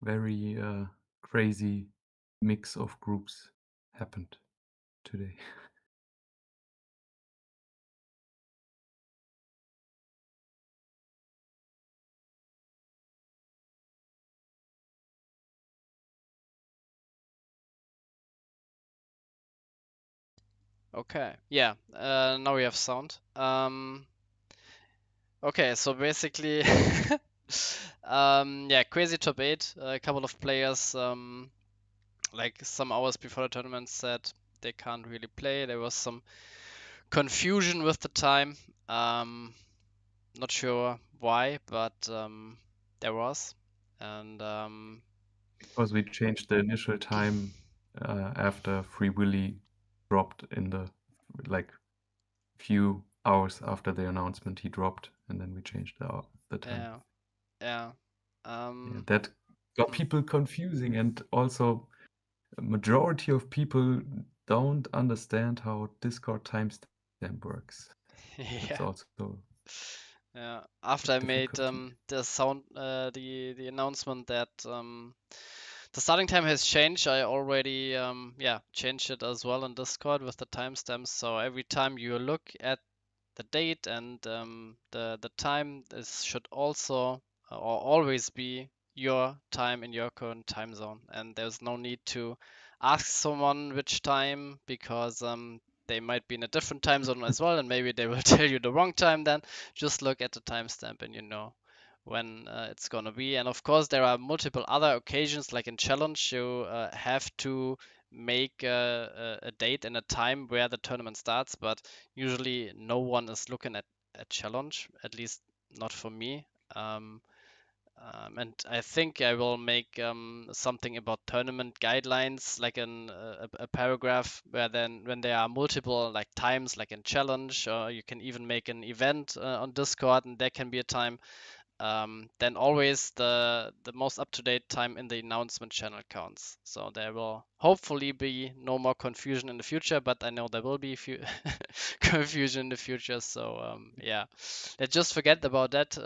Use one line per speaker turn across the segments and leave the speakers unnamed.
very crazy mix of groups happened today.
Okay, yeah, now we have sound. Okay, so basically, yeah, crazy top 8. A couple of players, like some hours before the tournament, said they can't really play. There was some confusion with the time. Um, Not sure why, but there was. And
Because we changed the initial time after Free Willy dropped in the like few hours after the announcement he dropped, and then we changed the time.
yeah, yeah.
Yeah,
Um,
that got people confusing, and also a majority of people don't understand how Discord timestamp works. That's
yeah.
also
Yeah,
a
after I made
difficulty.
the announcement that the starting time has changed, I already yeah, changed it as well in Discord with the timestamps. So every time you look at the date and the time, this should also or always be your time in your current time zone, and there's no need to ask someone which time, because they might be in a different time zone as well, and maybe they will tell you the wrong time. Then just look at the timestamp and you know when it's gonna be. And of course, there are multiple other occasions, like in challenge, you have to make a date and a time where the tournament starts, but usually no one is looking at a challenge, at least not for me. Um, and I think I will make something about tournament guidelines, like a paragraph where then when there are multiple like times, like in challenge, or you can even make an event on Discord, and there can be a time, then always the most up-to-date time in the announcement channel counts. So there will hopefully be no more confusion in the future, but I know there will be confusion in the future. So yeah, let's just forget about that.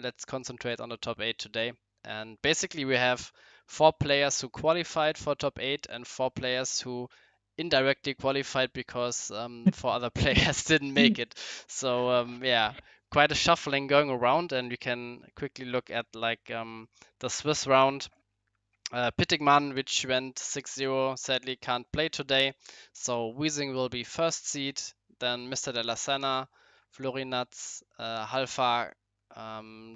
Let's concentrate on the top 8 today. And basically, we have 4 players who qualified for top 8 and 4 players who indirectly qualified because 4 other players didn't make it. So yeah, quite a shuffling going around, and we can quickly look at like the Swiss round. Pittigman, which went 6-0, sadly can't play today. So Wiesing will be first seed. Then Mr. De La Senna, Florinats, Halfa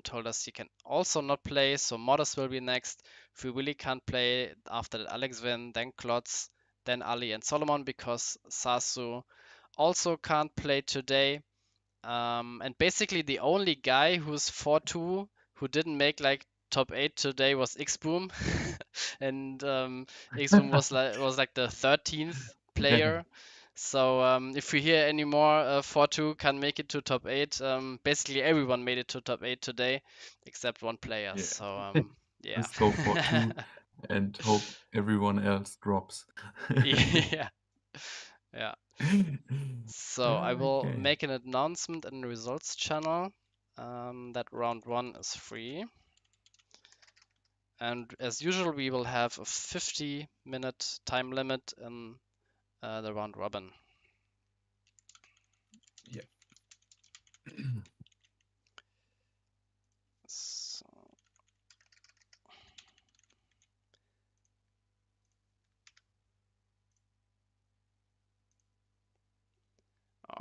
told us he can also not play. So Modest will be next. Free Willy can't play. After that, Alex Vin, then Klotz, then Ali and Solomon, because Sasu also can't play today. And basically the only guy who's 4-2 who didn't make like top 8 today was Xboom. And Xboom was like the 13th
Yeah,
player. So if we hear any more 4-2 can make it to top 8, basically everyone made it to top 8 today except one player.
yeah.
So yeah.
Just go for two and hope everyone else drops.
Yeah. Yeah. So I will
Okay.
make an announcement in the results channel that round 1 is free. And as usual, we will have a 50-minute time limit in the round robin.
Yeah.
So,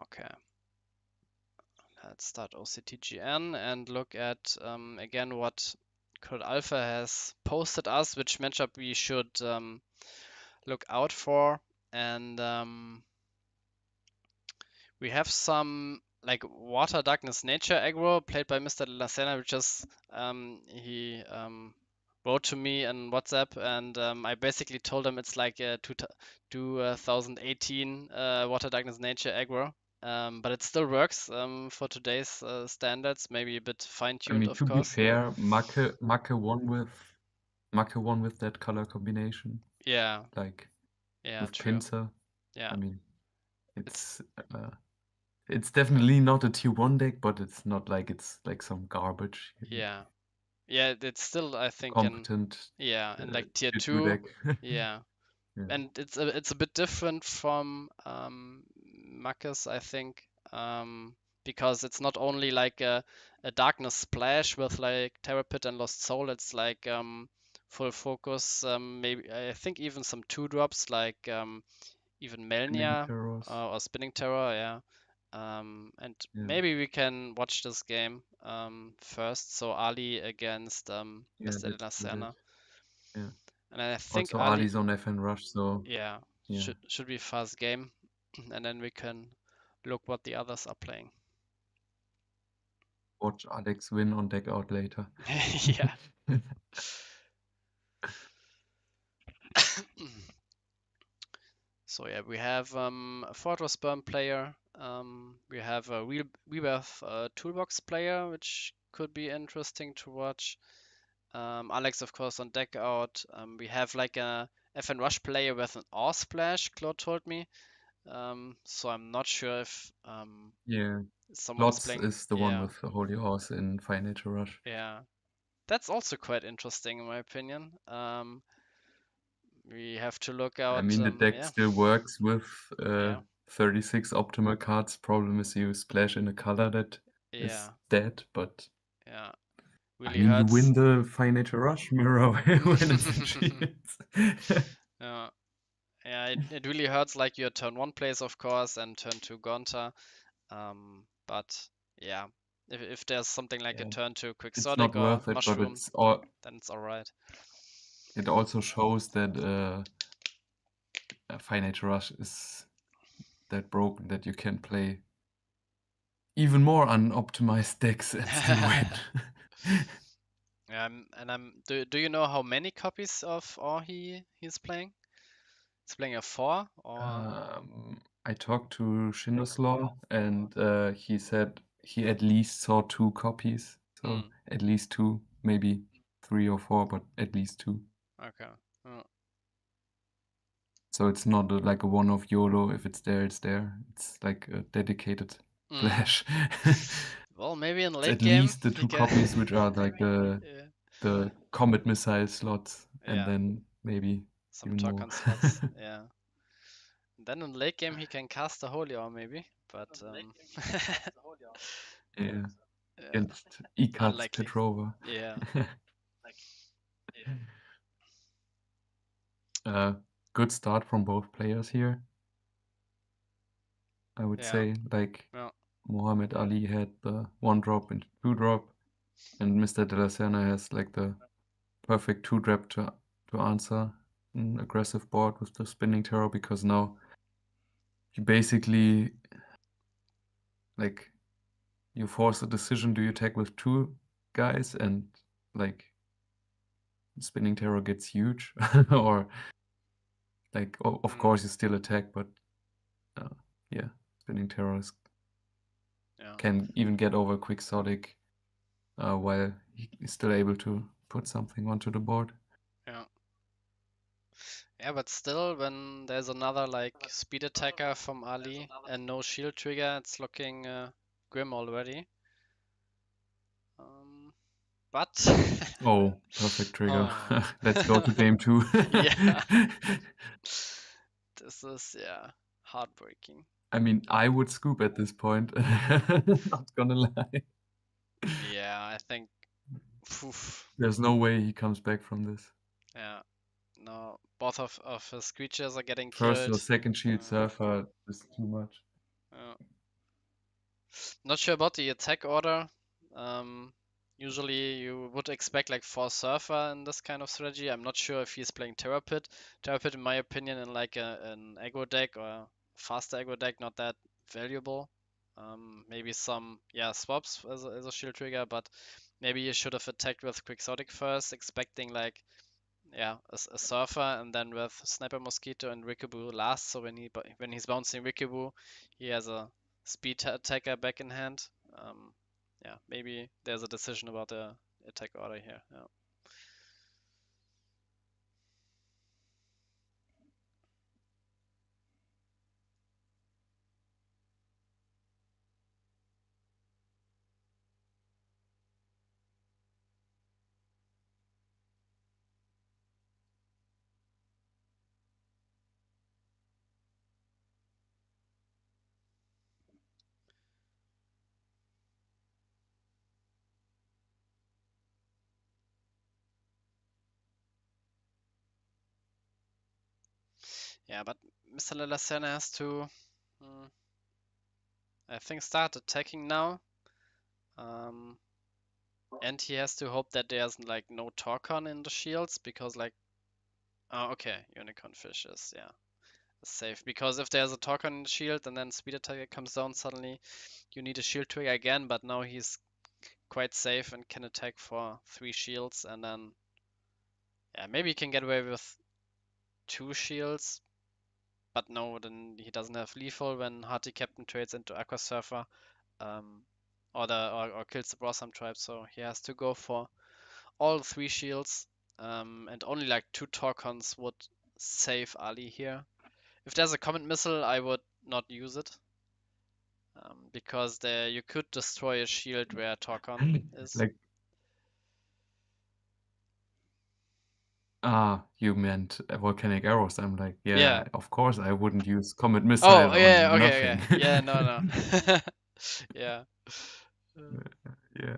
okay, let's start OCTGN and look at again what Code Alpha has posted us, which matchup we should look out for. And we have some like Water Darkness Nature aggro played by Mr. Lacena, which is he wrote to me in WhatsApp, and I basically told him it's like a 2018 Water Darkness Nature aggro. But it still works for today's standards, maybe a bit
I
fine-tuned,
mean,
of
to be
course.
fair, Make won with that color combination,
Yeah,
like
yeah,
with
true.
Pincer.
Yeah,
I mean,
it's
uh, it's definitely not a tier 1 deck, but it's not like it's like some garbage.
yeah. Yeah, it's still, I think,
competent
in like tier
tier 2
2.
deck.
Yeah.
Yeah.
And it's a bit different from Marcus, I think, because it's not only like a darkness splash with like Terror Pit and Lost Soul. It's like full focus. Maybe I think even some 2 drops like even
Spinning
Melnia
Terrors.
or Spinning Terror. Yeah. And
Yeah.
maybe we can watch this game first. So Ali against
Yeah,
Mr.
let's do that.
Elasana.
Yeah.
And I think
Also,
Ali,
Ali's on FN Rush, so
yeah,
yeah.
should be fast game, and then we can look what the others are playing.
Watch Alex win on deck out later.
Yeah. So yeah, we have a Fortress Burn player. We have a Rebirth Toolbox player, which could be interesting to watch. Alex, of course, on deck out. We have like a FN Rush player with an Awe Splash, Claude told me. So I'm not sure if
Yeah.
someone is
Lots
playing.
is the one
Yeah,
with the Holy Horse in Financial Rush.
yeah. That's also quite interesting in my opinion. We have to look
I
out.
mean, the deck
Yeah,
still works with
yeah,
36 optimal cards. Problem is you splash in a color that is
yeah,
dead, but
yeah.
I
Really
mean, you
hurts.
win the Financial Rush mirror when it's a chance.
Yeah, yeah. It really hurts like your turn 1 plays, of course, and turn 2 Gonta. But yeah, if there's something like a
Yeah,
turn 2
it's not
Quixotic or
worth it, but
Mushroom,
it's all.
then it's alright.
It also shows that a Financial Rush is that broken that you can play even more unoptimized decks and still win.
And do you know how many copies of Or he's playing? He's playing a 4 or
I talked to Shindo's Law, and he said he at least saw 2 copies. So
Hmm,
at least 2, maybe 3 or 4, but at least 2.
okay. Oh,
So it's not like a one-off YOLO. If it's there, it's there. It's like a dedicated
hmm.
splash.
Well, maybe in
It's
late
at
game
least the
he
2
can.
copies which are like
Yeah,
the Comet Missile slots, and
yeah.
then maybe
Some
even more.
Torkan slots. Yeah. Then in late game he can cast a Holy Orb maybe, but
Yeah,
yeah,
against Ikat's
unlikely.
Petrova.
Yeah,
Good start from both players here, I would
yeah,
say. Like
yeah,
Mohamed Ali had the 1-drop and 2-drop, and Mr. De La Serna has like the perfect 2-drop to answer an aggressive board with the Spinning Terror, because now you basically like you force a decision: do you attack with 2 guys and like Spinning Terror gets huge, or like of course you still attack, but yeah, Spinning Terrors
yeah,
can even get over Quixotic while he's still able to put something onto the board.
yeah. Yeah, but still, when there's another like speed attacker from Ali and no shield trigger, it's looking grim already. But
Oh, perfect trigger.
oh.
Let's go to game 2.
Yeah, this is yeah heartbreaking.
I mean, I would scoop at this point. Not gonna lie.
Yeah, I think. Oof,
There's no way he comes back from this.
yeah, no, both of his creatures are getting
First or
killed.
second shield surfer is too much.
Yeah. Not sure about the attack order. Um, Usually you would expect like 4 Surfer in this kind of strategy. I'm not sure if he's playing Terror Pit. Terror Pit, in my opinion, in like an aggro deck or a faster aggro deck, not that valuable. Maybe some swaps as a shield trigger, but maybe you should have attacked with Quixotic first, expecting like a Surfer, and then with Sniper Mosquito and Rikubu last. So when he's bouncing Rikubu, he has a speed attacker back in hand. Um, Maybe there's a decision about the attack order here. Yeah. Yeah, but Mr. Lelasena has to, mm, I think, start attacking now. And he has to hope that there's like no Torcon in the shields because like, oh, okay, Unicorn Fish is, yeah, safe. Because if there's a Torcon in the shield and then Speed Attacker comes down suddenly, you need a shield trigger again, but now he's quite safe and can attack for 3 shields and then, yeah, maybe he can get away with 2 shields, but no, then he doesn't have lethal when Hearty Captain trades into Aqua Surfer, um, or kills the Blossom Tribe, so he has to go for all 3 shields, and only like 2 Torcons would save Ali here. If there's a Comet Missile, I would not use it, because there you could destroy a shield where Torcon is.
Like, you meant volcanic arrows. I'm like,
Yeah.
yeah, of course I wouldn't use comet
Oh,
missile
yeah,
on
okay,
nothing.
okay. Yeah, no, no. Yeah.
Yeah.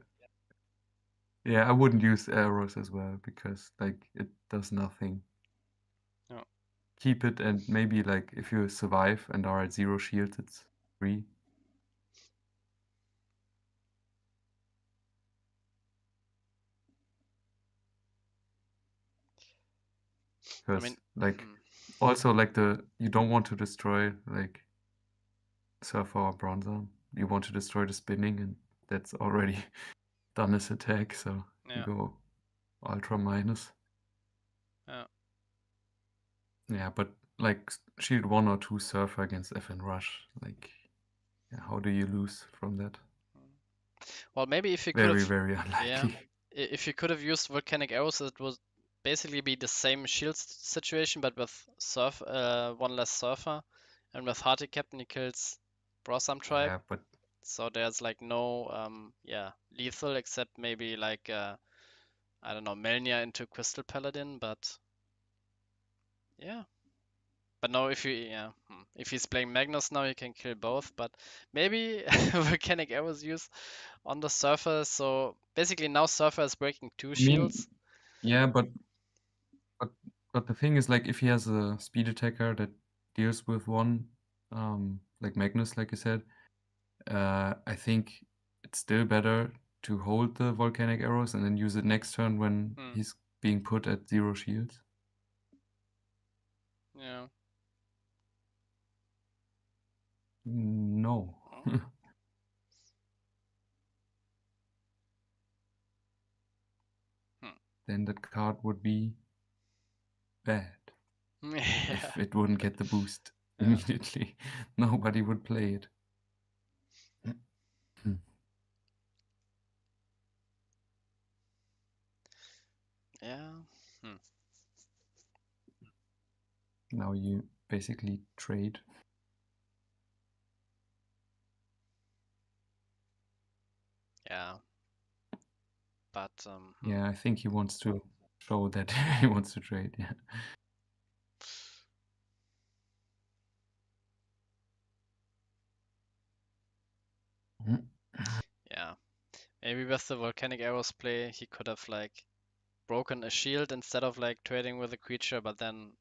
Yeah, I wouldn't use arrows as well because like it does nothing.
No.
Keep it, and maybe like if you survive and are at 0 shields, it's free.
I
Because
mean,
like also like you don't want to destroy like Surfer or Bronzer. You want to destroy the spinning, and that's already done his attack, so you
yeah,
go ultra minus.
yeah.
Yeah, but like shield 1 or 2 Surfer against FN Rush, like yeah, how do you lose from that?
Well, maybe if you could
Very,
have,
very
yeah,
unlikely.
if you could have used volcanic arrows, it would basically be the same shield situation, but with one less surfer, and with Hearty Captain he kills Blossom Tribe,
Yeah, but
so there's like no yeah, lethal except maybe like I don't know, Melnia into Crystal Paladin, but yeah. But no, if you, yeah, if he's playing Magnus now, he can kill both. But maybe volcanic arrows use on the surfer. So basically now surfer is breaking 2
I mean,
shields.
yeah, but but the thing is, like, if he has a speed attacker that deals with 1, like Magnus, like you said, I think it's still better to hold the volcanic arrows and then use it next turn when he's being put at 0 shields.
Yeah.
No.
Oh.
Then that card would be bad if
Yeah.
it wouldn't get the boost
Yeah.
immediately. Nobody would play it.
Yeah.
Now you basically trade.
Yeah. But
Yeah, I think he wants to show that he wants to trade. Yeah.
yeah. Maybe with the volcanic arrows play, he could have like broken a shield instead of like trading with a creature, but then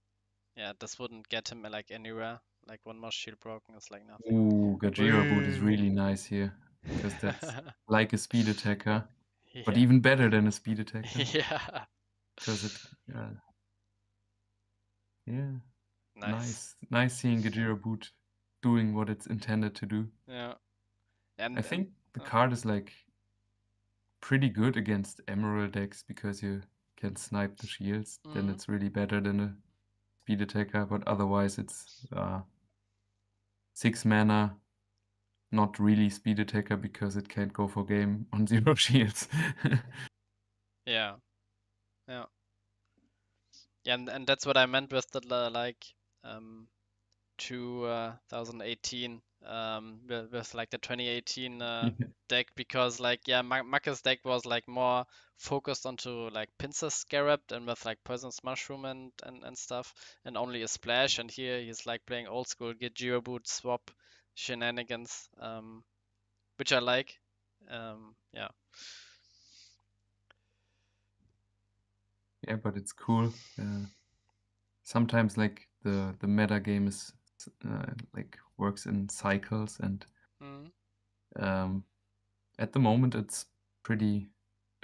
yeah, this wouldn't get him like anywhere. Like 1 more shield broken is like nothing.
Ooh, Gajira Boot is
Ooh.
really nice here because that's like a speed attacker, but
Yeah.
even better than a speed attacker
Yeah.
because it, yeah,
Nice.
nice seeing Gajira Boot doing what it's intended to do.
Yeah.
I
And
think the card is like pretty good against Emerald decks because you can snipe the shields. Then it's really better than a speed attacker, but otherwise it's 6 mana, not really speed attacker because it can't go for game on 0 shields.
yeah. Yeah. Yeah, and that's what I meant with the like 2018 with like the 2018 deck, because like yeah, Marcus deck was like more focused onto like Pincers Scarab and with like Poisonous Mushroom and stuff, and only a splash, and here he's like playing old school get Geo Boot swap shenanigans, which I like. Yeah.
Yeah, but it's cool sometimes like the meta game is like works in cycles, and at the moment it's pretty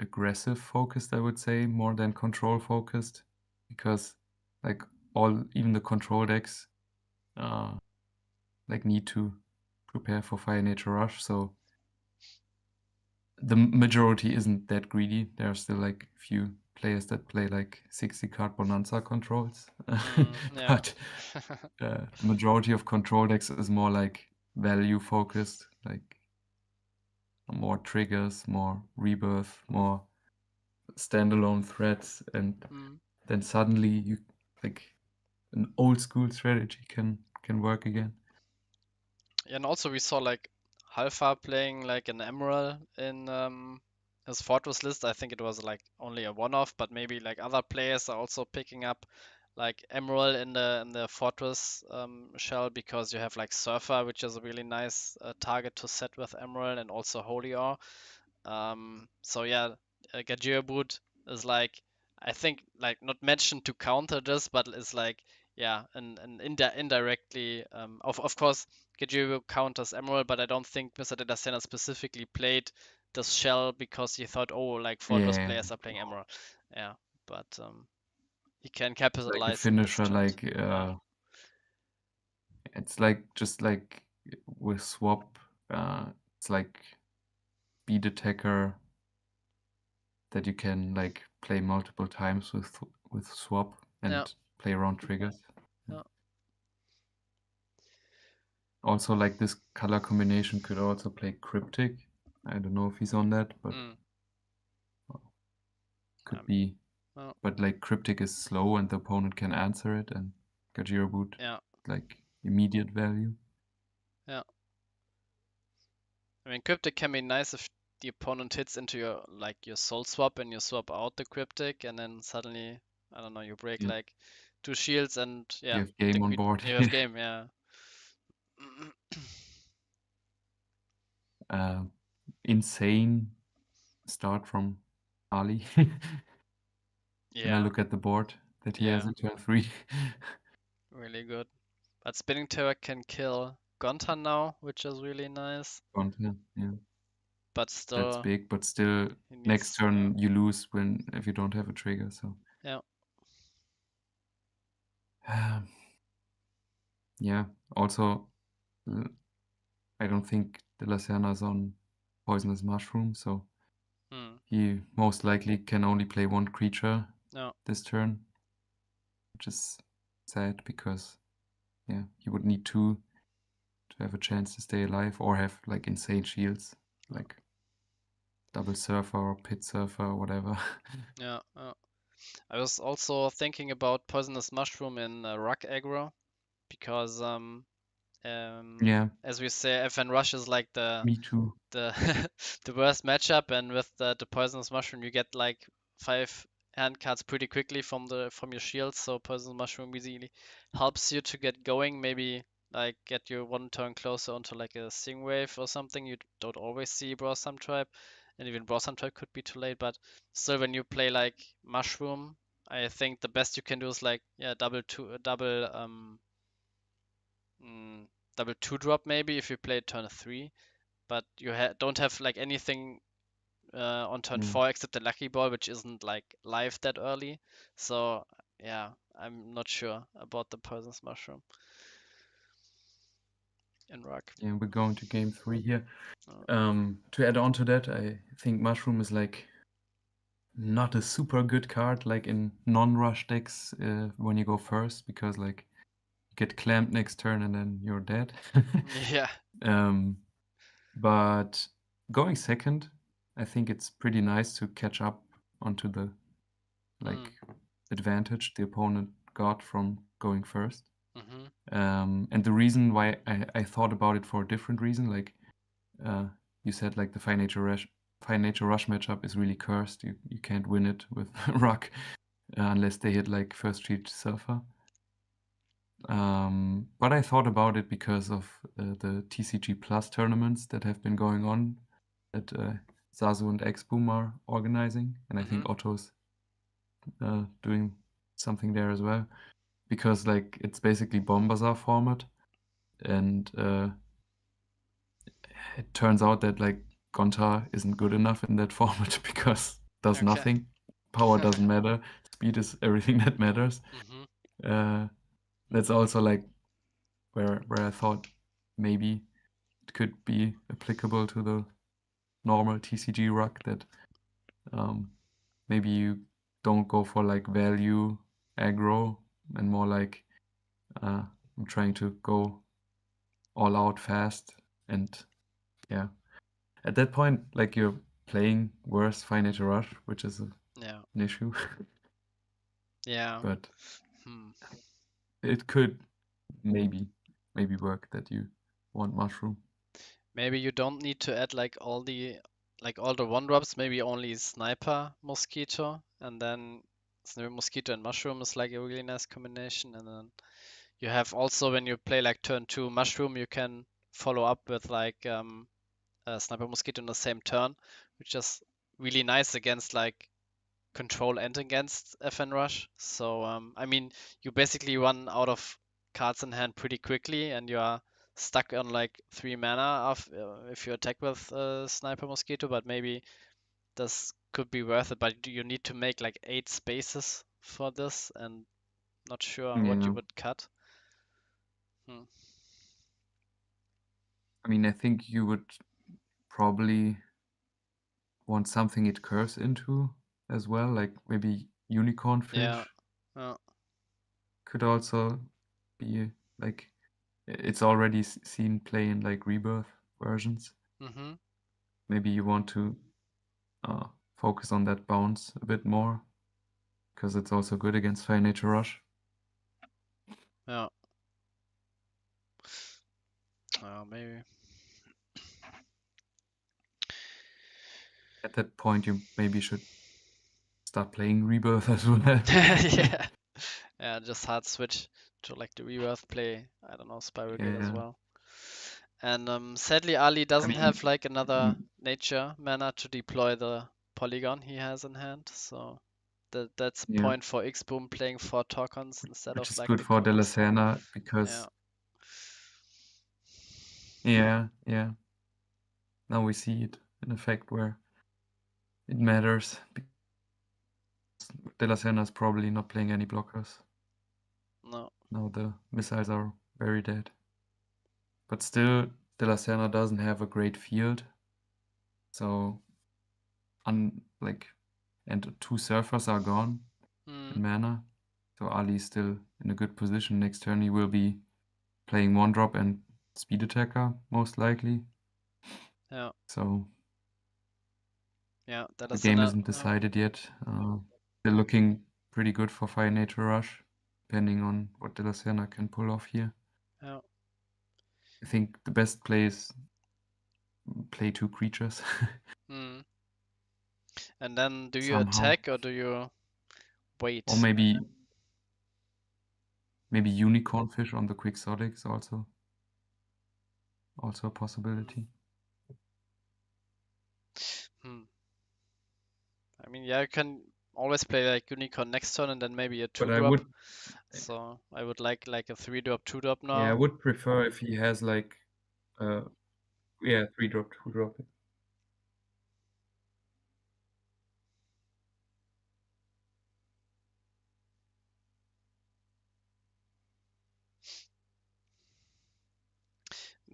aggressive focused, I would say, more than control focused, because like even the control decks like need to prepare for Fire Nature Rush, so the majority isn't that greedy. There are still like a few players that play like 60 card Bonanza controls.
Yeah.
But the majority of control decks is more like value focused, like more triggers, more rebirth, more standalone threats, and then suddenly you like an old school strategy can work again.
Yeah, and also we saw like Halfa playing like an Emerald in his Fortress list. I think it was like only a one-off, but maybe like other players are also picking up like Emerald in the Fortress shell, because you have like Surfer, which is a really nice target to set with Emerald, and also Holy Ore. So yeah, Gajira Boot is like, I think like not mentioned to counter this, but it's like, yeah, and indirectly, of course Gajira counters Emerald, but I don't think Mr. Dedasena specifically played this shell because he thought, oh, like Fortress
Yeah,
players are playing Emerald. Yeah, but he can
like a
capitalize in this
finisher,
trend.
like it's like just like with swap, it's like speed attacker that you can like play multiple times with swap and
Yeah.
play around triggers.
Yeah.
Also, like this color combination could also play Cryptic. I don't know if he's on that, but could be.
Well,
But like Cryptic is slow and the opponent can answer it, and Gajira Boot
yeah.
like immediate value.
Yeah. I mean, Cryptic can be nice if the opponent hits into your like your soul swap and you swap out the Cryptic, and then suddenly, I don't know, you break
Yeah.
like 2 shields, and
You
yeah,
have game on board.
you have game, yeah.
Insane start from Ali. When I
Yeah,
look at the board that he has
yeah,
in turn 3.
really good. But Spinning Terror can kill Gonta now, which is really nice.
Content, yeah.
But
That's
still,
big, but still
he
next
needs,
turn you lose if you don't have a trigger, so
yeah.
yeah. Also, I don't think De La Serna's on Poisonous Mushroom, so he most likely can only play one creature this turn, which is sad because yeah, he would need 2 to have a chance to stay alive or have like insane shields, like double surfer or pit surfer or whatever.
Yeah, I was also thinking about Poisonous Mushroom in Rock aggro, because
Yeah,
as we say, FN Rush is like
me too.
the the worst matchup, and with the Poisonous Mushroom you get like 5 hand cards pretty quickly from your shields, so Poisonous Mushroom really helps you to get going, maybe like get you one turn closer onto like a Sting Wave or something. You don't always see Blossom Tribe, and even Blossom Tribe could be too late, but still when you play like Mushroom, I think the best you can do is like, yeah, double 2-drop maybe if you play turn 3, but you don't have like anything on turn 4 except the Lucky Ball, which isn't like live that early. So yeah, I'm not sure about the Poisonous Mushroom in Rock.
Yeah, we're going to game 3 here. To add on to that, I think Mushroom is like not a super good card like in non-rush decks when you go first, because like you get clamped next turn and then you're dead.
Yeah.
But going second, I think it's pretty nice to catch up onto the like advantage the opponent got from going first. And the reason why I thought about it for a different reason, like you said, like the Fire Nature Rush matchup is really cursed. You can't win it with Ruck unless they hit like first treat Surfer. But I thought about it because of the TCG Plus tournaments that have been going on that Zazu and X-Boom are organizing, and I think Otto's doing something there as well. because like it's basically Bomb Bazaar format, and it turns out that like Gonta isn't good enough in that format because does
Okay.
nothing. Power doesn't matter. Speed is everything that matters. That's also like where I thought maybe it could be applicable to the normal TCG ruck, that maybe you don't go for like value aggro and more like I'm trying to go all out fast, and yeah, at that point like you're playing worse Financial Rush, which is an issue.
Yeah.
But it could maybe work that you want Mushroom.
Maybe you don't need to add like all the one drops, maybe only Sniper Mosquito, and then Sniper Mosquito and Mushroom is like a really nice combination. And then you have also, when you play like turn 2 Mushroom, you can follow up with like Sniper Mosquito in the same turn, which is really nice against like control and against FN Rush. So I mean, you basically run out of cards in hand pretty quickly, and you are stuck on like 3 mana if you attack with Sniper Mosquito. But maybe this could be worth it. But you need to make like 8 spaces for this, and not sure what you would cut.
I mean, I think you would probably want something it curves into as well, like maybe Unicorn Fish.
Yeah.
Could also be like, it's already seen play in like Rebirth versions. Maybe you want to focus on that bounce a bit more, because it's also good against Fire Nature Rush.
Yeah. Maybe.
At that point, you maybe should start playing Rebirth as well.
Yeah. Yeah, just hard switch to like the Rebirth play. I don't know, Spiral Gate as well. And sadly, Ali doesn't have like another nature mana to deploy the polygon he has in hand, so that's a point for X-Boom playing 4 tokens instead
Which
of
is
like
good
the
for De La
copies.
Serna because yeah. Now we see it in effect where it matters. De La Serna is probably not playing any blockers.
No.
Now the missiles are very dead. But still, De La Serna doesn't have a great field. So, and 2 surfers are gone in mana. So Ali is still in a good position. Next turn he will be playing 1-drop and speed attacker, most likely.
Yeah.
So
yeah,
the game isn't decided yet. They're looking pretty good for Fire Nature Rush, depending on what De La Serna can pull off here.
Yeah.
I think the best play is play 2 creatures.
And then do you attack or do you wait?
Or maybe Unicorn Fish on the Quixotics also a possibility.
I mean, yeah, you can always play like Unicorn next turn and then maybe a 2-drop. So I would like a 3-drop, 2-drop now.
Yeah, I would prefer if he has like 3-drop, 2-drop.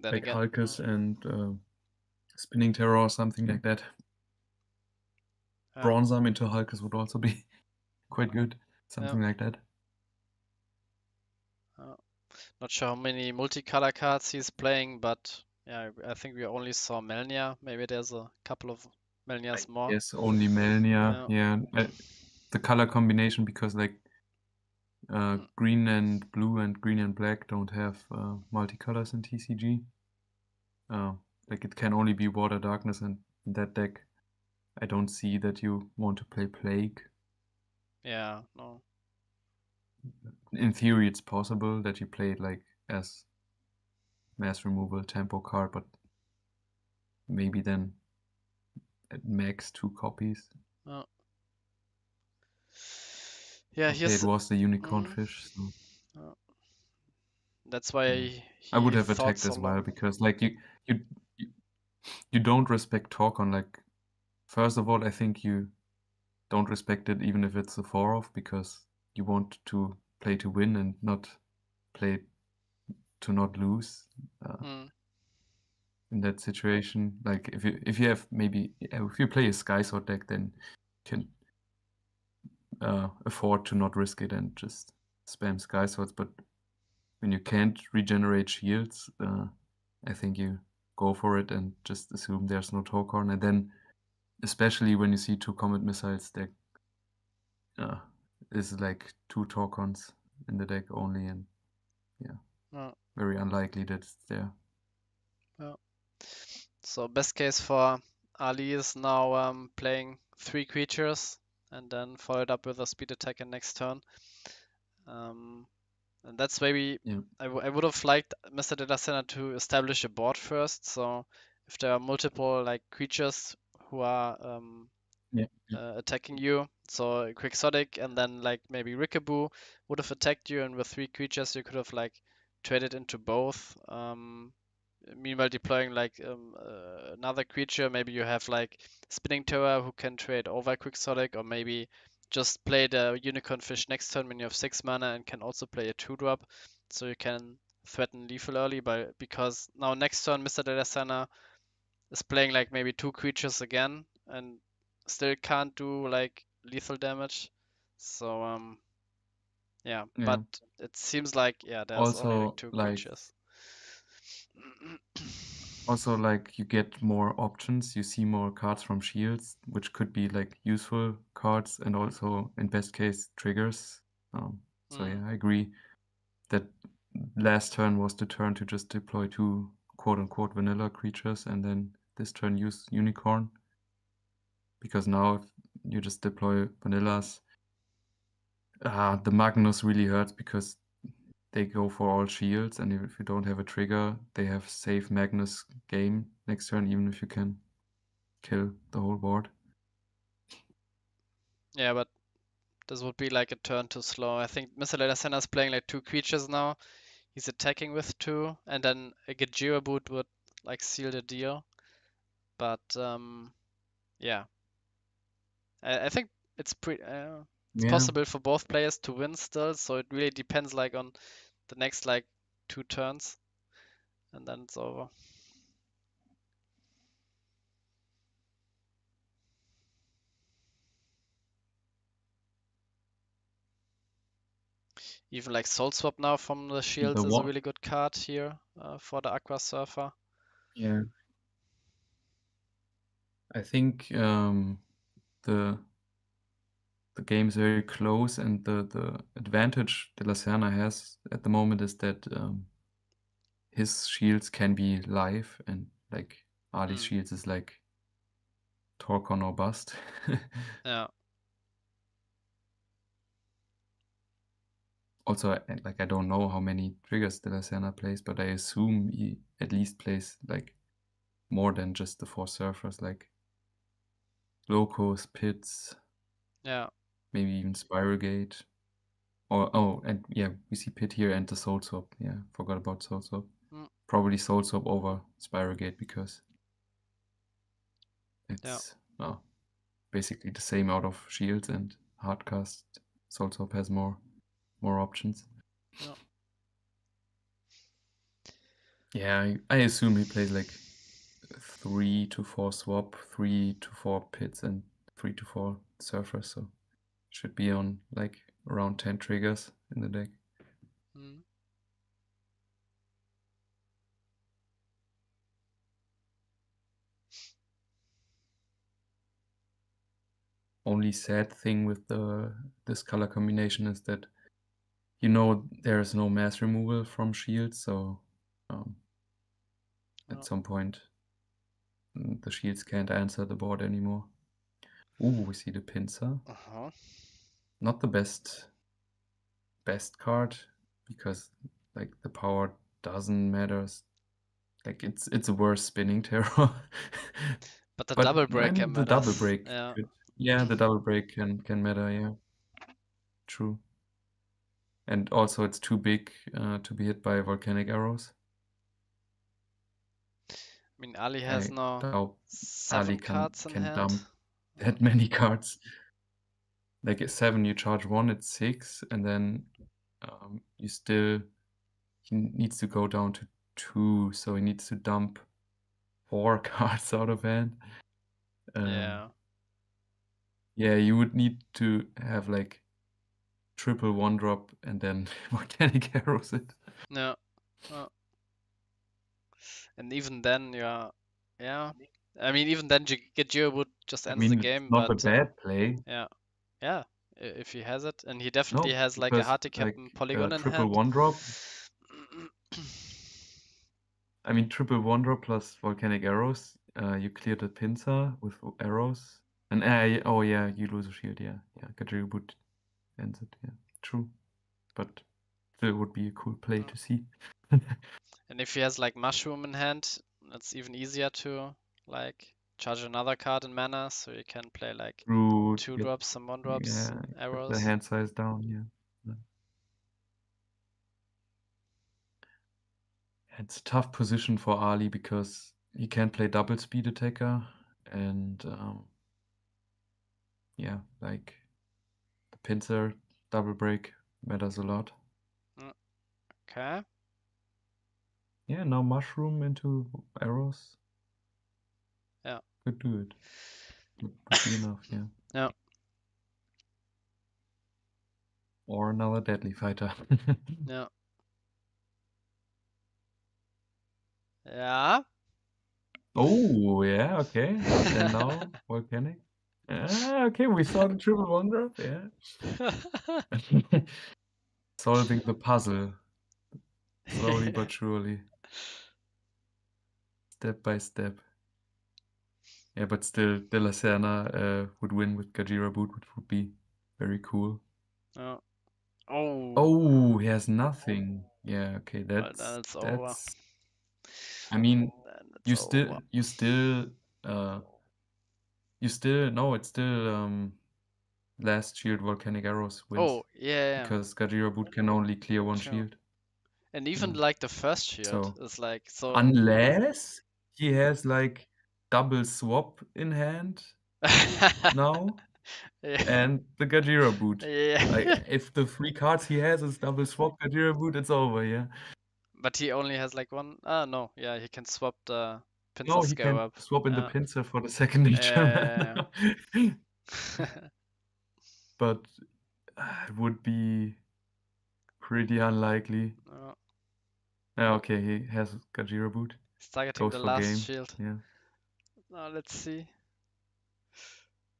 Then
like
again,
Halkus and Spinning Terror or something like that. Bronze Arm into Halkus would also be quite good. Something like that.
Not sure how many multicolor cards he's playing, but yeah, I think we only saw Melnia. Maybe there's a couple of Melnias more.
Yes, only Melnia. Yeah. The color combination, because like green and blue and green and black don't have multicolors in TCG. Like it can only be Water Darkness, and in that deck I don't see that you want to play Plague.
Yeah, no.
In theory it's possible that you play it like as mass removal tempo card, but maybe then at max 2 copies.
Yeah,
okay, it was the Unicorn Fish. So.
Uh, That's
Yeah.
why
I would
he
have
thought
attacked
so
as well
long.
because like you you, you don't respect Torkon. Like first of all, I think you don't respect it even if it's a 4-off because you want to play to win and not play to not lose.
Mm,
In that situation, like if you have maybe if you play a Sky Sword deck, then you can afford to not risk it and just spam Sky Swords. But when you can't regenerate shields, I think you go for it and just assume there's no Torkorn. And then, especially when you see 2 Comet Missiles deck, uh, is like 2 Torkons in the deck only, and yeah,
yeah,
very unlikely that it's there.
yeah. So best case for Ali is now playing 3 creatures and then follow it up with a speed attack in next turn. Um, and that's maybe
Yeah,
I would have liked Mr. De La Senna to establish a board first. So if there are multiple like creatures who are
yeah,
attacking you, so Quixotic and then like maybe Rickaboo would have attacked you, and with 3 creatures you could have like traded into both. Meanwhile deploying like another creature. Maybe you have like Spinning Terror who can trade over Quixotic, or maybe just play the Unicorn Fish next turn when you have 6 mana and can also play a 2-drop, so you can threaten lethal early. Because now next turn Mr. Delasana is playing like maybe 2 creatures again and still can't do like lethal damage. So yeah,
yeah.
but it seems like yeah there's only like
Also,
two
like
creatures.
Also, like you get more options, you see more cards from shields, which could be like useful cards and also in best case triggers. So
Mm,
yeah, I agree that last turn was the turn to just deploy 2 quote unquote vanilla creatures and then this turn use unicorn. Because now if you just deploy vanillas, the Magnus really hurts because they go for all shields, and if you don't have a trigger, they have save Magnus game next turn, even if you can kill the whole board.
yeah, but this would be like a turn too slow. I think Mr. Ledasena is playing like 2 creatures now. He's attacking with 2, and then a Gajira boot would like seal the deal. But yeah, I think it's pretty. It's
Yeah,
possible for both players to win still. So it really depends like on the next like 2 turns, and then it's over. Even like Soul Swap now from the shields
the
is a
one.
really good card here for the Aqua Surfer.
Yeah, I think the the game is very close, and the advantage De La Serna has at the moment is that his shields can be live, and like Ali's
Mm,
shields is like Torkon or bust.
yeah,
Also, like I don't know how many triggers De La Serna plays, but I assume he at least plays like more than just the 4 surfers, like Locos, Pits,
yeah,
maybe even Spiral Gate. Or oh, and yeah, we see Pit here and the Soul Swap. Yeah, forgot about Soul Swap.
mm,
Probably Soul Swap over Spiral Gate because
yeah,
it's basically the same out of shields, and Hardcast Soul Swap has more options.
yeah.
Yeah, I assume he plays like 3 to 4 swap, 3 to 4 pits, and 3 to 4 surfers. So should be on like around 10 triggers in the deck.
Mm.
Only sad thing with this color combination is that there's no mass removal from shields, so
Yeah.
at some point the shields can't answer the board anymore. Ooh, we see the pincer.
Uh-huh.
Not the best card because like the power doesn't matter. Like it's a worse spinning terror.
But the
But
double
I
breaker
mean the double
matters.
break
Yeah.
could, yeah, the double break can matter, yeah. True. And also it's too big to be hit by volcanic arrows.
I mean, Ali has
I
now
doubt
7
Ali
cards in
can
hand.
dump that many cards. Like at 7 you charge 1, it's 6, and then he needs to go down to 2, so he needs to dump 4 cards out of hand.
Yeah.
Yeah, you would need to have like triple 1-drop and then volcanic arrows it.
Yeah. And even then, yeah. I mean, even then, Gajir would just
I
ends the
mean, it's
game,
not a
but
bad play.
yeah, if he has it, and he
No,
definitely has like a
because
hard to
like
captain polygon in
triple
hand.
1-drop. I mean, triple 1-drop plus volcanic arrows. You clear the pincer with arrows, and oh yeah, you lose a shield. Yeah, Gajir boot ends it. Yeah, true, but still would be a cool play to see.
And if he has like mushroom in hand, it's even easier to like charge another card in mana, so you can play like
True.
2-drops, some 1-drops,
Yeah,
and
get the
arrows.
hand size down. Yeah. It's a tough position for Ali because he can't play double speed attacker, and yeah, like the pincer double break matters a lot.
Okay.
Yeah, now mushroom into arrows.
Yeah.
Could do it. Would be enough, yeah.
Yeah.
Or another deadly fighter.
Yeah. Yeah.
Oh, yeah, okay. And now volcanic. Okay, we saw the triple 1-drop, yeah. Solving the puzzle. Slowly but surely. Step by step. Yeah, but still, De La Serna would win with Gajira Boot, which would be very cool.
Yeah. Oh.
Oh, he has nothing. Yeah, okay,
Well, then it's over.
I mean,
Then it's
you
over.
still no, it's still last shield volcanic arrows wins.
Oh, yeah.
Because Gajira Boot can only clear 1
True.
shield.
And even
Yeah.
like the first shield
So
is like so.
unless he has like double swap in hand now
Yeah.
and the Gajira Boot.
Yeah.
Like if the 3 cards he has is double swap Gajira Boot, it's over, yeah.
But he only has like one. Ah, no. Yeah, he can swap the pincer
No, he
scale
can
up.
swap in the
Yeah.
pincer for the second nature.
Yeah.
But it would be pretty unlikely.
Oh,
Yeah, okay, he has Gajira Boot.
he's targeting
Goes
the
for
last
game.
shield.
Yeah.
Now let's see.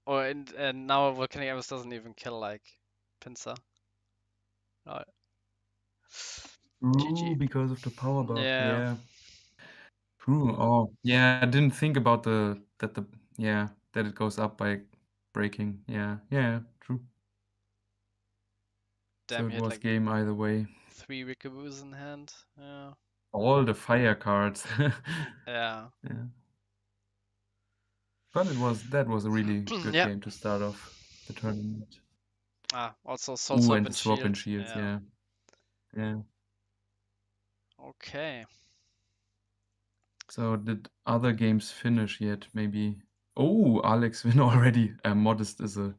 Oh, and now Volcanic Arrows doesn't even kill like pincer. Oh.
True,
GG.
because of the power buff.
Yeah.
Yeah. True. Oh, yeah. I didn't think about that it goes up by breaking. Yeah. True.
Damn,
So
he
it
had
was
like
game either way.
3 Rickaboos in hand. Yeah.
All the fire cards.
Yeah.
Yeah. But that was a really good
Yeah.
game to start off the tournament.
Ah, also Soul
Ooh,
Swap
and
and
the swap
Shield.
and shields. Yeah.
Okay.
So did other games finish yet? Maybe. Oh, Alex win already. Modest is a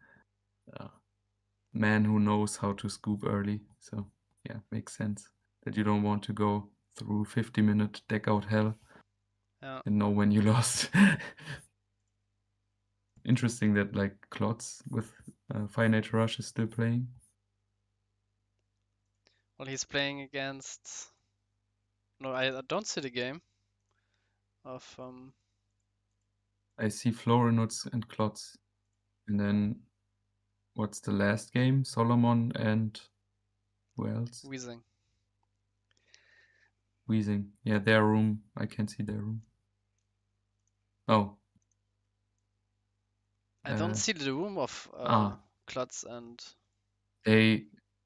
man who knows how to scoop early. So yeah, makes sense that you don't want to go through 50-minute deck out hell and know when you lost. Interesting that like Klotz with Fire Nature Rush is still playing.
Well, he's playing against. No, I don't see the game of
I see Florenuts and Klotz. And then what's the last game? Solomon and who else? Weezing. Yeah, their room. I can see their room. Oh.
I don't see the room of Klotz and.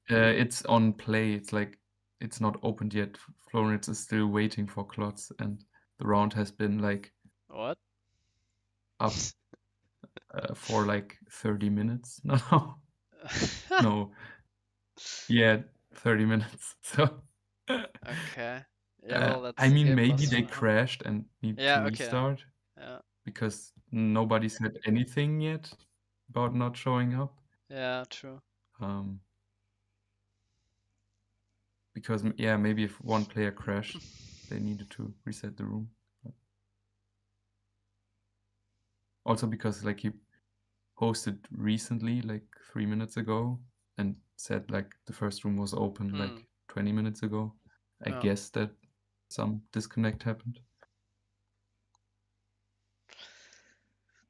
It's on play. It's like it's not opened yet. Florence is still waiting for Klotz, and the round has been like
What?
up for like 30 minutes now. No. Yeah, 30 minutes. So
Okay. Yeah, well,
I
that's
mean,
game
maybe
plus
they
1.
crashed and need to
Yeah, okay.
restart
Yeah,
because nobody said anything yet about not showing up.
yeah, true.
Because yeah, maybe if one player crashed, they needed to reset the room. Also because like he hosted recently, like 3 minutes ago, and said like the first room was open like 20 minutes ago. I
Yeah.
guess that some disconnect happened.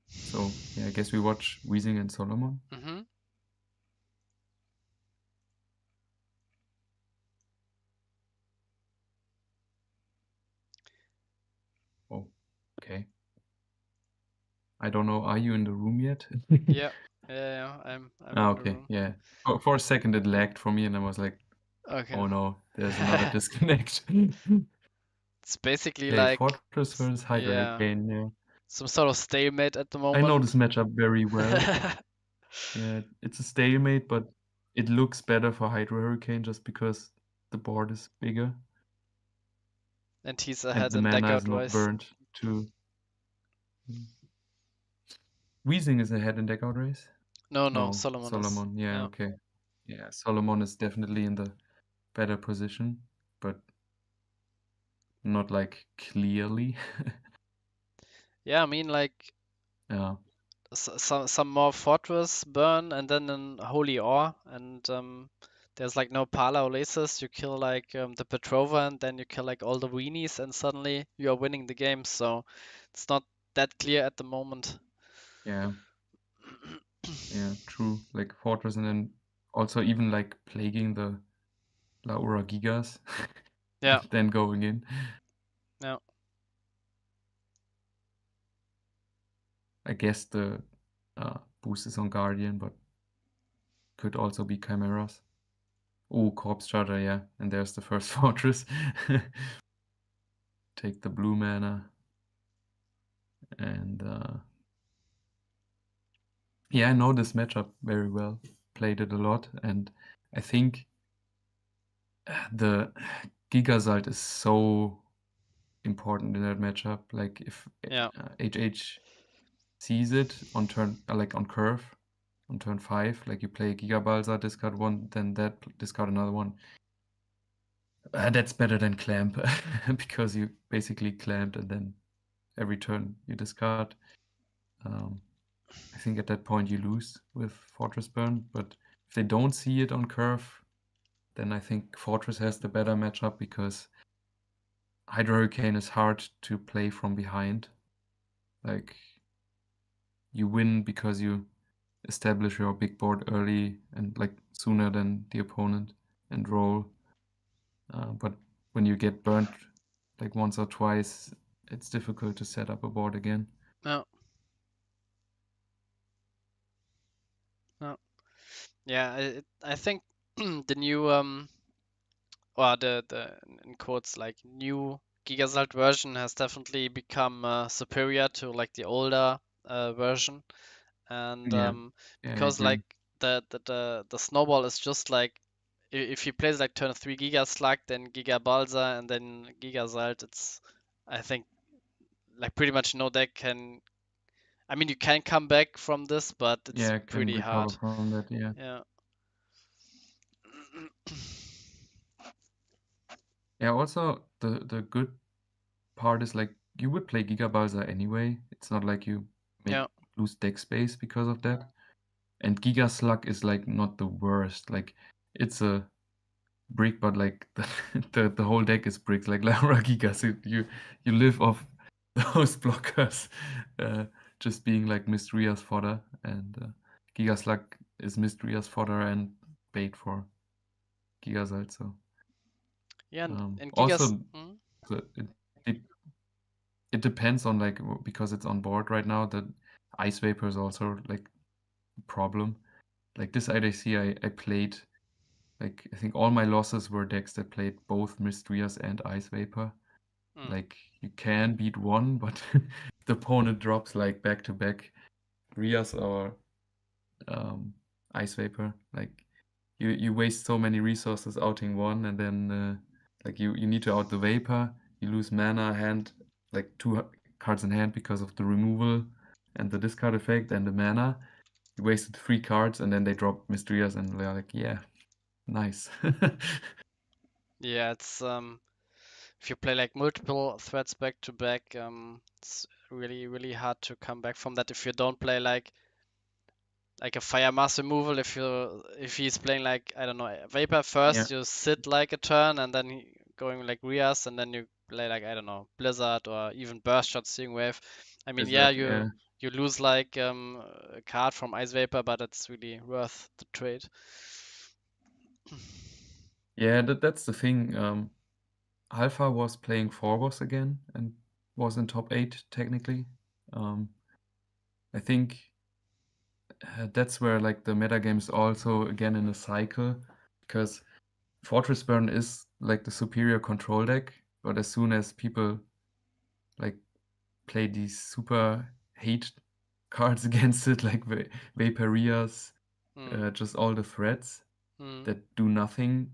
So yeah, I guess we watch Weezing and Solomon.
Mm-hmm.
Oh, okay. I don't know. Are you in the room yet?
Yeah. Yeah, I'm in the
Okay.
room.
Yeah. For a second it lagged for me and I was like,
Okay.
oh no, there's another disconnect.
It's basically
Okay,
like
Fortress versus Hydra
yeah,
Hurricane, yeah.
some sort of stalemate at the
I know
moment.
this matchup very well. Yeah, it's a stalemate, but it looks better for Hydra Hurricane just because the board is bigger
And he's
and
ahead
the
in
mana
deck
is not
wise.
burned to. Weezing is ahead in deck out race?
No,
No,
Solomon is.
Solomon. Yeah,
Yeah.
okay. Yeah, Solomon is definitely in the better position, but not like clearly.
Yeah, I mean like
Yeah.
some more fortress burn and then an holy ore and there's like no Pala Oasis. You kill like the Petrova and then you kill like all the weenies and suddenly you are winning the game. So it's not that clear at the moment.
Yeah. Yeah, true. Like Fortress and then also even like plaguing the Laura Gigas
Yeah.
and then going in.
Yeah.
I guess the boost is on Guardian, but could also be Chimeras. Oh, Corpse Charger, yeah. And there's the first Fortress. Take the blue mana. And yeah, I know this matchup very well. Played it a lot. And I think the Gigazalt is so important in that matchup. Like if
Yeah.
HH sees it on turn, like on curve, on turn 5, like you play Giga Balsa, discard one, then that, discard another one. That's better than Clamp, because you basically clamped and then every turn you discard. I think at that point you lose with Fortress Burn, but if they don't see it on curve, then I think Fortress has the better matchup because Hydra Hurricane is hard to play from behind. Like, you win because you establish your big board early and like sooner than the opponent and roll. But when you get burnt like once or twice, it's difficult to set up a board again.
No. No. Yeah, I think the new or the in quotes like new Gigazalt version has definitely become superior to like the older version, and
Yeah, I
because
agree.
like the snowball is just like if he plays like turn 3 Giga Slug, then Giga Balsa, and then Gigazalt, it's I think like pretty much no deck can. I mean, you can come back from this, but it's
Yeah, I can
pretty
recover
hard.
from that. Yeah.
Yeah.
Yeah, also the good part is like you would play Giga Balsa anyway. It's not like you make
Yeah.
lose deck space because of that. And Giga Slug is like not the worst. Like it's a brick, but like the whole deck is bricks. Like Laura Giga, so you live off those blockers, just being like Mystria's fodder, and Giga Slug is Mystria's fodder and bait for Gigazalt. So
Yeah, and Gigas.
also it, it depends on like because it's on board right now. The ice vapor is also like a problem. Like this IDC, I played like I think all my losses were decks that played both Mystrias and Ice Vapor. Like you can beat one, but the opponent drops like back to back Rias or Ice Vapor. Like you waste so many resources outing one, and then like you need to out the Vapor. You lose mana, hand, like two cards in hand because of the removal and the discard effect and the mana. You wasted 3 cards, and then they drop Mysterious, and they're like, yeah, nice.
Yeah, it's if you play like multiple threats back to back, it's really hard to come back from that if you don't play like a fire mass removal. If he's playing like, I don't know, Vapor
Yeah,
first, you sit like a turn and then going like Rias, and then you play like, I don't know, Blizzard or even Burst Shot Seeing Wave. I mean,
is
yeah,
that
you lose like a card from Ice Vapor, but it's really worth the trade.
yeah, that's the thing. Alpha was playing Phobos again and was in top 8 technically. I think that's where like the metagame is also again in a cycle, because Fortress Burn is like the superior control deck, but as soon as people like play these super hate cards against it, like Vaporias,
Hmm.
just all the threats
Hmm.
that do nothing,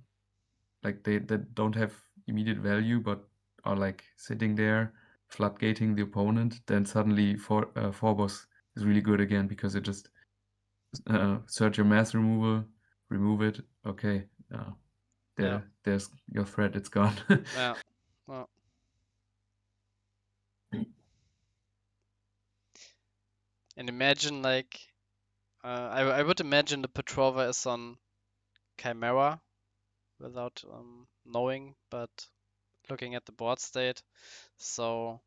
like they that don't have immediate value but are like sitting there floodgating the opponent, then suddenly Phobos is really good again, because it just search your mass removal, remove it. Okay,
Yeah.
there's your threat. It's gone.
Yeah. Well, and imagine like I would imagine the Petrova is on Chimera without knowing, but looking at the board state. So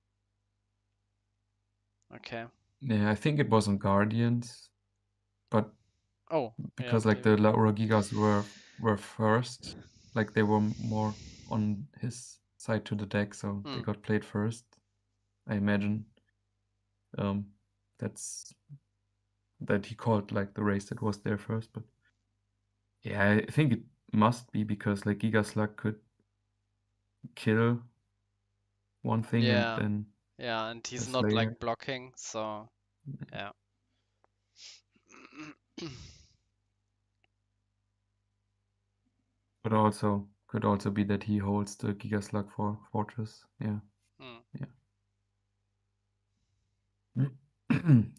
okay.
Yeah, I think it was on Guardians, but
Oh, yeah,
because like
maybe.
the Laura Gigas were first, like they were more on his side to the deck, so they
Hmm.
got played first. I imagine um, that's that he called like the race that was there first, but yeah, I think it must be because like Gigaslug could kill one thing and
Yeah.
then
Yeah, and
a
he's not like
Slayer.
blocking, so yeah.
But also could also be that he holds the Gigaslug for Fortress. Yeah,
Hmm.
yeah.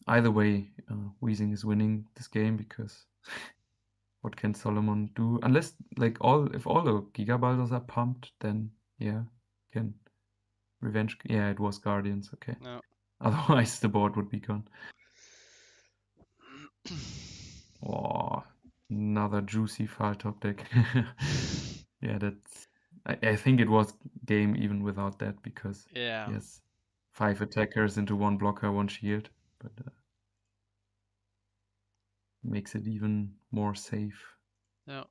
Either way, Weezing is winning this game, because what can Solomon do? Unless like if all the Giga Baldurs are pumped, then yeah, can revenge. Yeah, it was Guardians. Okay.
No.
Otherwise, the board would be gone. Oh, another juicy file top deck. Yeah, that's. I think it was game even without that, because
Yeah.
he has 5 attackers into 1 blocker, 1 shield, but makes it even more safe.
Yeah.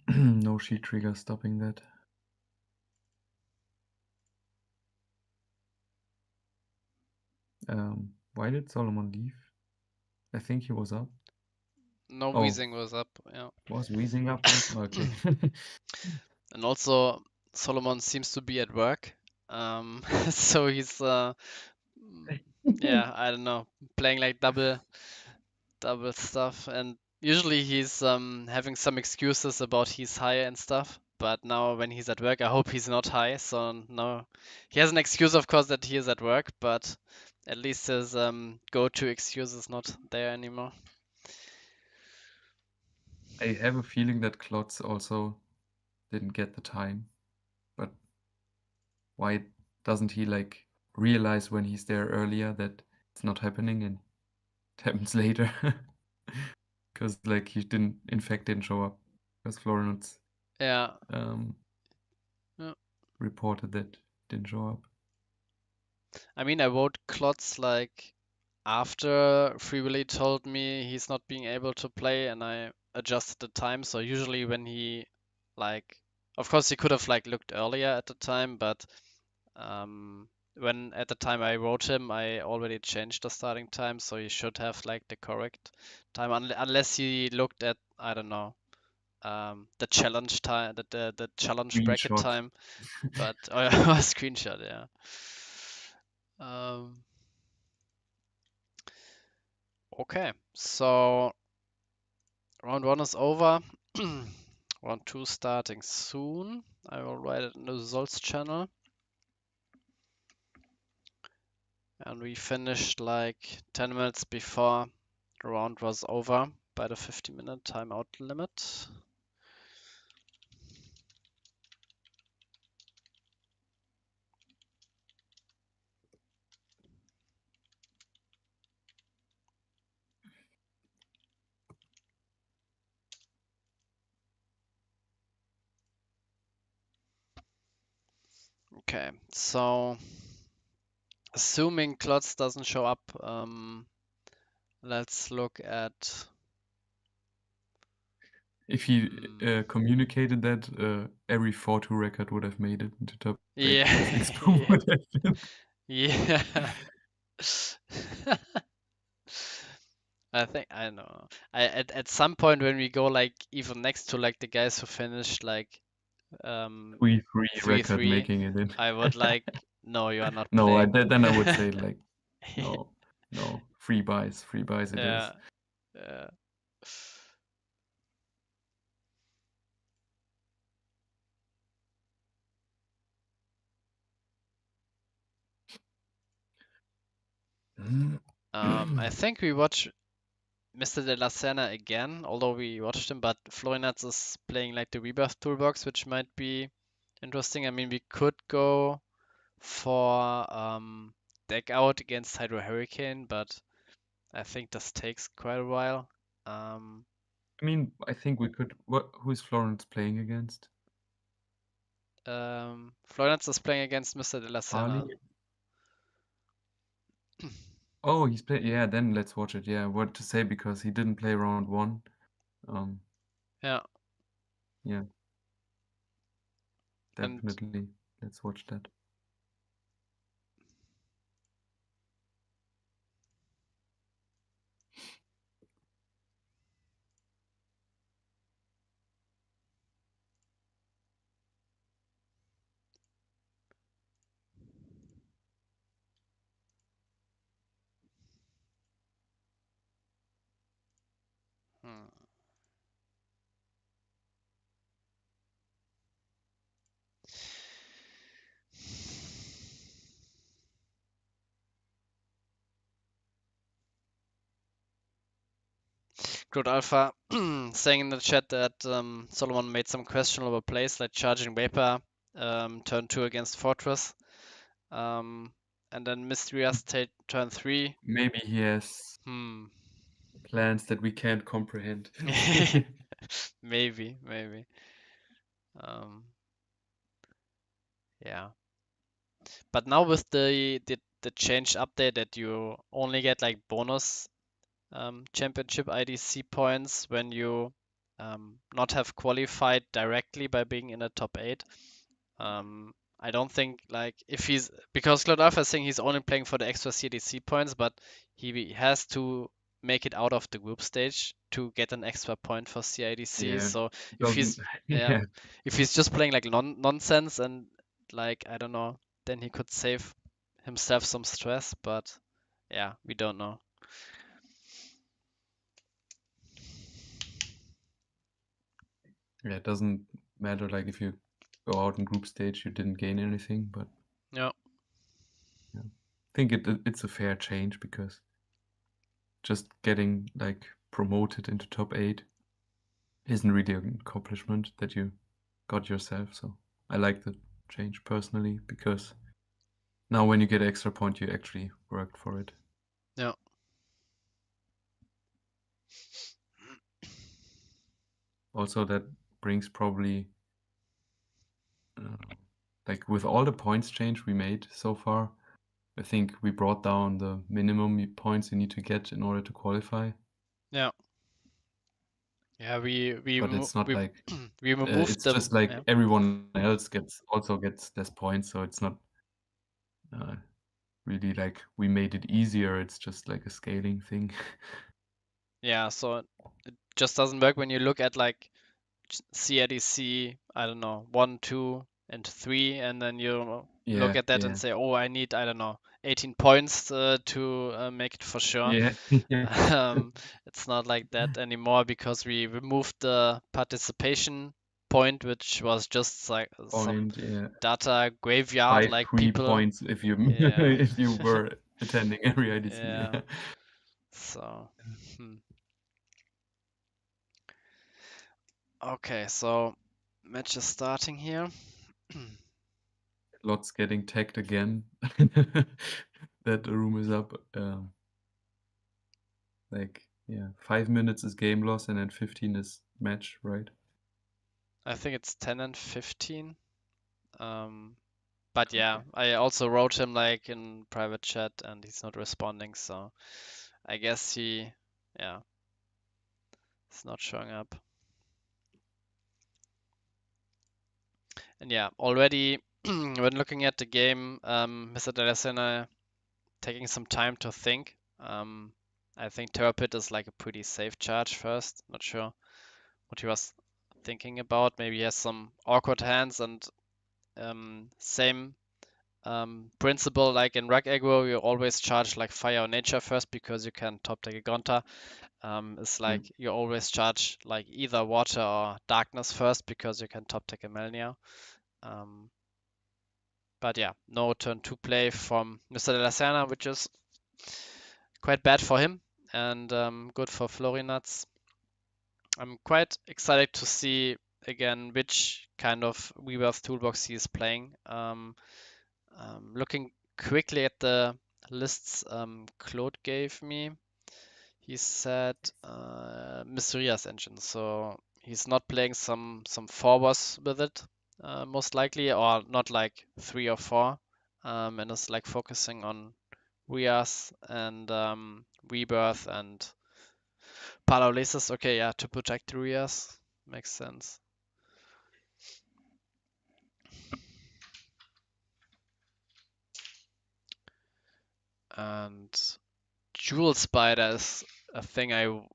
No shield trigger stopping that. Why did Solomon leave? I think he was up.
No,
Oh,
Weezing was up. Yeah.
was Weezing up then? Okay.
And also Solomon seems to be at work. So he's yeah, I don't know, playing like double stuff, and usually he's having some excuses about he's high and stuff, but now when he's at work, I hope he's not high. So no, he has an excuse, of course, that he is at work, but at least his go-to excuse is not there anymore.
I have a feeling that Klotz also didn't get the time, but why doesn't he like realize when he's there earlier that it's not happening and it happens later? Because like he didn't, in fact, didn't show up, because Florence
Yeah.
um,
Yeah.
reported that he didn't show up.
I mean, I wrote Klotz like after Free Willy told me he's not being able to play, and I adjusted the time. So usually when he like, of course he could have like looked earlier at the time, but when at the time I wrote him, I already changed the starting time, so he should have like the correct time, unless he looked at, I don't know, the challenge time, the challenge bracket
Screenshot.
time, but or screenshot, yeah. Um, Okay, so round 1 is over. Round 2 starting soon. I will write it in the results channel. And we finished like 10 minutes before the round was over by the 50-minute timeout limit. Okay, so assuming Klotz doesn't show up, let's look at.
If he communicated that, every 4-2 record would have made it into top 8
Yeah,
because Expo
yeah,
would have been.
yeah. I think I know. At some point when we go like even next to like the guys who finished like
3-3 record
3-3,
making it in.
I would like no, you are not
No,
playing.
then I would say like no, free buys it is.
Yeah, yeah. I think we watch Mr. De La Serna again, although we watched him, but Florinats is playing like the Rebirth Toolbox, which might be interesting. I mean, we could go for deck out against Hydro Hurricane, but I think this takes quite a while.
I mean, I think we could. Who's Florence playing against?
Florinats is playing against Mr. De La
Harley?
Serna.
Oh, he's playing. Yeah, then let's watch it. Yeah, what to say because he didn't play round 1.
Yeah,
Yeah,
and
definitely. Let's watch that.
hmm. Good Alpha saying in the chat that Solomon made some questionable plays like charging Vapor, turn 2 against Fortress, and then Mysterious turn 3.
Maybe he has
Hmm.
plans that we can't comprehend.
Maybe, maybe. Um, yeah. But now with the changed update that you only get like bonus championship IDC points when you not have qualified directly by being in the top 8. I don't think like if he's because Cloud Alpha is saying he's only playing for the extra CDC points, but he has to make it out of the group stage to get an extra point for CIDC.
Yeah,
So if
doesn't.
he's yeah,
Yeah,
if he's just playing like nonsense and like I don't know, then he could save himself some stress. But yeah, we don't know.
yeah, it doesn't matter. Like if you go out in group stage, you didn't gain anything, but
Yeah.
yeah. I think it's a fair change because just getting like promoted into top 8 isn't really an accomplishment that you got yourself. So I like the change personally because now when you get extra point, you actually worked for it.
Yeah.
Also, that brings probably like with all the points change we made so far, I think we brought down the minimum points you need to get in order to qualify.
Yeah. Yeah,
But it's not like
we removed
it's
the
just like
yeah.
everyone else gets less points, so it's not uh, really like we made it easier. It's just like a scaling thing.
Yeah, so it just doesn't work when you look at like CIDC, I don't know, 1, 2, and 3, and then you look
Yeah,
at that
yeah,
and say, oh, I need, I don't know, 18 points to make it for sure.
yeah, yeah.
It's not like that anymore because we removed the participation point, which was just like some
Point, yeah.
data graveyard,
Five
like
free
people.
points if you
Yeah.
if you were attending every IDC.
Yeah.
Yeah.
So, hmm. Okay, so match is starting here.
Lots getting tagged again. That the room is up. Like, yeah, 5 minutes is game loss and then 15 is match, right?
I think it's 10 and 15. But yeah,
Okay.
I also wrote him like in private chat and he's not responding, so I guess yeah, he's not showing up. And yeah, already when looking at the game, Mr. Delasena taking some time to think. I think Terrapit is like a pretty safe charge first. Not sure what he was thinking about. Maybe he has some awkward hands and same principle like in Rug Aggro, you always charge like Fire or Nature first because you can top take a Gonta. It's
Yeah.
like you always charge like either Water or Darkness first because you can top take a Melnia. Um, but yeah, no turn 2 play from Mr. De La Serna, which is quite bad for him and good for Florinuts. I'm quite excited to see again which kind of Weaver's toolbox he is playing. Looking quickly at the lists Claude gave me, he said Mysterious Engine, so he's not playing some forwards with it, most likely, or not like 3 or 4, and is like focusing on Rias and Rebirth and Paralysis. Okay, yeah, to protect Rias makes sense. And Jewel Spider is a thing I'm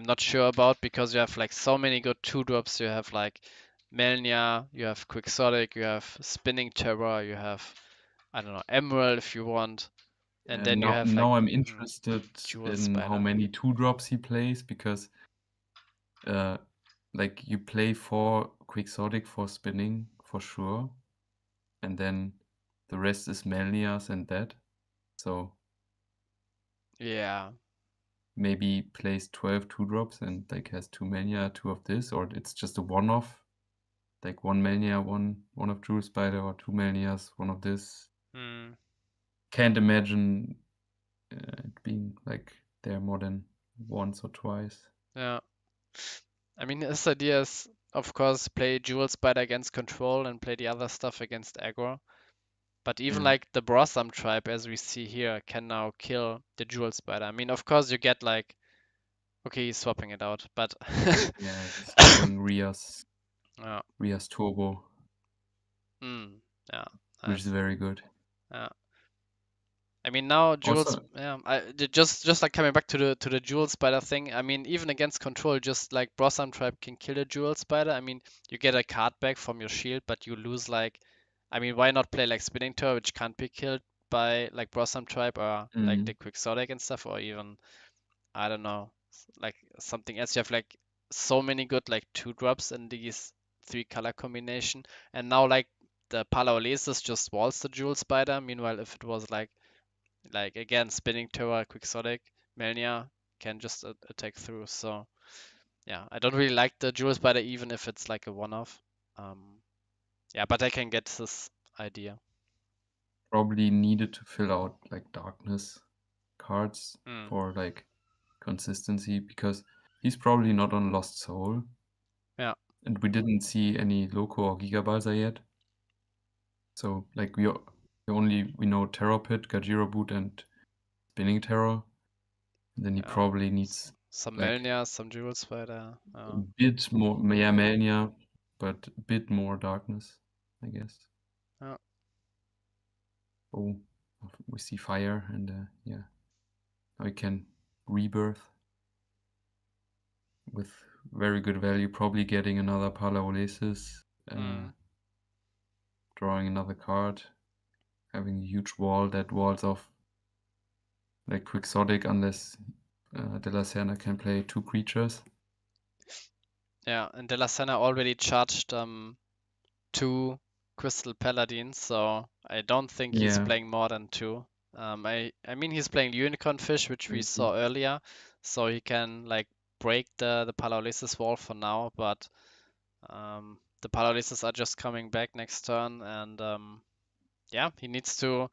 not sure about because you have like so many good 2-drops. You have like Melnia, you have Quixotic, you have Spinning Terror, you have, I don't know, Emerald if you want. And
And
then you
now,
have like
now I'm interested
Jewel
in how
Spider.
many 2-drops he plays because like you play 4 Quixotic for spinning for sure, and then the rest is Melnias and that. So
Yeah.
maybe plays 12 2-drops and like has 2 Melnia, 2 of this, or it's just a one-off, like 1 Melnia, one of Jewel Spider, or 2 Melnias, 1 of this.
Hmm.
Can't imagine it being like there more than once or twice.
Yeah. I mean, his idea is, of course, play Jewel Spider against Control and play the other stuff against aggro. But even
Yeah,
like the Brossam tribe, as we see here, can now kill the Jewel Spider. I mean, of course, you get like, okay, he's swapping it out, but
yeah, he's going Rias
yeah,
Turbo,
yeah,
which is
nice.
very good.
Yeah. I mean now Jules,
Also,
yeah, just like coming back to the Jewel Spider thing. I mean even against Control, just like Brossam Tribe can kill a Jewel Spider. I mean you get a card back from your shield, but you lose like, I mean why not play like Spinning Tower, which can't be killed by like Brossam Tribe or like the
mm,
Quixotic and stuff, or even I don't know, like something else. You have like so many good like 2-drops in these 3-color combination, and now like the Palaolesis just walls the Jewel Spider. Meanwhile, if it was like again, Spinning Tower, Quixotic, Melnia can just attack through. So yeah, I don't really like the Jewel Spider even if it's like a one-off. Yeah, but I can get this idea.
probably needed to fill out like darkness cards
Mm,
for like consistency because he's probably not on Lost Soul,
yeah,
and we didn't see any Loco or Gigabalsa yet. So like we know Terror Pit, Gajira Boot, and Spinning Terror. And then he
yeah.
probably needs
Some
like
Melnia, some Jewel Spider.
a bit more, yeah, Mania, but a bit more darkness, I guess.
Yeah.
Oh, we see fire, and yeah, now we can rebirth with very good value. Probably getting another Palaolesis.
Mm,
drawing another card, having a huge wall that walls off like Quixotic unless De La Serna can play 2 creatures.
Yeah, and De La Senna already charged 2 Crystal Paladins, so I don't think he's
Yeah.
playing more than 2. I mean he's playing Unicorn Fish, which we saw earlier, so he can like break the Paralysis wall for now, but the Paralysis are just coming back next turn, and yeah, he needs to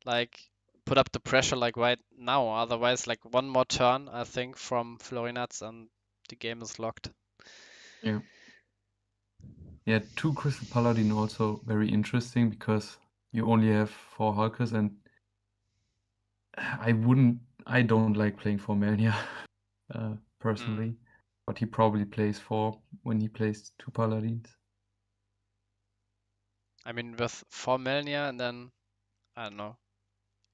like put up the pressure like right now. Otherwise, like one more turn, I think, from Florinats and the game is locked.
Yeah. Yeah, 2 Crystal Paladin also very interesting because you only have 4 Hulkers, and I don't like playing 4 Melnia personally, but he probably plays 4 when he plays 2 Paladins.
I mean, with 4 Melnia and then, I don't know,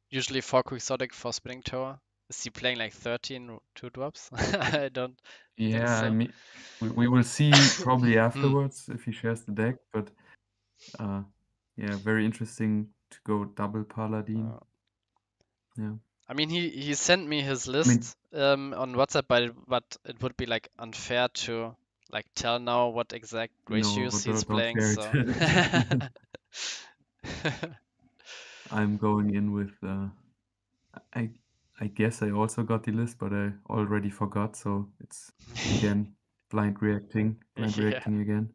usually 4 Quixotic for Spinning Tower. Is he playing like 13 2-drops? I don't think
Yeah, I
so.
mean, we will see probably afterwards if he shares the deck, but yeah, very interesting to go double Paladin. Yeah.
I mean, he sent me his
I mean,
list on WhatsApp, but it would be like unfair to like tell now what exact
no,
ratios he's
don't
playing.
share
So
it. I'm going in with I guess I also got the list, but I already forgot, so it's again blind reacting
yeah.
again.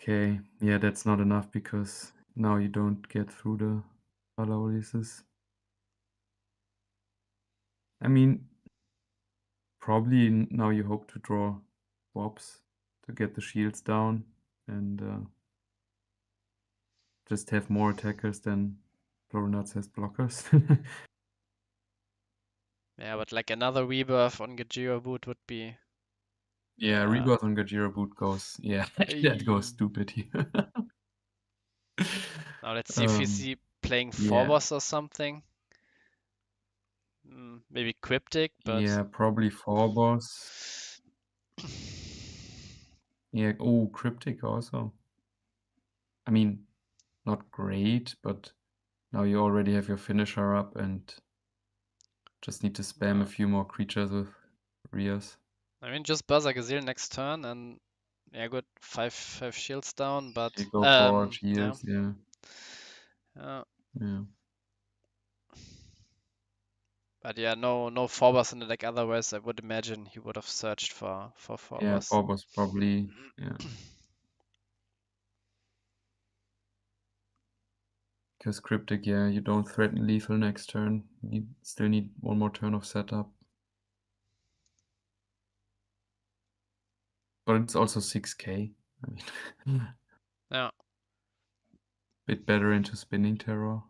Okay, yeah, that's not enough because now you don't get through the paralysis. I mean, probably now you hope to draw swaps to get the shields down and just have more attackers than Florinats has blockers.
Yeah, but like another rebirth on Gajira Boot would be.
Yeah, Rebirth on Gajira Boot goes, yeah, that goes stupid here.
Now let's see if he's playing
yeah.
Phobos or something. Maybe Cryptic, but
Yeah, probably Phobos. Yeah, oh, Cryptic also. I mean, not great, but now you already have your finisher up and just need to spam a few more creatures with Rias.
I mean, just Berserk Azir next turn, and yeah, good, five shields down, but
You go for shields, yeah. Yeah.
But yeah, no Phobos in the deck. Otherwise, I would imagine he would have searched for Phobos.
Yeah, Phobos probably, yeah. Because Cryptic, yeah, you don't threaten lethal next turn. You still need one more turn of setup. But it's also 6k. I mean,
yeah.
Bit better into Spinning Terror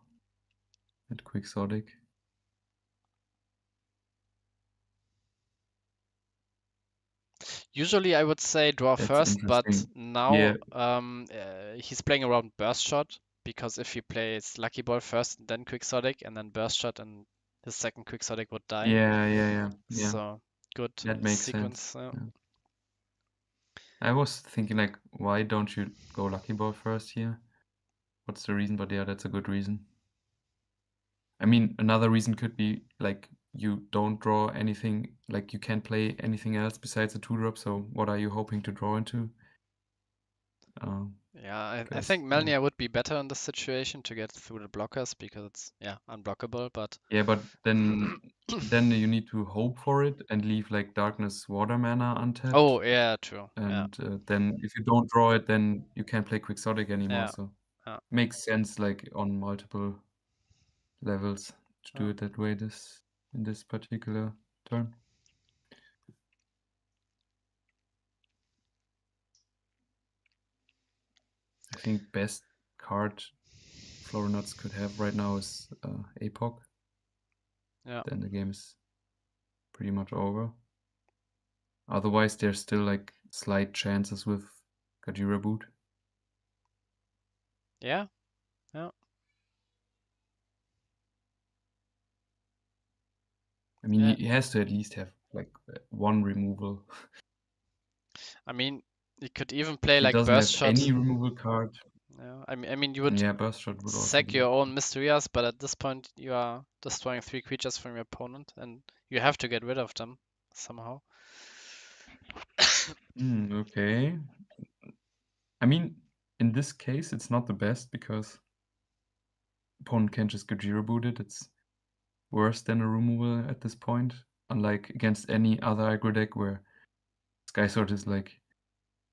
and Quixotic.
Usually, I would say draw
That's
first, but now
yeah.
he's playing around Burst Shot because if he plays Lucky Ball first, and then Quixotic, and then Burst Shot, and his second Quixotic would die.
Yeah.
So good
that makes
sequence.
sense. Yeah. I was thinking like, why don't you go Lucky Ball first here? What's the reason? But yeah, that's a good reason. I mean, another reason could be like you don't draw anything, like you can't play anything else besides a 2-drop. So what are you hoping to draw into?
Yeah, I think Melnia would be better in this situation to get through the blockers because it's unblockable. But
yeah, but then you need to hope for it and leave like Darkness Water Mana untapped.
Oh yeah, true.
And then if you don't draw it, then you can't play Quixotic anymore. So makes sense like on multiple levels to do it that way in this particular turn. I think best card Florinats could have right now is APOC.
Yeah.
Then the game is pretty much over. Otherwise, there's still like slight chances with Gajira Boot.
Yeah.
I mean, he has to at least have like one removal.
I mean, he could even play like
doesn't
Burst
have
Shot.
any removal card.
Yeah, I mean, you would
Yeah, burst shot would also
sack
be.
your own Mysterias, but at this point you are destroying 3 creatures from your opponent, and you have to get rid of them somehow.
Okay. I mean, in this case, it's not the best because opponent can't just Gojira boot it. It's worse than a removal at this point. Unlike against any other aggro deck where Sky Sword is like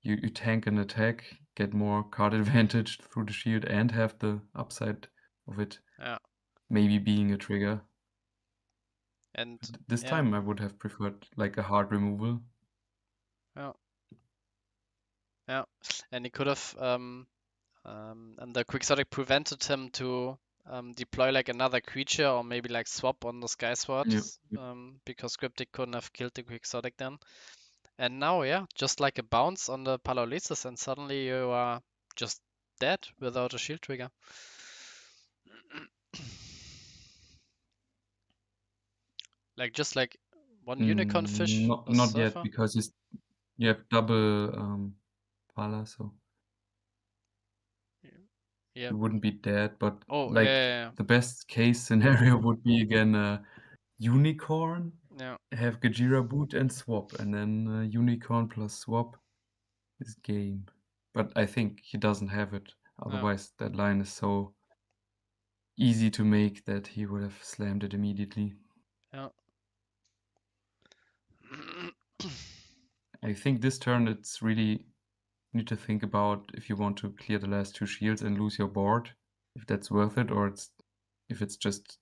you tank an attack, get more card advantage through the shield, and have the upside of it
Yeah,
maybe being a trigger.
and
This
yeah,
time I would have preferred like a hard removal.
yeah, yeah, and he could have and the Quixotic prevented him to deploy like another creature or maybe like swap on the Sky Sword,
Yeah.
because Cryptic couldn't have killed the Quixotic then. And now, yeah, just like a bounce on the Paralysis, and suddenly you are just dead without a shield trigger. Like just like one unicorn fish, a
Not yet
surfer.
because you have double Pala, so
Yeah.
you wouldn't be dead. But
Oh, yeah,
like
yeah,
the best case scenario would be again a unicorn,
yeah.
have Gajira boot and swap, and then unicorn plus swap is game. But I think he doesn't have it. Otherwise, that line is so easy to make that he would have slammed it immediately.
Yeah.
I think this turn it's really need to think about if you want to clear the last 2 shields and lose your board, if that's worth it, or if it's just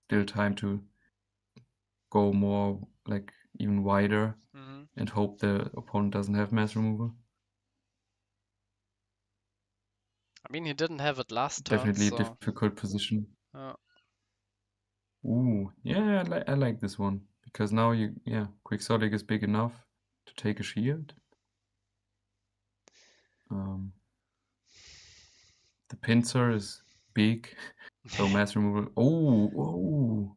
still time to go more like even wider
Mhm.
and hope the opponent doesn't have mass removal.
I mean, he didn't have it last turn,
Definitely a
so
difficult position.
uh,
Ooh, yeah, I like this one because now Quixotic is big enough to take a shield. The pincer is big, so mass removal. Oh,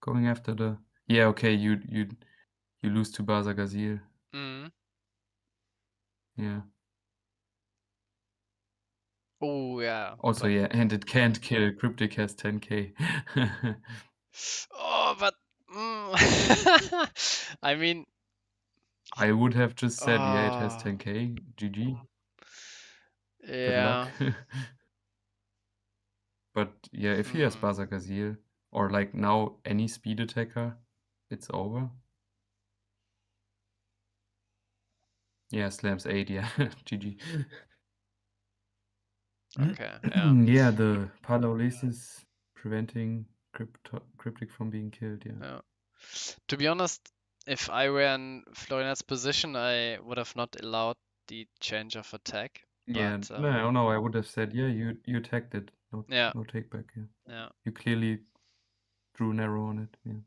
going after the okay. You lose to Baza Gazir.
mm.
Yeah.
Oh yeah,
Also,
but
yeah, and it can't kill. Cryptic has 10k.
oh, but I mean,
I would have just said, yeah, it has
ah,
10k. GG. Good luck.
yeah.
But yeah, if he has
Hmm.
Baza Gazir, or like now any speed attacker, it's over. Yeah, slams 8, yeah. GG.
Okay, yeah.
Yeah, the Paralysis preventing Cryptic from being killed, yeah.
Yeah. To be honest, if I were in Florian's position, I would have not allowed the change of attack.
Yeah,
But
no, I would have said, yeah, you attacked it.
yeah,
No take back, yeah.
yeah.
You clearly drew an arrow on it, yeah.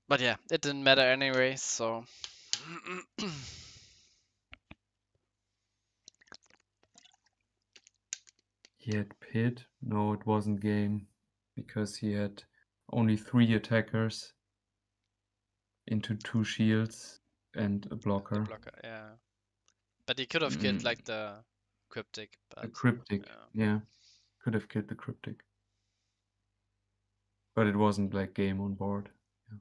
But yeah, it didn't matter anyway, so
He had Pit. No, it wasn't game because he had only 3 attackers into 2 shields and a
the
blocker.
blocker, yeah. But he could have killed like the cryptic,
The
but
Cryptic, yeah. Could have killed the Cryptic. But it wasn't like game on board. Yeah.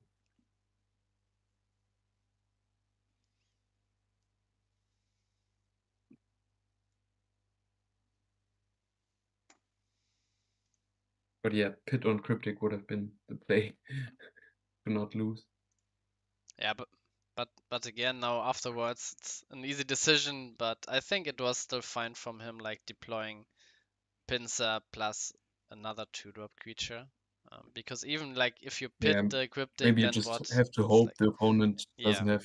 But yeah, Pit on Cryptic would have been the play to not lose.
yeah, but again, now afterwards, it's an easy decision. But I think it was still fine from him, like deploying Pincer plus another 2-drop creature. Because even like if you pit
Yeah,
the cryptic,
maybe you
then
just
what?
have to
It's
hope
like,
the opponent
yeah,
doesn't have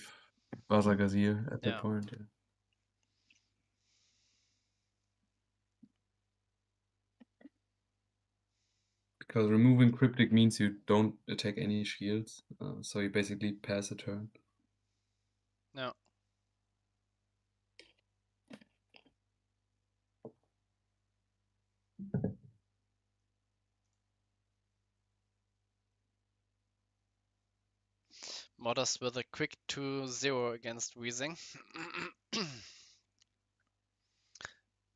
Baza Gazir at that
yeah,
point. Yeah. Because removing Cryptic means you don't attack any shields, so you basically pass a turn.
yeah. Modest with a quick 2-0 against Weezing.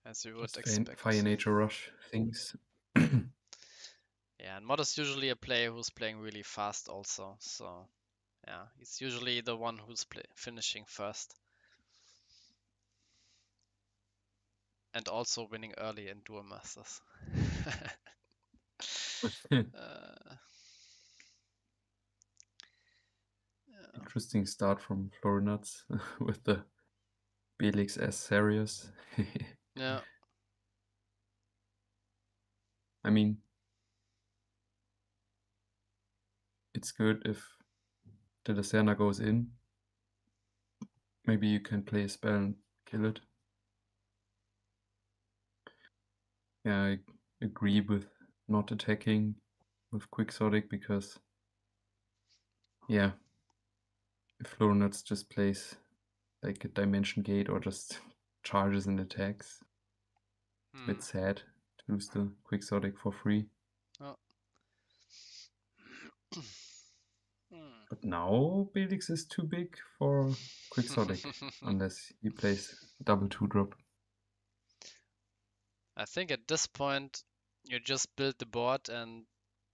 as you would
Just
expect.
Fire Nature Rush things.
Yeah, and Mod is usually a player who's playing really fast also, so yeah, he's usually the one who's finishing first. And also winning early in Duel Masters. Yeah.
Interesting start from Floornuts with the Belix S series.
Yeah.
I mean, it's good if the Lacerna goes in. Maybe you can play a spell and kill it. Yeah, I agree with not attacking with Quixotic because, yeah, if Floornuts just plays like a Dimension Gate or just charges and attacks, it's a bit sad to lose the Quixotic for free.
Oh.
But now Belix is too big for Quixotic unless he plays double 2-drop.
I think at this point you just build the board and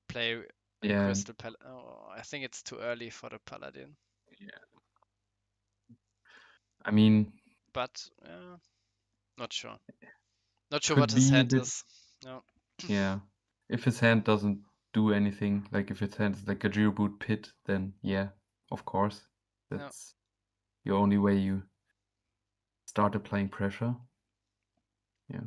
play
Yeah.
Crystal Paladin. Oh, I think it's too early for the Paladin.
Yeah. I mean,
but not sure. Not sure
could
what his
be a
hand
bit.
is. No.
Yeah. If his hand doesn't do anything, like if his hand is like a Boot Pit, then yeah, of course. That's your only way you start applying pressure. Yeah.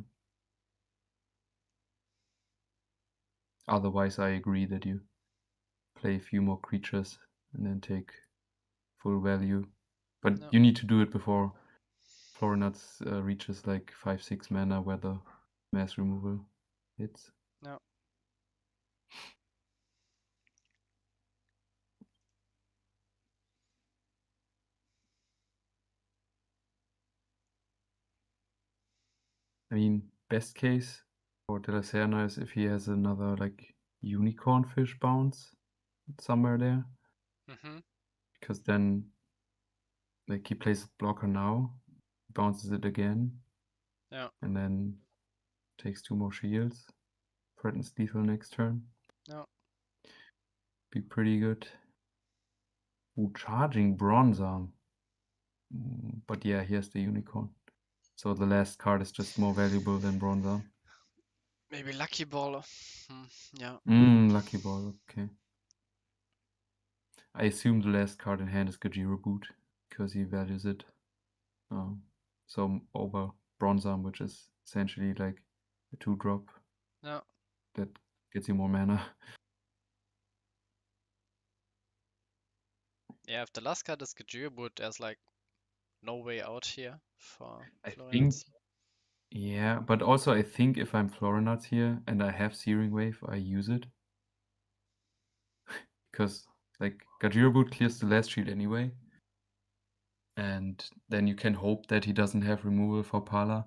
Otherwise, I agree that you play a few more creatures and then take full value. But
No.
you need to do it before Floornuts reaches like 5-6 mana where the mass removal hits.
No.
I mean, best case for De La Serna is if he has another like unicorn fish bounce somewhere there.
Mm-hmm.
Because then like he plays a blocker now, bounces it again.
Yeah.
And then takes 2 more shields. Threatens lethal next turn.
No.
Be pretty good. Ooh, charging bronze arm. But yeah, here's the unicorn. So the last card is just more valuable than bronze arm.
Maybe Lucky Ball. Yeah.
Lucky ball, okay. I assume the last card in hand is Gajira Boot because he values it. So over bronze arm, which is essentially like a 2-drop.
No.
That gets you more mana.
Yeah, if the last card is Gajirabut, there's like no way out here for
I
Florian.
think, yeah, but also I think if I'm Florinats here and I have Searing Wave, I use it. Because like Gajira Boot clears the last shield anyway. And then you can hope that he doesn't have removal for Pala.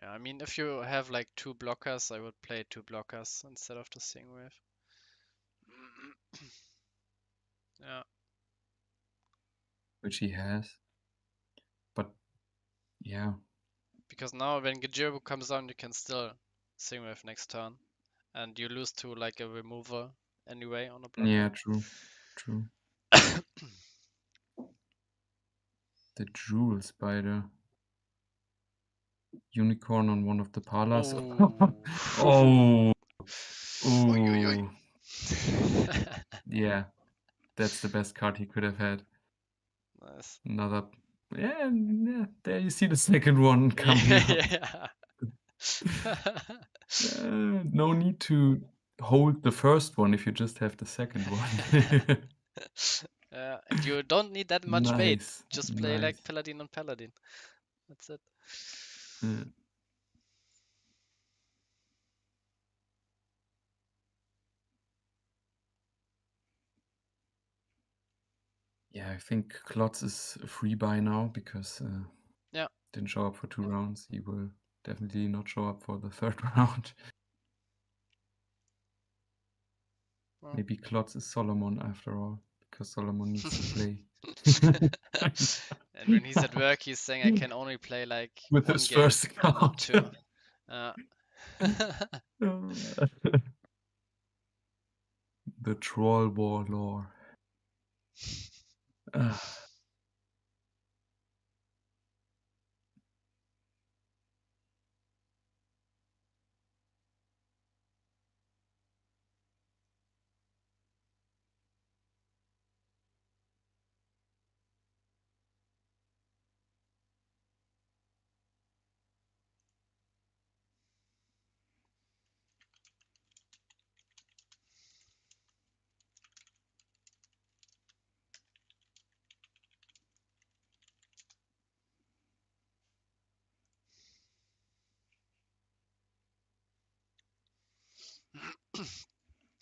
Yeah, I mean, if you have like 2 blockers, I would play 2 blockers instead of the Searing Wave. Yeah.
Which he has. But yeah.
Because now when Gajirabut comes down, you can still Searing Wave next turn. And you lose to like a removal anyway on a blocker.
Yeah, true. True. The Jewel Spider. Unicorn on one of the Palas.
Oh.
Oh. Yeah. That's the best card he could have had.
Nice.
Another. Yeah, there you see the second one coming up. No need to hold the first one if you just have the second one.
And you don't need that much bait.
Nice.
Just play like Paladin on Paladin. That's it.
Yeah, I think Klotz is a free buy now because didn't show up for 2 rounds. He will definitely not show up for the 3rd round.
Well.
Maybe Klotz is Solomon after all, because Solomon needs to play.
And when he's at work, he's saying, I can only play like
With
one
his
game
first
and not two.
The Troll War lore.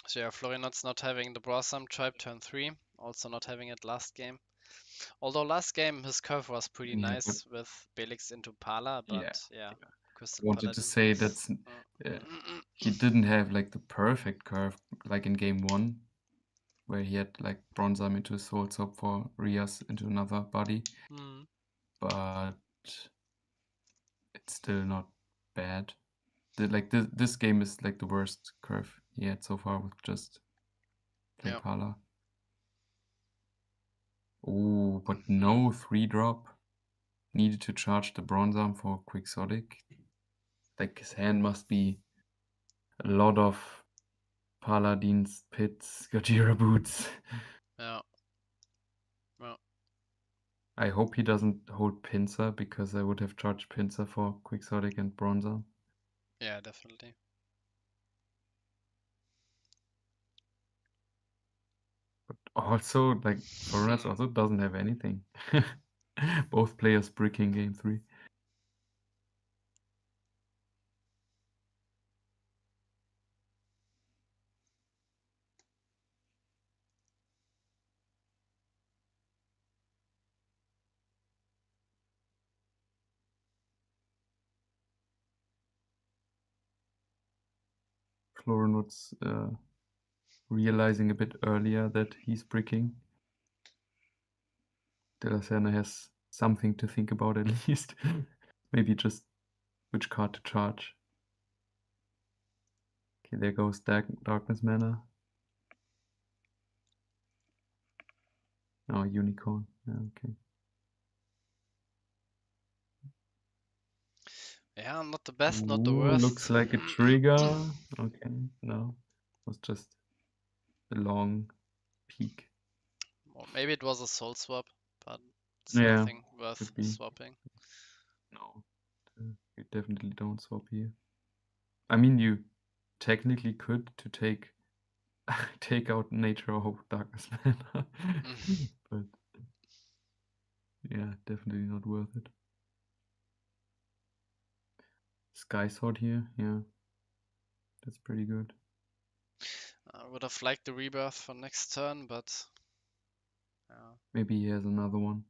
So yeah, Florianot's not having the Brosam tribe turn 3, also not having it last game. Although last game his curve was pretty
Yeah, but
nice with Belix into Pala, but yeah,
I
Crystal
wanted to
Paladin.
say that's he didn't have like the perfect curve like in game 1, where he had like Bronze Arm into Soul Soap for Rias into another body, but it's still not bad. This game is like the worst curve he had so far with just play Pala. Oh, but no 3-drop. Needed to charge the Bronze Arm for Quixotic. Like his hand must be a lot of Paladins, Pits, Gajira Boots.
Yeah. Well.
I hope he doesn't hold Pincer, because I would have charged Pincer for Quixotic and Bronze Arm.
Yeah, definitely.
But also, like, Foreigners also doesn't have anything. Both players bricking game 3. Florinot's realizing a bit earlier that he's bricking. De La Serna has something to think about at least. Maybe just which card to charge. Okay, there goes Darkness Mana. Oh, Unicorn. Yeah, okay.
Yeah, not the best,
Ooh,
not the worst.
Looks like a trigger. Okay, no. It was just a long peak.
Or maybe it was a soul swap, but it's
Yeah,
nothing worth
could be.
swapping.
No, you definitely don't swap here. I mean, you technically could to take out Nature of Darkness Mana, but yeah, definitely not worth it. Sky Sword here, yeah, that's pretty good.
I would have liked the rebirth for next turn, but yeah.
Maybe he has another one.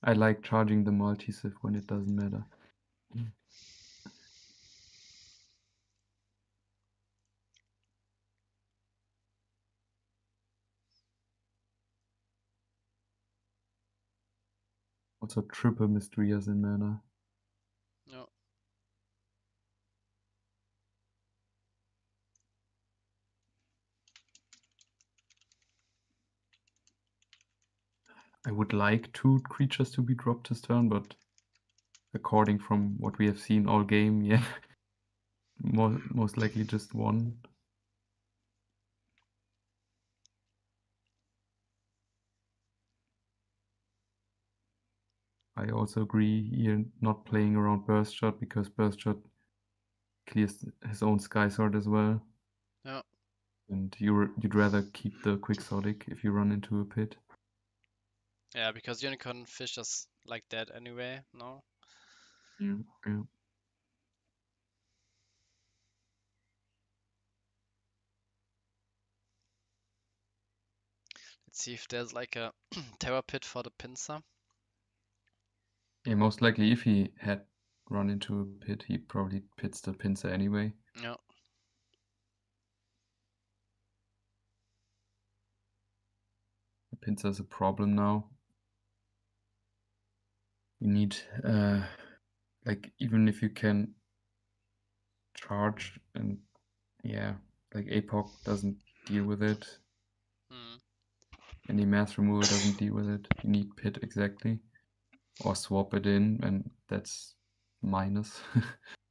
I like charging the multi-sif when it doesn't matter. Also triple Mysterious in mana.
No.
I would like 2 creatures to be dropped this turn, but according from what we have seen all game, yeah, most likely just 1. I also agree here not playing around Burst Shot, because Burst Shot clears his own Sky Sword as well.
Yeah.
And you'd rather keep the Quixotic if you run into a pit.
Yeah, because Unicorn Fish is like that anyway, no?
Yeah.
Let's see if there's like a Terror Pit for the pincer.
Yeah, most likely if he had run into a pit, he probably pits the pincer anyway.
Yeah.
The pincer's a problem now. You need like even if you can charge and yeah, like APOC doesn't deal with it.
Mm.
Any math removal doesn't deal with it. You need pit exactly. Or swap it in, and that's minus.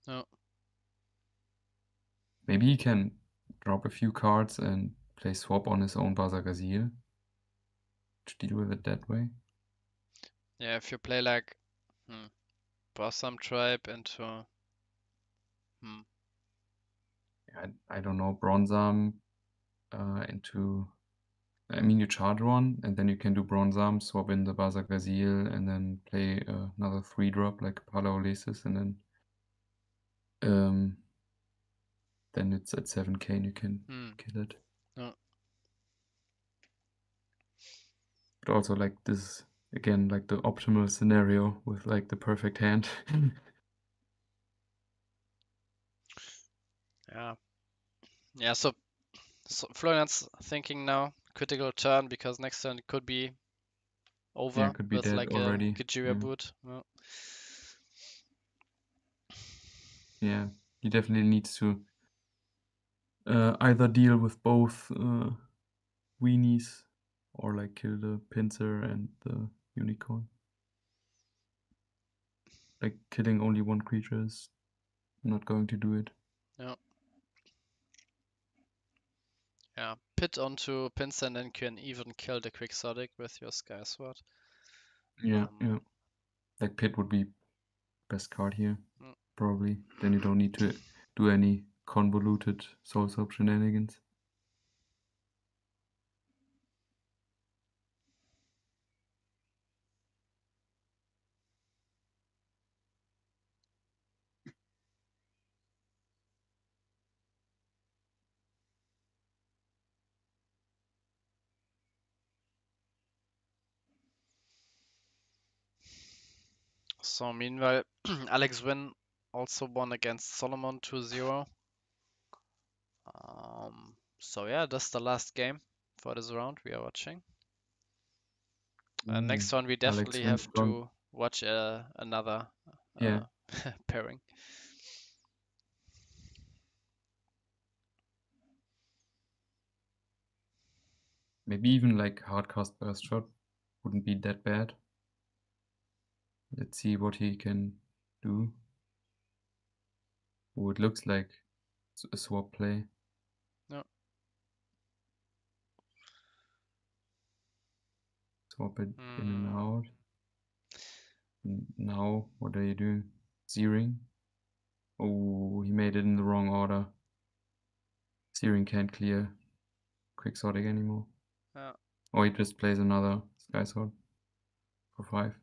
No.
Maybe he can drop a few cards and play swap on his own Bazagazir to deal with it that way.
Yeah, if you play like Bossam Tribe into
I don't know, Bronzam into... I mean, you charge one, and then you can do Bronzam, swap in the Bazagazil, and then play another 3-drop like Palaolesis, and then it's at 7k and you can kill it.
No.
But also like this, again, like the optimal scenario with like the perfect hand.
Yeah. Yeah, so Florian's thinking now, critical turn, because next turn it could be over
Yeah, it could be
with
dead
like a
already.
Kujira boot. No.
Yeah, he definitely needs to either deal with both weenies or like kill the pincer and the unicorn. Like killing only one creature is not going to do it.
No. Yeah, pit onto pincer and then can even kill the Quixotic with your Sky Sword.
Yeah, yeah. Like pit would be best card here, probably. Then you don't need to do any convoluted soul swap shenanigans.
So meanwhile, Alex Wynn also won against Solomon 2-0. So yeah, that's the last game for this round we are watching. Next one we definitely have to watch another pairing.
Maybe even like hardcast burst shot wouldn't be that bad. Let's see what he can do. Oh, it looks like a swap play.
No.
Swap it in and out. And now, what are you doing? Searing? Oh, he made it in the wrong order. Searing can't clear Quixotic anymore.
Yeah.
Or he just plays another Sky Sword for 5.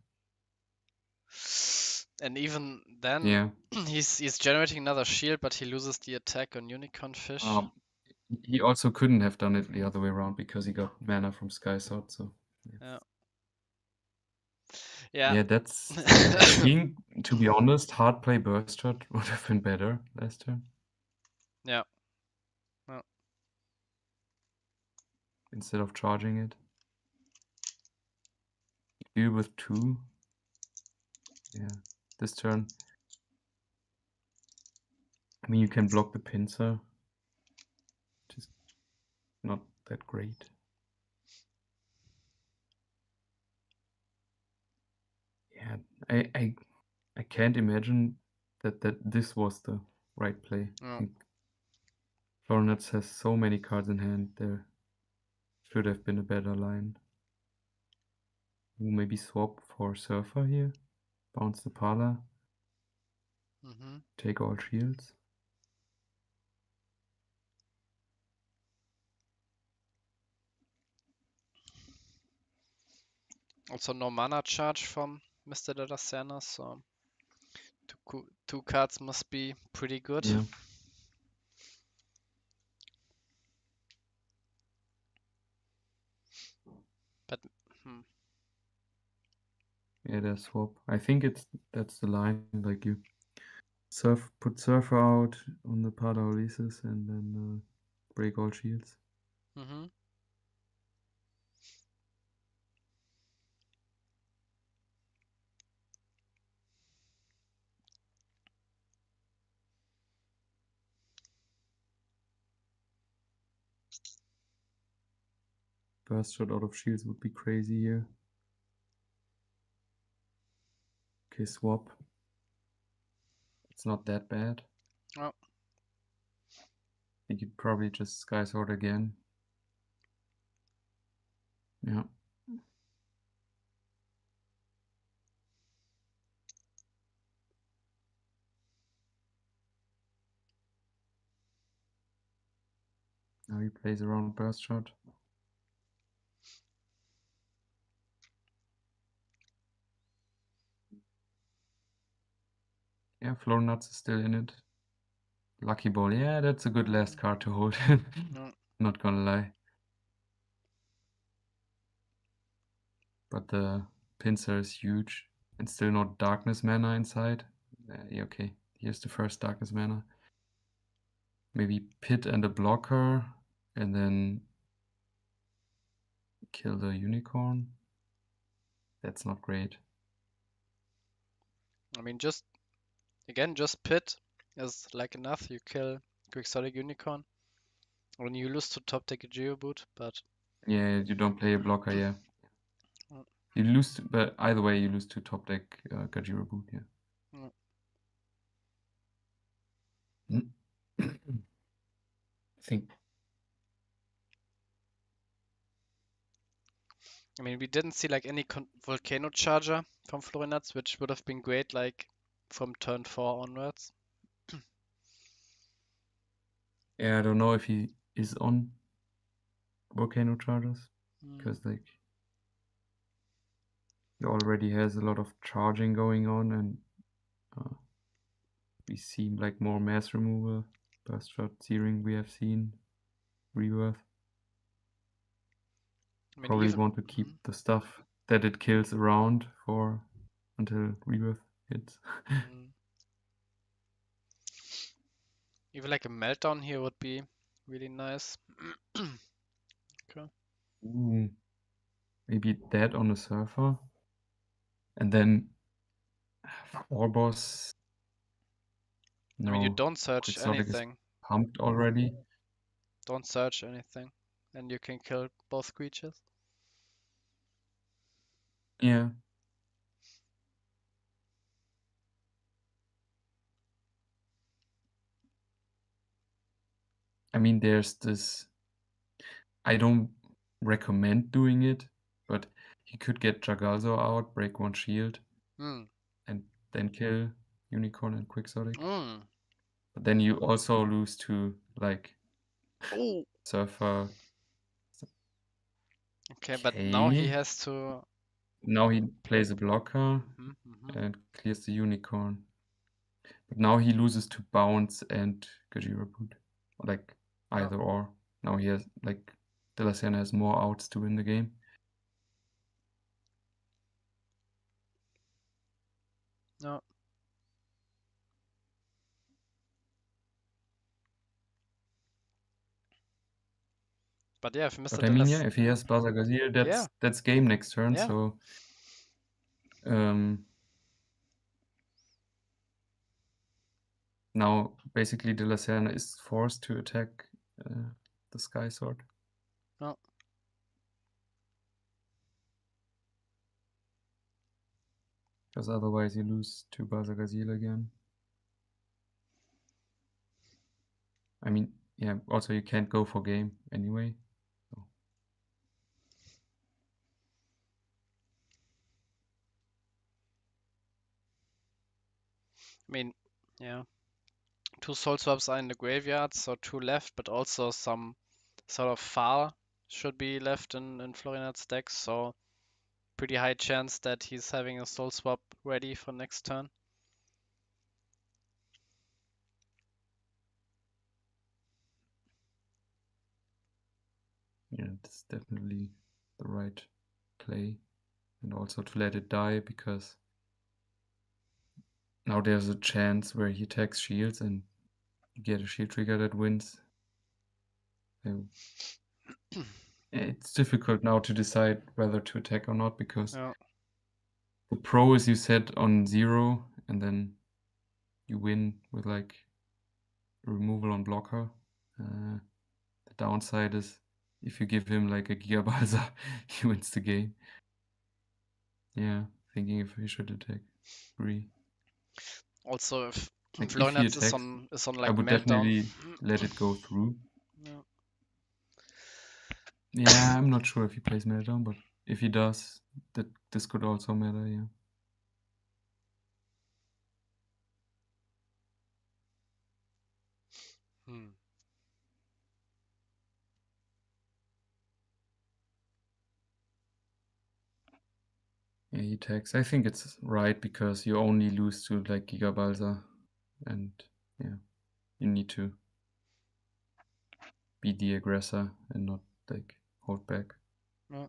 And even then,
yeah,
he's generating another shield, but he loses the attack on Unicorn Fish.
He also couldn't have done it the other way around because he got mana from Sky Sword. So yeah, that's. I think, to be honest, hard play burst shot would have been better last turn.
Yeah.
Instead of charging it. Deal with 2. Yeah, this turn. I mean, you can block the pincer, which is not that great. Yeah, I can't imagine that this was the right play. I think Florinets has so many cards in hand. There should have been a better line. Maybe swap for Surfer here. Bounce the Pala. Take all shields.
Also no mana charge from Mr. Dadasana, so two cards must be pretty good.
Yeah.
But
yeah, there's swap. I think that's the line. Like you put Surfer out on the Palaolesis and then break all shields. burst shot out of shields would be crazy here. Okay, swap. It's not that bad.
Oh.
I think you'd probably just Sky Sword again. Yeah. Now he plays around burst shot. Yeah, Floor Nuts is still in it. Lucky Ball, yeah, that's a good last card to hold. Not gonna lie. But the pincer is huge. And still not Darkness mana inside. Yeah, okay, here's the first Darkness mana. Maybe Pit and a blocker, and then kill the Unicorn. That's not great.
I mean, just Pit is like enough. You kill Quixotic Unicorn. When you lose to top deck a Geoboot, but
Yeah, you don't play a blocker, yeah. You lose, but either way, you lose to top deck Gajira Boot, yeah. I think.
I mean, we didn't see like any Volcano Charger from Florinats, which would have been great, like from turn 4 onwards.
Yeah, I don't know if he is on Volcano Chargers, because like he already has a lot of charging going on, and we seem like more mass removal, burst shot, searing we have seen, rebirth.
I mean,
Probably want to keep the stuff that it kills around for until rebirth hits.
Even like a meltdown here would be really nice. Okay.
Ooh. Maybe that on a surfer. And then Warboss. No,
I mean, you don't search
Quixotic
anything.
is pumped already.
Don't search anything. And you can kill both creatures.
Yeah. I mean, there's this. I don't recommend doing it, but he could get Jagalzo out, break one shield, and then kill Unicorn and Quixotic. But then you also lose to like Surfer.
Okay, but now he has to.
Now he plays a blocker and clears the Unicorn. But now he loses to Bounce and Gajira Boot. Like either or. Now he has like De La Serna has more outs to win the game.
No. But yeah, if Mr.
But I mean, yeah, if he has Baza Gazil, that's game next turn.
Yeah.
So now basically De La Serna is forced to attack the Sky Sword.
No.
Because otherwise you lose to Baza Gazil again. I mean, yeah, also you can't go for game anyway. So.
I mean, yeah. 2 soul swaps are in the graveyard, so 2 left, but also some sort of far should be left in Florinat's deck, so pretty high chance that he's having a soul swap ready for next turn.
Yeah, it's definitely the right play. And also to let it die, because now there's a chance where he attacks shields and you get a shield trigger that wins. So it's difficult now to decide whether to attack or not, because the pro is you set on 0 and then you win with like removal on blocker. The downside is if you give him like a Giga Balsa, he wins the game. Yeah, thinking if he should attack 3.
Also, if
Like if he
Leonard
attacks,
is on
I
like
would
meltdown.
definitely let it go through.
Yeah.
Yeah, I'm not sure if he plays meltdown, but if he does, this could also matter, yeah.
Hmm.
Yeah, he attacks. I think it's right because you only lose to like Giga Balsa, and yeah, you need to be the aggressor and not like hold back.
Yeah.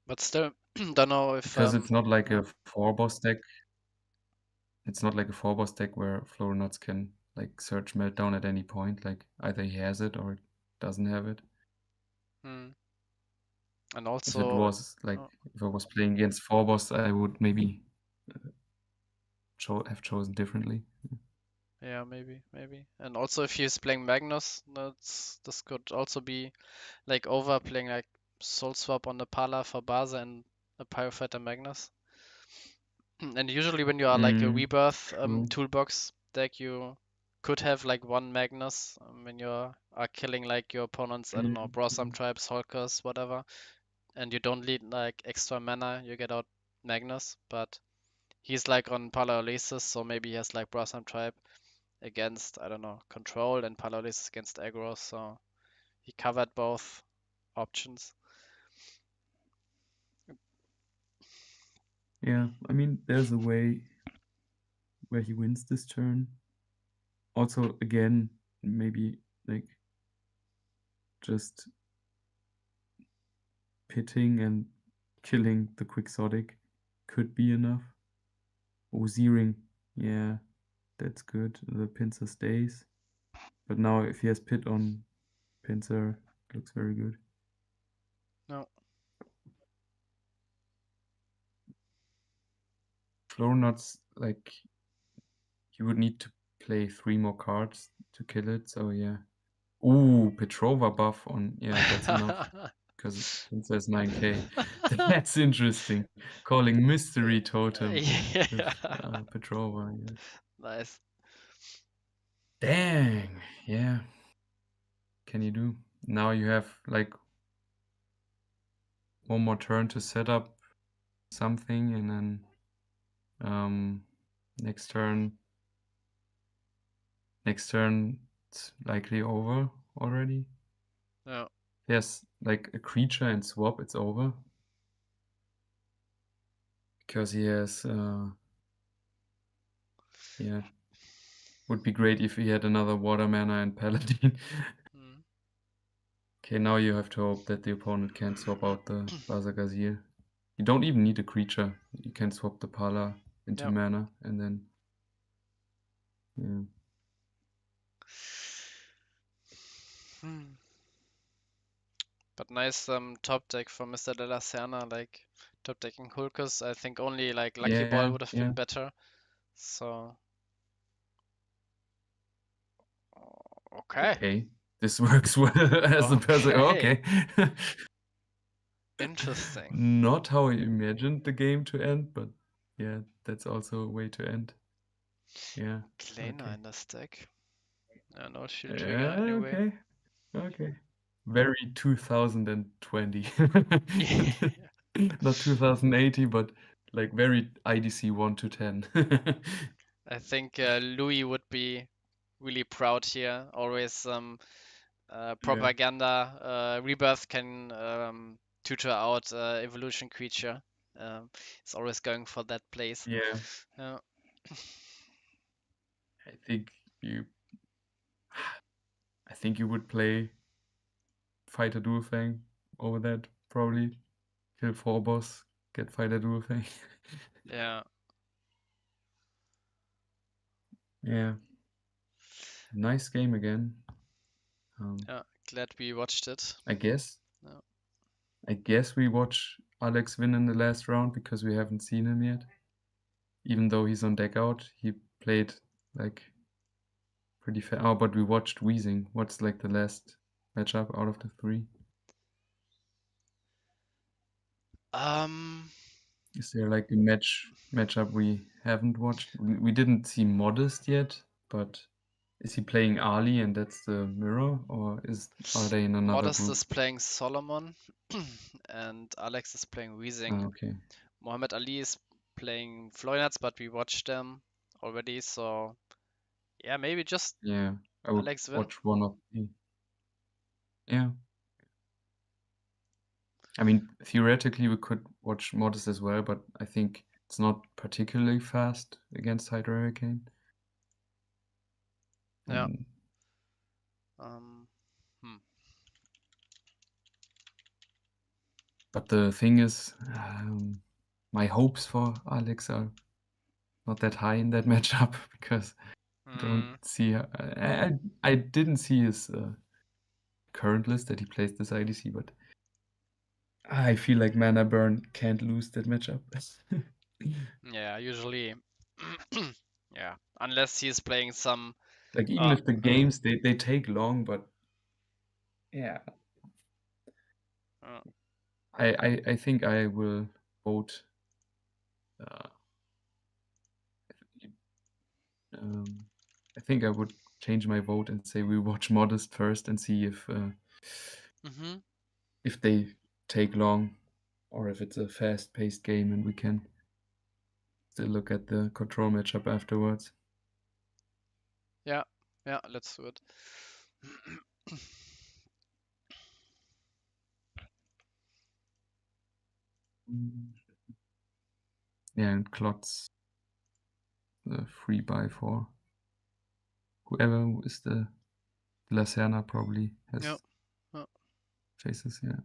But still, don't know if
Because it's not like a 4-boss deck. It's not like a 4-boss deck where Floranuts can like search meltdown at any point. Like either he has it or doesn't have it.
and
If it
also,
was like if I was playing against 4-boss, I would maybe have chosen differently.
yeah, maybe. And also, if he's playing Magnus, this could also be like over playing like Soul Swap on the Pala for Baza and a Pyrofighter Magnus. And usually when you are like a Rebirth
True.
toolbox deck, you could have like one Magnus when you are killing like your opponents, I don't know, Brosam tribes, Hulkers, whatever, and you don't need like extra mana, you get out Magnus, but he's like on Palaolesis, so maybe he has like Brosam tribe against, I don't know, Control and Palaolesis against aggro, so he covered both options.
Yeah, I mean, there's a way where he wins this turn. Also, again, maybe like just pitting and killing the Quixotic could be enough. Oziring, yeah, that's good. The Pinsir stays. But now if he has pit on Pinsir, it looks very good.
No.
Floranuts, like, you would need to play 3 more cards to kill it, so yeah. Ooh, Petrova buff on, yeah, that's enough. Because Pinsir is 9k. That's interesting. Calling Mystery Totem
Yeah.
with Petrova, yeah.
Nice.
Dang, yeah. Can you do? Now you have like one more turn to set up something, and then next turn it's likely over already.
Yeah.
Yes, like a creature and swap, it's over. Because he has yeah. Would be great if he had another water mana and paladin. Okay, now you have to hope that the opponent can't swap out the Bazagazir. You don't even need a creature. You can swap the Pala into
Yep.
mana, and then yeah.
But nice top deck from Mr. De La Serna, like top decking Hulkus. I think only like Lucky Ball would have been better. So okay.
Okay. This works well as a person. Okay.
Interesting.
Not how I imagined the game to end, but yeah, that's also a way to end. Yeah.
Kleiner in this deck. Yeah, no shield trigger
Yeah,
anyway.
okay. Very 2020.
Yeah.
Not 2080, but like very IDC 1 to 10.
I think Louis would be really proud here. Always propaganda. Rebirth can tutor out evolution creature. It's always going for that place.
Yeah.
Yeah.
I think you would play Fighter Dual Fang over that, probably. Kill 4 boss, get Fighter Dual Fang.
Yeah.
Yeah. Nice game again.
Yeah. Glad we watched it.
I guess.
Yeah.
I guess we watch Alex win in the last round because we haven't seen him yet. Even though he's on deck out, he played like pretty fair. Oh, but we watched Wheezing. What's like the last matchup out of the 3? Is there like a matchup we haven't watched? We didn't see Modest yet, but is he playing Ali and that's the mirror, or are they in another
Modest
group?
is playing Solomon, and Alex is playing Weezing.
Okay.
Mohammed Ali is playing Floynats, but we watched them already, so yeah, maybe just
Yeah, I would
Alex win.
watch one of the. Yeah. I mean, theoretically, we could watch Modest as well, but I think it's not particularly fast against Hydra Hurricane.
Yeah.
And
Hmm.
but the thing is, my hopes for Alex are not that high in that matchup because I don't
Hmm.
see. I didn't see his current list that he plays this IDC, but I feel like Mana Burn can't lose that matchup.
Yeah, usually. Yeah, unless he's playing some.
Like even if the games they take long, but yeah,
Uh,
I think I will vote. Uh, I think I would change my vote and say we watch Modest first and see
mhm.
if they take long or if it's a fast-paced game and we can still look at the control matchup afterwards.
Yeah, yeah, let's do it.
Yeah, and Klotz the free buy for whoever is the Lacerna probably has
Yeah, yeah.
faces, yeah.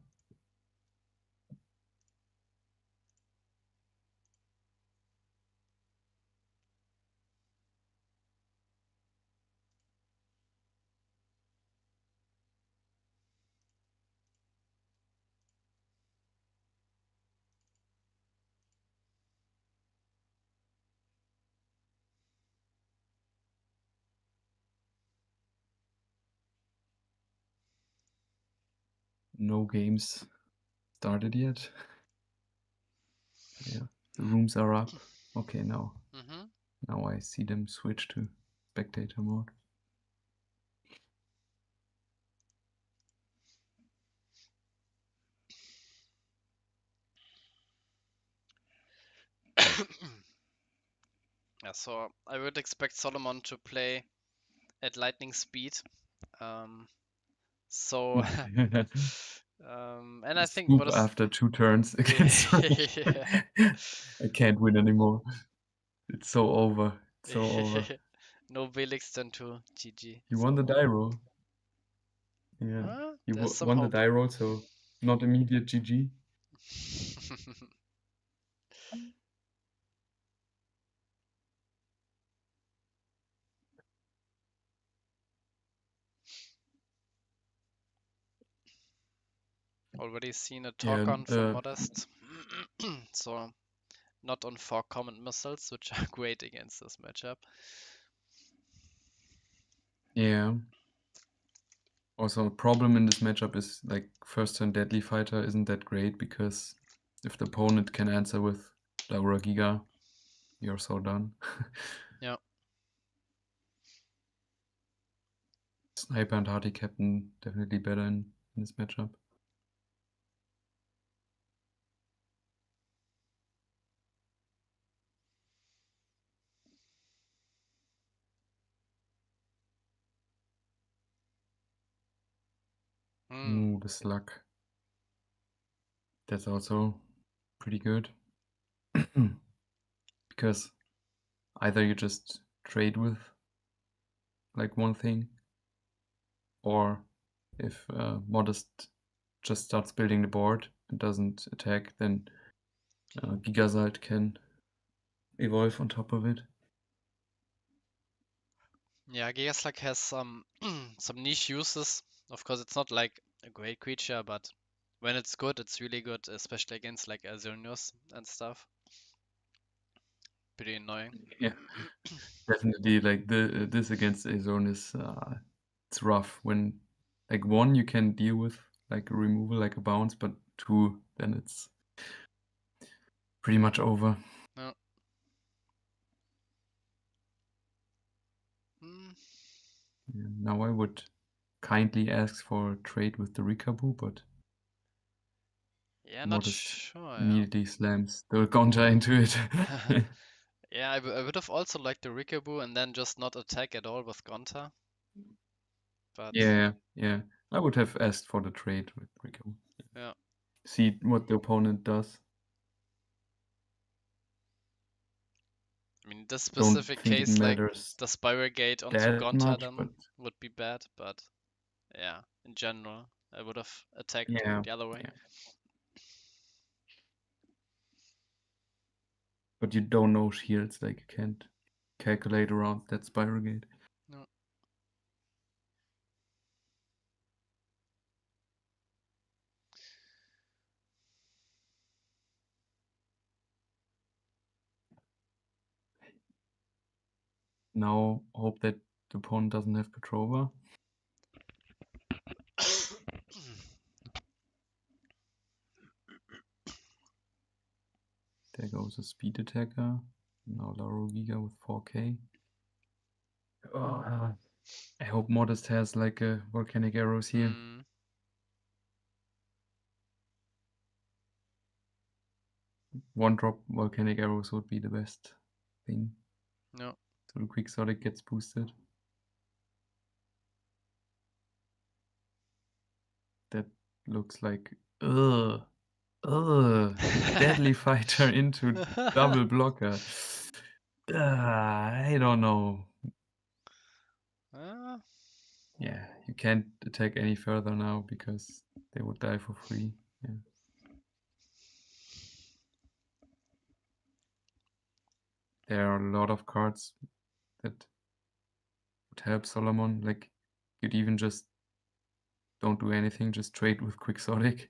No games started yet. Yeah, the rooms are up. Okay, now
Mhm.
now I see them switch to spectator mode.
Yeah, so I would expect Solomon to play at lightning speed. Um, so, and I think
Scoop
Modest.
after 2 turns against Range.
Yeah.
I can't win anymore. It's so over. It's so over.
No Felix then to GG.
You won the
So,
die roll. Yeah. You
there's some
won the
hope.
die roll, so not immediate GG.
Already seen a
Yeah,
talk on from Modest. So, not on 4 common missiles, which are great against this matchup.
yeah. Also, a problem in this matchup is like first turn Deadly Fighter isn't that great because if the opponent can answer with Daura Giga, you're so done.
Yeah.
Sniper and Hardy Captain definitely better in this matchup. Ooh, the Slug. That's also pretty good. Because either you just trade with like one thing, or if Modest just starts building the board and doesn't attack, then Gigazalt can evolve on top of it.
Yeah, Gigaslug has some some niche uses. Of course, it's not like a great creature, but when it's good, it's really good, especially against like Azurnius and stuff. pretty annoying.
Yeah, definitely. Like this against Azorn is it's rough. When like 1 you can deal with like a removal, like a bounce, but 2 then it's pretty much over.
No. Mm,
Yeah, now I would kindly ask for a trade with the Rikabu, but
yeah, not
Modest
sure. Yeah.
immediately slams the Gonja into it.
Yeah, I would have also liked the Rikabu and then just not attack at all with Gonta. But
Yeah, yeah. I would have asked for the trade with Rikabu.
yeah.
See what the opponent does.
I mean, this
Don't
specific
think it
case, like
matters
the Spiral Gate onto
that
Gonta
much, but
then would be bad, but yeah, in general, I would have attacked
yeah,
the other way.
yeah. But you don't know shields, like you can't calculate around that Spiral Gate.
No.
Now hope that the opponent doesn't have Petrova. There goes a speed attacker. Now Larogiga with 4k. Oh, I hope Modest has like a volcanic arrows here.
Mm,
One drop volcanic arrows would be the best thing.
no.
So the Quixotic gets boosted. That looks like Deadly Fighter into double blocker. I don't know. Yeah, you can't attack any further now because they would die for free. Yeah. There are a lot of cards that would help Solomon. Like, you'd even just don't do anything, just trade with Quixotic.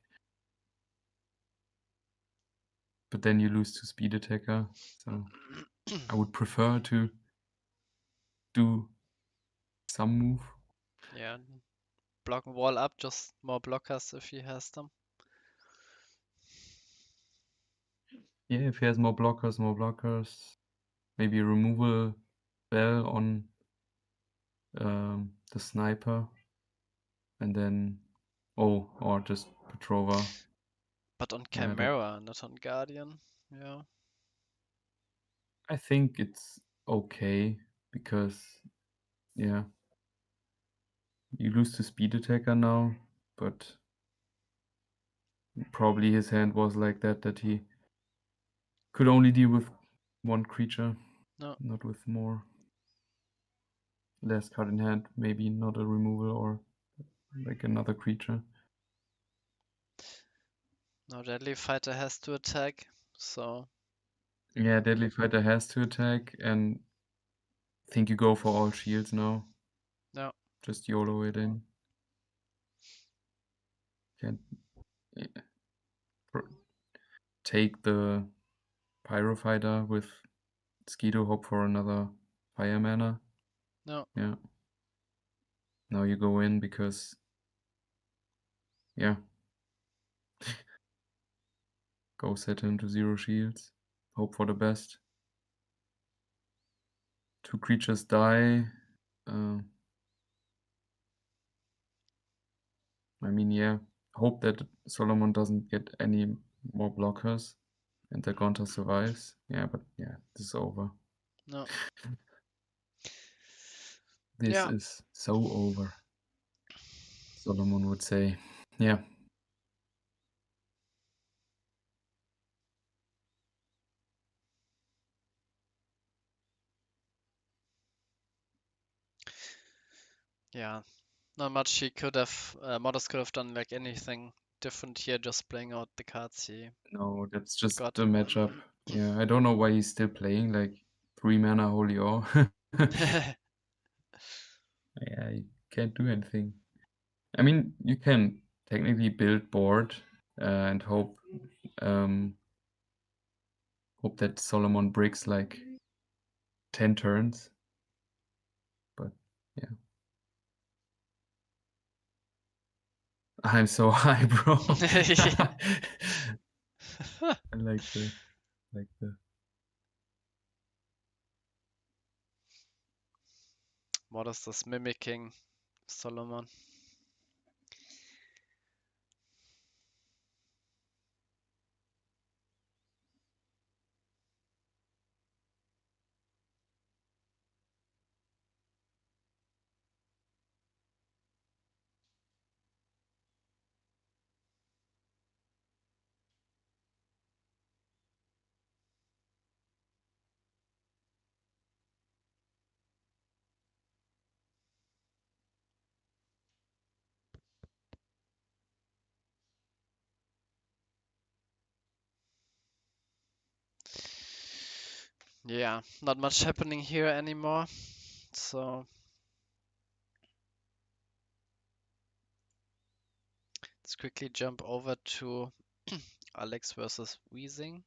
But then you lose to Speed Attacker. So I would prefer to do some move.
Yeah, block wall up, just more blockers if he has them.
Yeah, if he has more blockers. Maybe removal spell on the sniper. And then, or just Petrova.
But on
Yeah,
Chimera, not on Guardian. Yeah.
I think it's okay because, yeah, you lose to Speed Attacker now, but probably his hand was like that he could only deal with one creature,
No.
not with more. Last card in hand, maybe not a removal or like another creature.
Now Deadly Fighter has to attack, so
Yeah, Deadly Fighter has to attack, and I think you go for all shields now.
no.
Just YOLO it in. Can't take the Pyro Fighter with Skido, hope for another fire mana.
No.
Yeah. Now you go in because, yeah. Go set him to 0 shields. Hope for the best. 2 creatures die. I mean, yeah. Hope that Solomon doesn't get any more blockers and the Gonta survives. Yeah, but yeah, this is over.
No.
This
Yeah.
is so over, Solomon would say. Yeah.
Yeah. Not much he could have, Modest could have done like anything different here, just playing out the cards he
No, that's just
got.
the matchup. Yeah, I don't know why he's still playing like 3 mana Holy Ore. Yeah, you can't do anything. I mean, you can technically build board and hope that Solomon bricks like 10 turns. But yeah. I'm so high, bro. I like the
What is this mimicking, Solomon? Yeah, not much happening here anymore. So let's quickly jump over to Alex versus Weezing.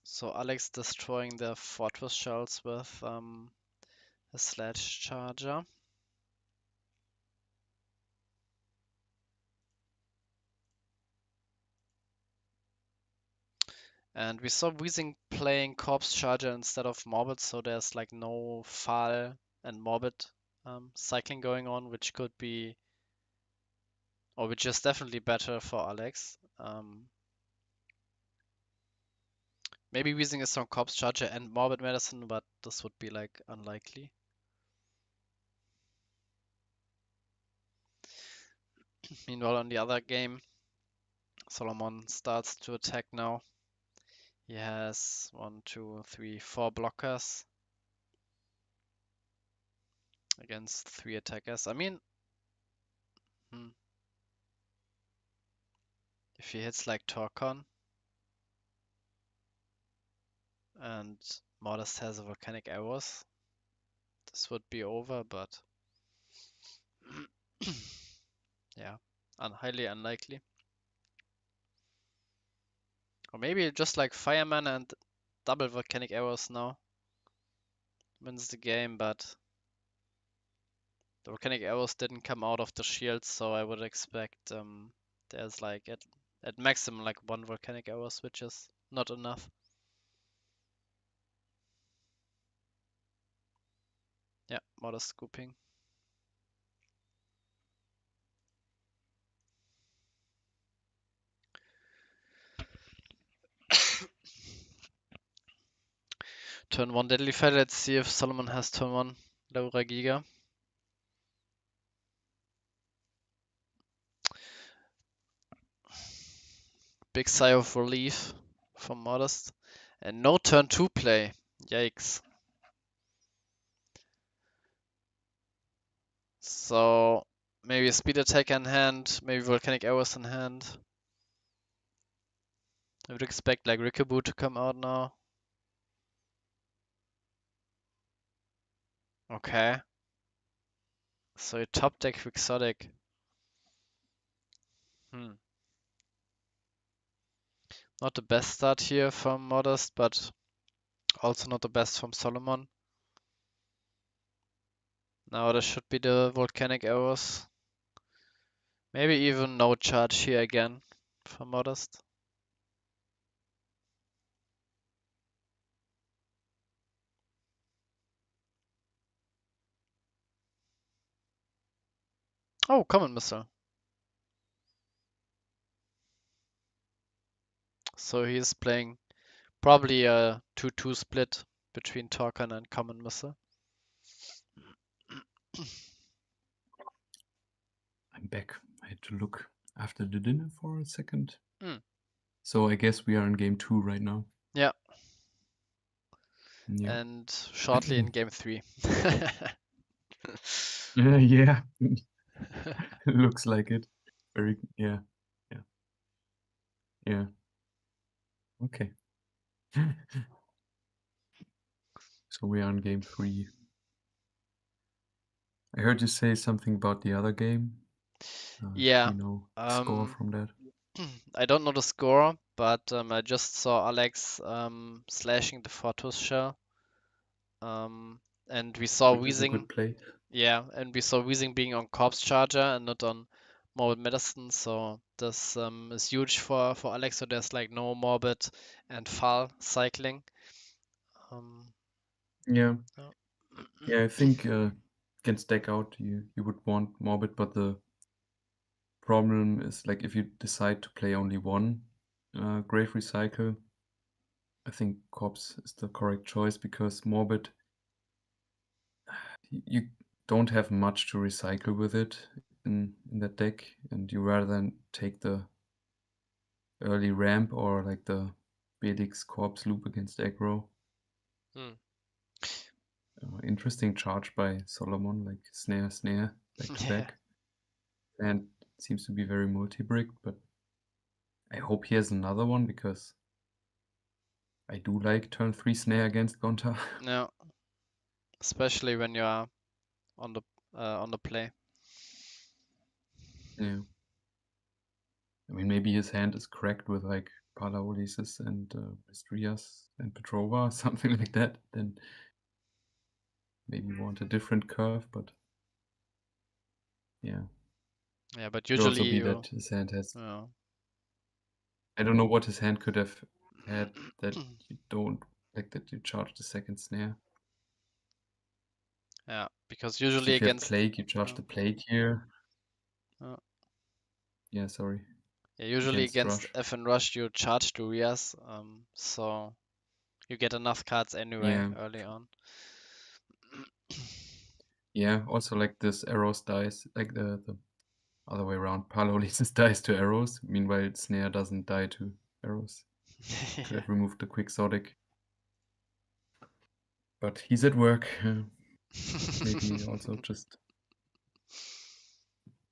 So Alex destroying the fortress shells with a sledge charger. And we saw Weezing playing Corpse Charger instead of Morbid, so there's like no Fall and Morbid cycling going on, which could be, or which is definitely better for Alex. Maybe Weezing is on Corpse Charger and Morbid Medicine, but this would be like unlikely. Meanwhile, on the other game, Solomon starts to attack now. He has 1, 2, 3, 4 blockers against 3 attackers. I mean, if he hits like Torcon and Modest has a Volcanic Arrows, this would be over, but yeah, highly unlikely. Or maybe just like Fireman and double Volcanic Arrows now wins the game, but the Volcanic Arrows didn't come out of the shield, so I would expect there's like at maximum like 1 Volcanic Arrows, which is not enough. Yeah, Modest scooping. Turn 1 Deadly Fight. Let's see if Solomon has turn 1 Laura Giga. Big sigh of relief from Modest. And no turn 2 play. Yikes. So maybe a speed attack in hand, maybe Volcanic Arrows in hand. I would expect like Rikaboo to come out now. Okay. So you top deck Quixotic. Not the best start here from Modest, but also not the best from Solomon. Now this should be the Volcanic Arrows. Maybe even no charge here again for Modest. Oh, Common Missile. So he's playing probably a 2-2 split between Torcan and Common Missile.
I'm back. I had to look after the dinner for a second.
Mm.
So I guess we are in game 2 right now.
Yeah.
Yeah.
And shortly in game 3.
Yeah. Looks like it. Very, yeah. Okay. So we are on game 3. I heard you say something about the other game.
Yeah.
Do you know the score from that?
I don't know the score, but I just saw Alex slashing the Fortus shell. And we saw
which is a
Weezing,
good play.
yeah, and we saw Weezing being on Corpse Charger and not on Morbid Medicine, so this is huge for Alex, so there's like no Morbid and Fall cycling. Um,
Yeah,
yeah.
yeah. I think against deck out, you would want Morbid, but the problem is like if you decide to play only one Grave Recycle, I think Corpse is the correct choice because Morbid, you don't have much to recycle with it in that deck, and you rather than take the early ramp or like the Belix Corpse loop against aggro.
Hmm.
Interesting charge by Solomon, like snare, back to
Yeah.
back. And seems to be very multi-brick, but I hope he has another one because I do like turn 3 snare against Gonta.
No, especially when you are on the play.
Yeah. I mean, maybe his hand is cracked with like Palaolisis and Mistrias and Petrova, something like that. Then maybe you want a different curve, but yeah.
Yeah, but
Could also
usually
be
you,
that his hand has.
yeah.
I don't know what his hand could have had that you don't like that you charge the second snare.
Yeah, because
So
usually
if you have
against
plague, you charge
uh,
the plague here.
uh,
Yeah, sorry.
yeah, usually
Against
against
rush.
F and Rush you charge the Rias, so you get enough cards anyway
Yeah.
early on.
Yeah. Also like this arrows dies, like the other way around. Palolysis dies to arrows. Meanwhile, snare doesn't die to arrows. Could
Yeah.
have removed the quixotic. But he's at work. Maybe also just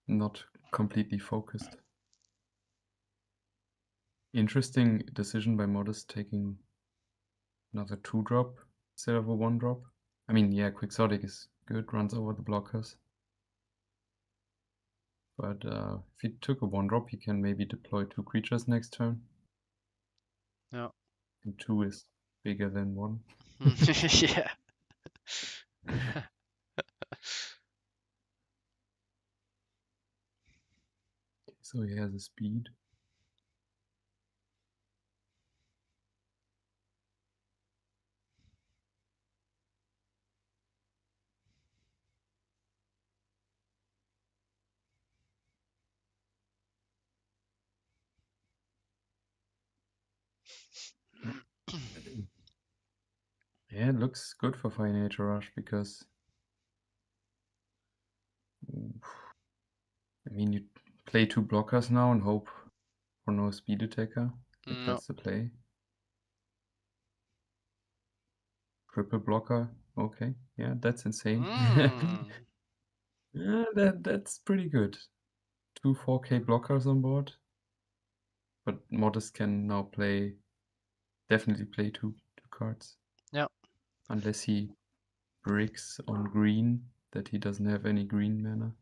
not completely focused. Interesting decision by Modest taking another 2-drop instead of a 1-drop. I mean, yeah, Quixotic is good, runs over the blockers. But if he took a 1-drop, he can maybe deploy 2 creatures next turn.
Yeah.
And 2 is bigger than 1.
Yeah.
So he has a speed. Yeah, it looks good for Fire Nature Rush because I mean you play 2 blockers now and hope for no speed attacker. Like
No.
that's the play. Triple blocker. Okay. Yeah, that's insane.
Mm.
Yeah, that's pretty good. 2 4K blockers on board. But Modest can now definitely play two cards.
Yeah.
Unless he bricks on green, that he doesn't have any green mana.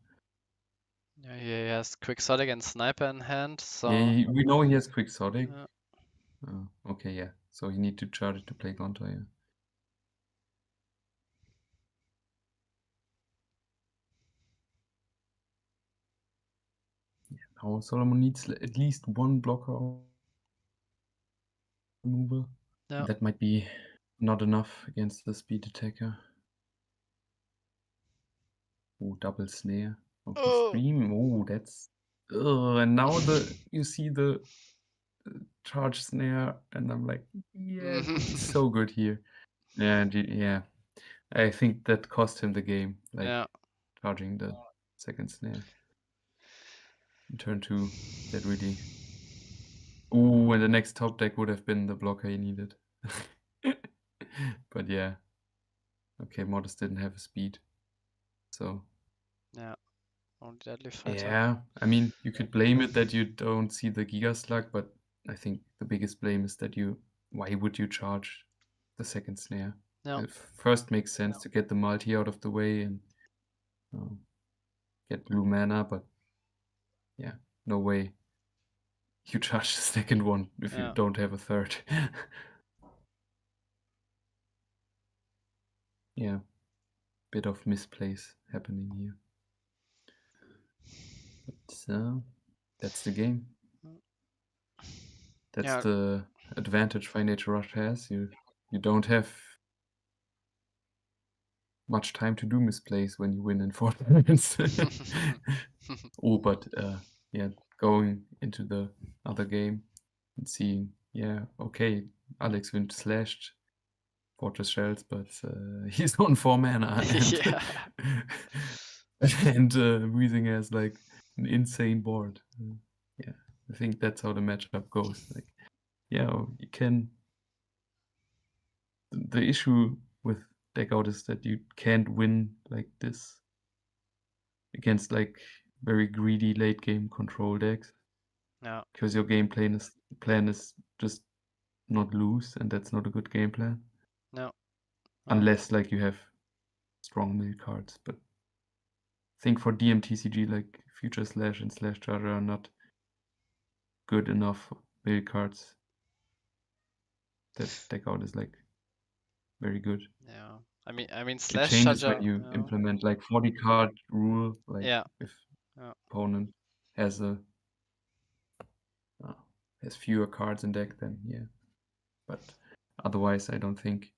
Yeah, he has Quixotic and Sniper in hand,
Yeah,
so
we know he has Quixotic.
yeah.
Okay, yeah. So you need to charge it to play Gonta, yeah. Now Solomon needs at least one blocker removal.
Yeah.
That might be not enough against the speed attacker. Oh, double snare. Okay,
Oh.
stream. Oh, that's. And now you see the charge snare, and I'm like, yeah, it would be so good here. And yeah, I think that cost him the game, like
Yeah.
charging the second snare. In turn 2, that really. Ooh, and the next top deck would have been the blocker he needed. But yeah. Okay, Modest didn't have a speed. So.
Yeah. Only Deadly Fighter.
Yeah, I mean, you could blame it that you don't see the Giga Slug, but I think the biggest blame is that why would you charge the second snare?
Yeah.
It first makes sense to get the multi out of the way and get blue mana, but yeah, no way you charge the second one if you
Yeah.
don't have a third. Yeah, bit of misplays happening here. So that's the game. That's
Yeah.
the advantage Financial Rush has. You don't have much time to do misplays when you win in 4 turns. Oh, but yeah, going into the other game and seeing, yeah, okay, Alex Wind slashed Fortress Shells, but he's on 4 mana and
Yeah.
and Weezing has like an insane board. Yeah, I think that's how the matchup goes. Like, yeah, you can. The issue with deck out is that you can't win like this against like very greedy late game control decks
Yeah.
because your game plan is just not lose, and that's not a good game plan
No. No.
unless like you have strong mill cards. But I think for DMTCG, like Future Slash and Slash Charger are not good enough mill cards. That deck out is like very good.
Yeah. I mean,
It
Slash
changes when
Charger.
you
Yeah.
implement like 40 card rule, like
Yeah.
if
Yeah.
opponent has a uh, has fewer cards in deck, then yeah. But otherwise, I don't think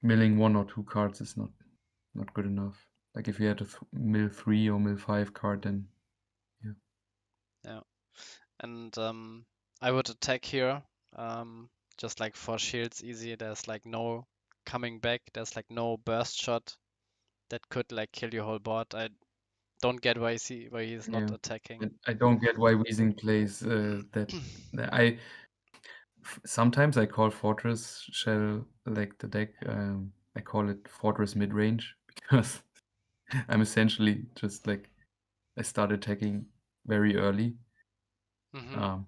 milling 1 or 2 cards is not good enough. Like if you had a mill 3 or mill 5 card, then yeah.
Yeah. And I would attack here. Just like for shields, easy. There's like no coming back. There's like no burst shot that could like kill your whole board. I don't get why he's not
Yeah.
attacking.
I don't get why Weezing plays that. I sometimes I call Fortress Shell like the deck. I call it Fortress mid range because I'm essentially just like I start attacking very early.
Mm-hmm.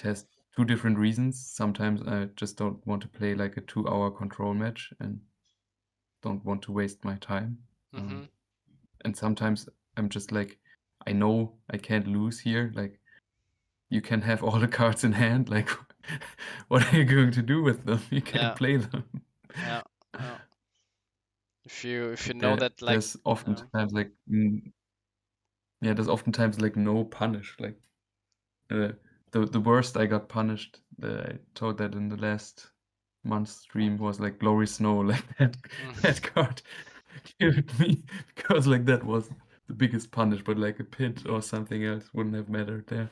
It has 2 different reasons. Sometimes I just don't want to play like a 2-hour control match and don't want to waste my time.
Mm-hmm.
And sometimes I'm just like, I know I can't lose here. Like, you can have all the cards in hand. Like, what are you going to do with them? You can't
Yeah.
play them.
Yeah. Yeah. If you know
There,
that like
there's oftentimes like, yeah, there's oftentimes like no punish. Like, uh, the worst I got punished, I told that in the last month's stream, was like Glory Snow. Like that card killed me because like that was the biggest punish, but like a pit or something else wouldn't have mattered there.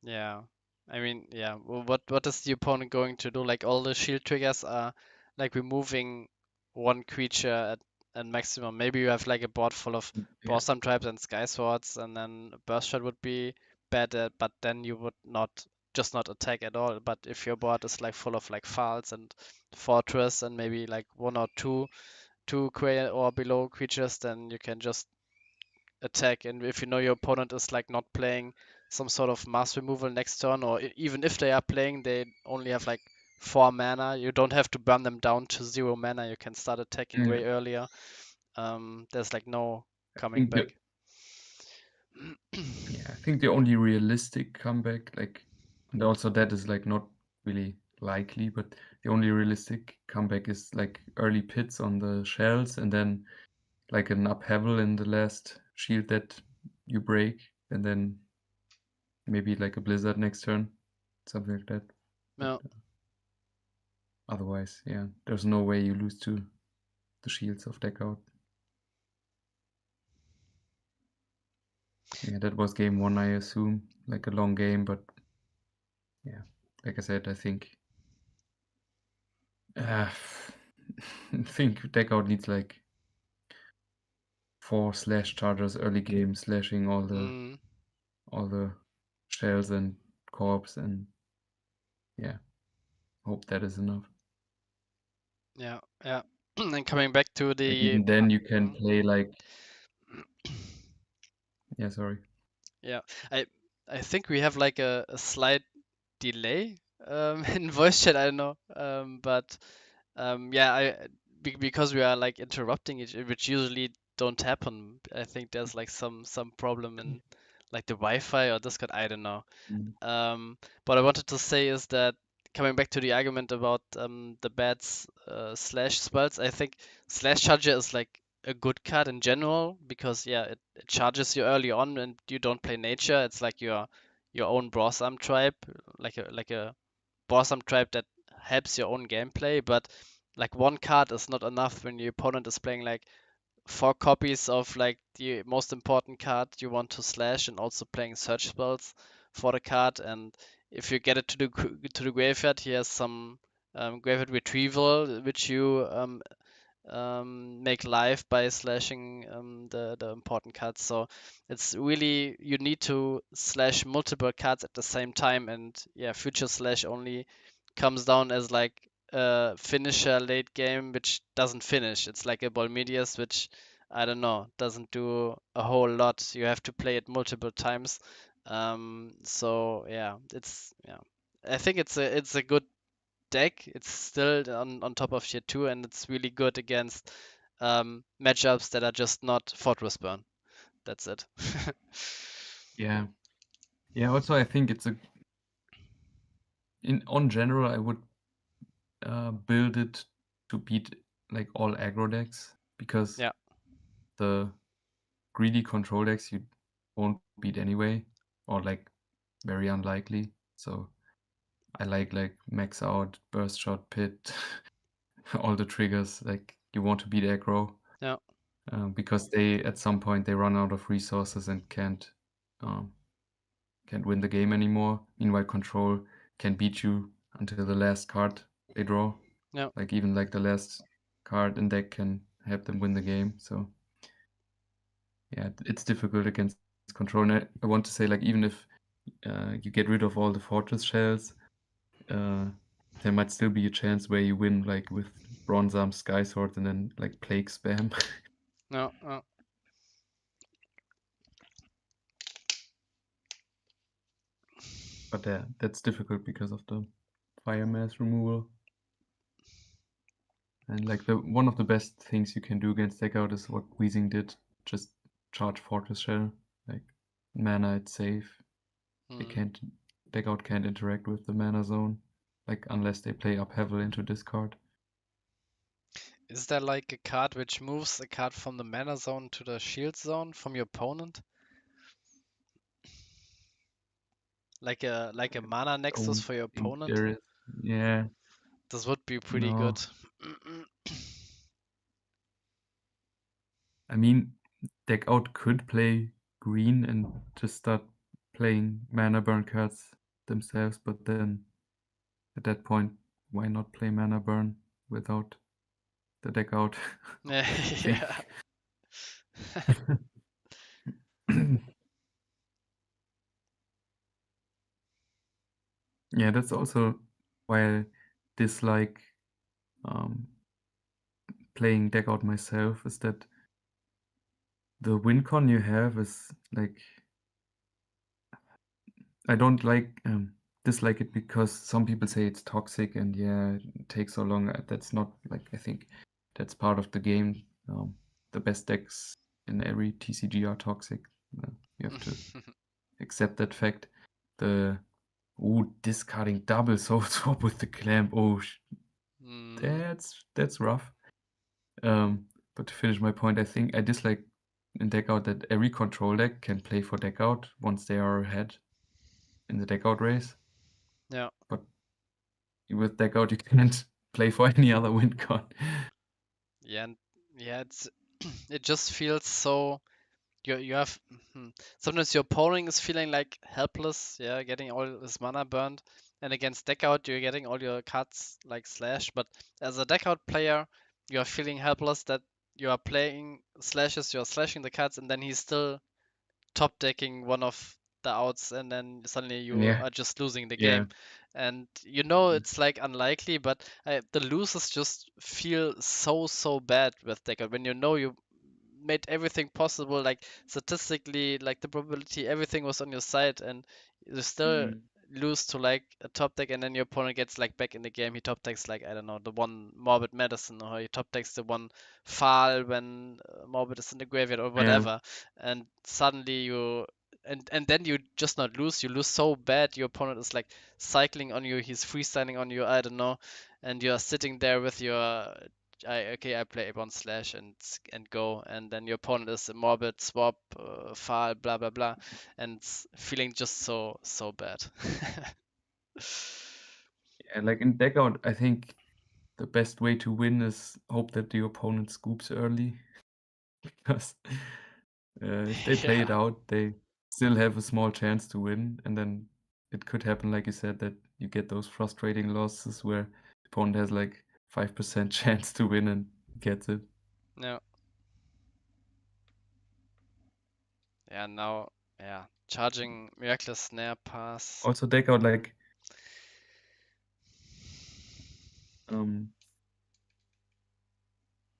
Yeah. I mean, yeah. Well, what is the opponent going to do? Like all the shield triggers are like removing one creature at maximum. Maybe you have like a board full of
Yeah,
Borsam tribes and Sky Swords, and then Burst Shot would be bad, but then you would not attack at all. But if your board is like full of like Files and Fortress and maybe like one or two or below creatures, then you can just attack. And if you know your opponent is like not playing some sort of mass removal next turn, or even if they are playing, they only have like 4 mana. You don't have to burn them down to 0 mana. You can start attacking
yeah.
way earlier. There's like no
I
coming
think
back.
I think the only realistic comeback, like, and also that is like not really likely, but the only realistic comeback is like early pits on the shells and then like an upheaval in the last shield that you break, and then maybe like a blizzard next turn, something like that. But
No.
otherwise, yeah, there's no way you lose to the shields of deck out. Yeah, that was game 1, I assume, like a long game, but yeah, like I said, I think I think deck out needs like 4 slash chargers early game, slashing
Mm,
all the shells and corpse, and yeah, hope that is enough.
yeah. Yeah. And coming back to
Like
the
even then you can
mm,
play like, yeah, sorry.
yeah, I think we have like a slight delay in voice chat. I don't know. But yeah, because we are like interrupting it, which usually don't happen. I think there's like some problem in like the Wi-Fi or Discord, I don't know.
Mm.
What I wanted to say is that coming back to the argument about the bad slash spells, I think slash charger is like a good card in general because yeah, it charges you early on and you don't play nature. It's like your own Borsam tribe, like a Borsam tribe that helps your own gameplay. But like one card is not enough when your opponent is playing like 4 copies of like the most important card you want to slash and also playing search spells for the card. And if you get it to the graveyard, he has some graveyard retrieval which you make live by slashing the important cards. So it's really you need to slash multiple cards at the same time, and yeah, future slash only comes down as like a finisher late game which doesn't finish. It's like a Bolmedius which I don't know doesn't do a whole lot. You have to play it multiple times. So yeah, it's yeah. I think it's a good deck. It's still on top of tier 2 and it's really good against matchups that are just not Fortress Burn. That's it.
Yeah. Yeah, also I think it's on general I would build it to beat like all aggro decks because
Yeah.
the greedy control decks you won't beat anyway, or like very unlikely. So I like max out, burst shot, pit, all the triggers. Like you want to beat aggro
Yeah.
because they at some point they run out of resources and um, can't win the game anymore. Meanwhile, control can beat you until the last card they draw.
Yeah.
Like even like the last card in deck can help them win the game. So yeah, it's difficult against control. And I want to say like even if you get rid of all the fortress shells, there might still be a chance where you win like with bronze arm sky sword and then like plague spam.
No. No.
But that's difficult because of the fire mass removal. And like one of the best things you can do against deck out is what Weezing did, just charge Fortress Shell. Like mana it's safe. They
Mm.
can't deck out can't interact with the mana zone. Like unless they play Upheaval into discard.
Is there like a card which moves a card from the mana zone to the shield zone from your opponent? Like a mana nexus
Don't
for your
think
opponent?
there is. Yeah,
This would be pretty good.
no. I mean, deck out could play green and just start playing mana burn cards themselves, but then at that point, why not play mana burn without the deck out thing?
Yeah.
Yeah, that's also why I dislike um, playing deck out myself, is that the win con you have is like I don't dislike it because some people say it's toxic and yeah, it takes so long. That's not like I think that's part of the game. The best decks in every TCG are toxic. You have to accept that fact. The discarding double soul swap with the clamp.
Mm,
That's rough. But to finish my point, I think I dislike in deck out that every control deck can play for deck out once they are ahead in the deck out race.
yeah.
But with deck out, you can't play for any other win con.
Yeah, and yeah, it just feels so you have sometimes your opponent is feeling like helpless, yeah, getting all his mana burned, and against deck out you're getting all your cards like slashed. But as a deck out player, you are feeling helpless that you are playing slashes, you're slashing the cards, and then he's still top decking one of the outs, and then suddenly you
Yeah,
are just losing the
yeah.
game. And you know it's like unlikely, but the losers just feel so bad with deck out when you know you made everything possible, like statistically, like the probability, everything was on your side, and you still
Mm.
lose to like a top deck, and then your opponent gets like back in the game. He top decks like I don't know the one Morbid Medicine, or he top decks the one Fall when Morbid is in the graveyard or
Yeah.
whatever, and suddenly you and then you just not lose. You lose so bad. Your opponent is like cycling on you. He's freestyling on you. I don't know, and you are sitting there with your I play one slash and go, and then your opponent is a morbid swap, file, blah blah blah, and feeling just so bad.
Yeah, like in deck out, I think the best way to win is hope that the opponent scoops early, because if they play it
Yeah,
out, they still have a small chance to win, and then it could happen, like you said, that you get those frustrating losses where the opponent has like 5% chance to win and gets it.
no, yeah, now, yeah, charging miraculous snare pass.
Also, deck out like um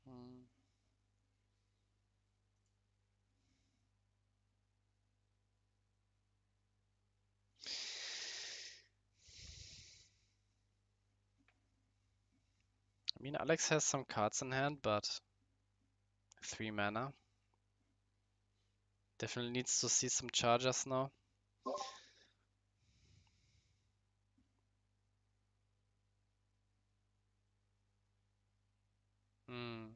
Hmm. I mean, Alex has some cards in hand, but 3 mana. Definitely needs to see some chargers now. Hmm.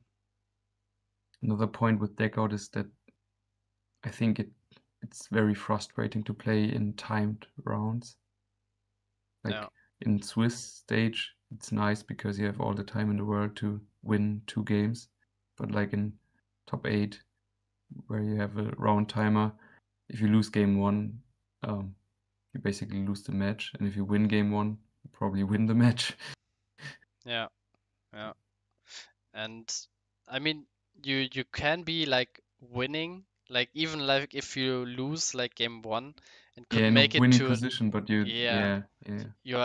another point with deck out is that I think it's very frustrating to play in timed rounds.
Yeah,
Like in Swiss stage, it's nice because you have all the time in the world to win 2 games. But like in top 8, where you have a round timer, if you lose game 1, you basically lose the match. And if you win game 1, you probably win the match.
yeah, yeah. And I mean, you can be like winning, like even like if you lose like game 1 and could
Yeah, in a
make it
winning
to
position, but you,
yeah,
yeah.
you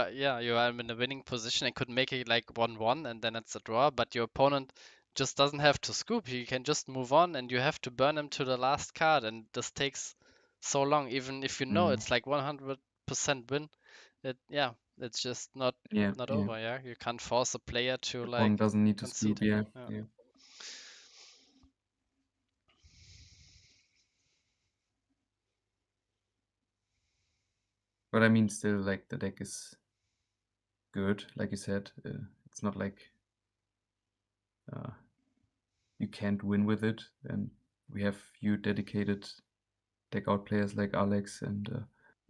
are in a winning position and could make it like 1-1 and then it's a draw, but your opponent just doesn't have to scoop. He can just move on and you have to burn him to the last card, and this takes so long, even if you know
Mm,
it's like 100% win. Yeah, it's just not
yeah,
not
yeah.
over. Yeah, you can't force a player to
The
like
opponent doesn't need to
concede.
scoop. Yeah,
Yeah.
yeah. But I mean, still, like the deck is good. Like you said, it's not like uh, you can't win with it. And we have few dedicated deck out players like Alex and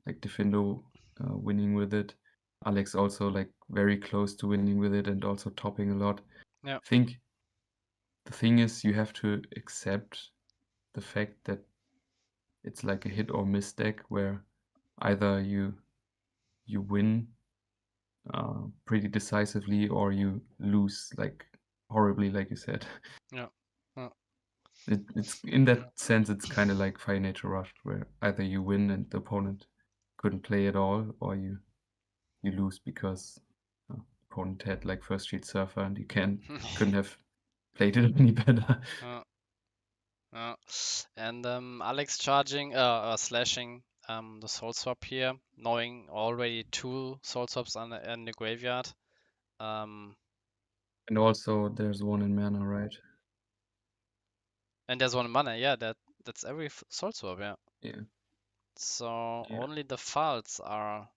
like Defindo winning with it. Alex also like very close to winning with it and also topping a lot.
Yeah.
I think the thing is you have to accept the fact that it's like a hit or miss deck where either you win pretty decisively or you lose like horribly, like you said.
Yeah. Yeah.
It's in that sense, it's kind of like Fire Nature Rush, where either you win and the opponent couldn't play at all, or you lose because the opponent had like first shield surfer and you couldn't have played it any better.
Yeah. Yeah. And Alex charging slashing the soul swap here, knowing already 2 soul swaps in the graveyard. Um,
And also, there's one in mana, right?
and there's 1 mana. Yeah, that's every soul swap. Yeah.
Yeah,
So
yeah,
only the files are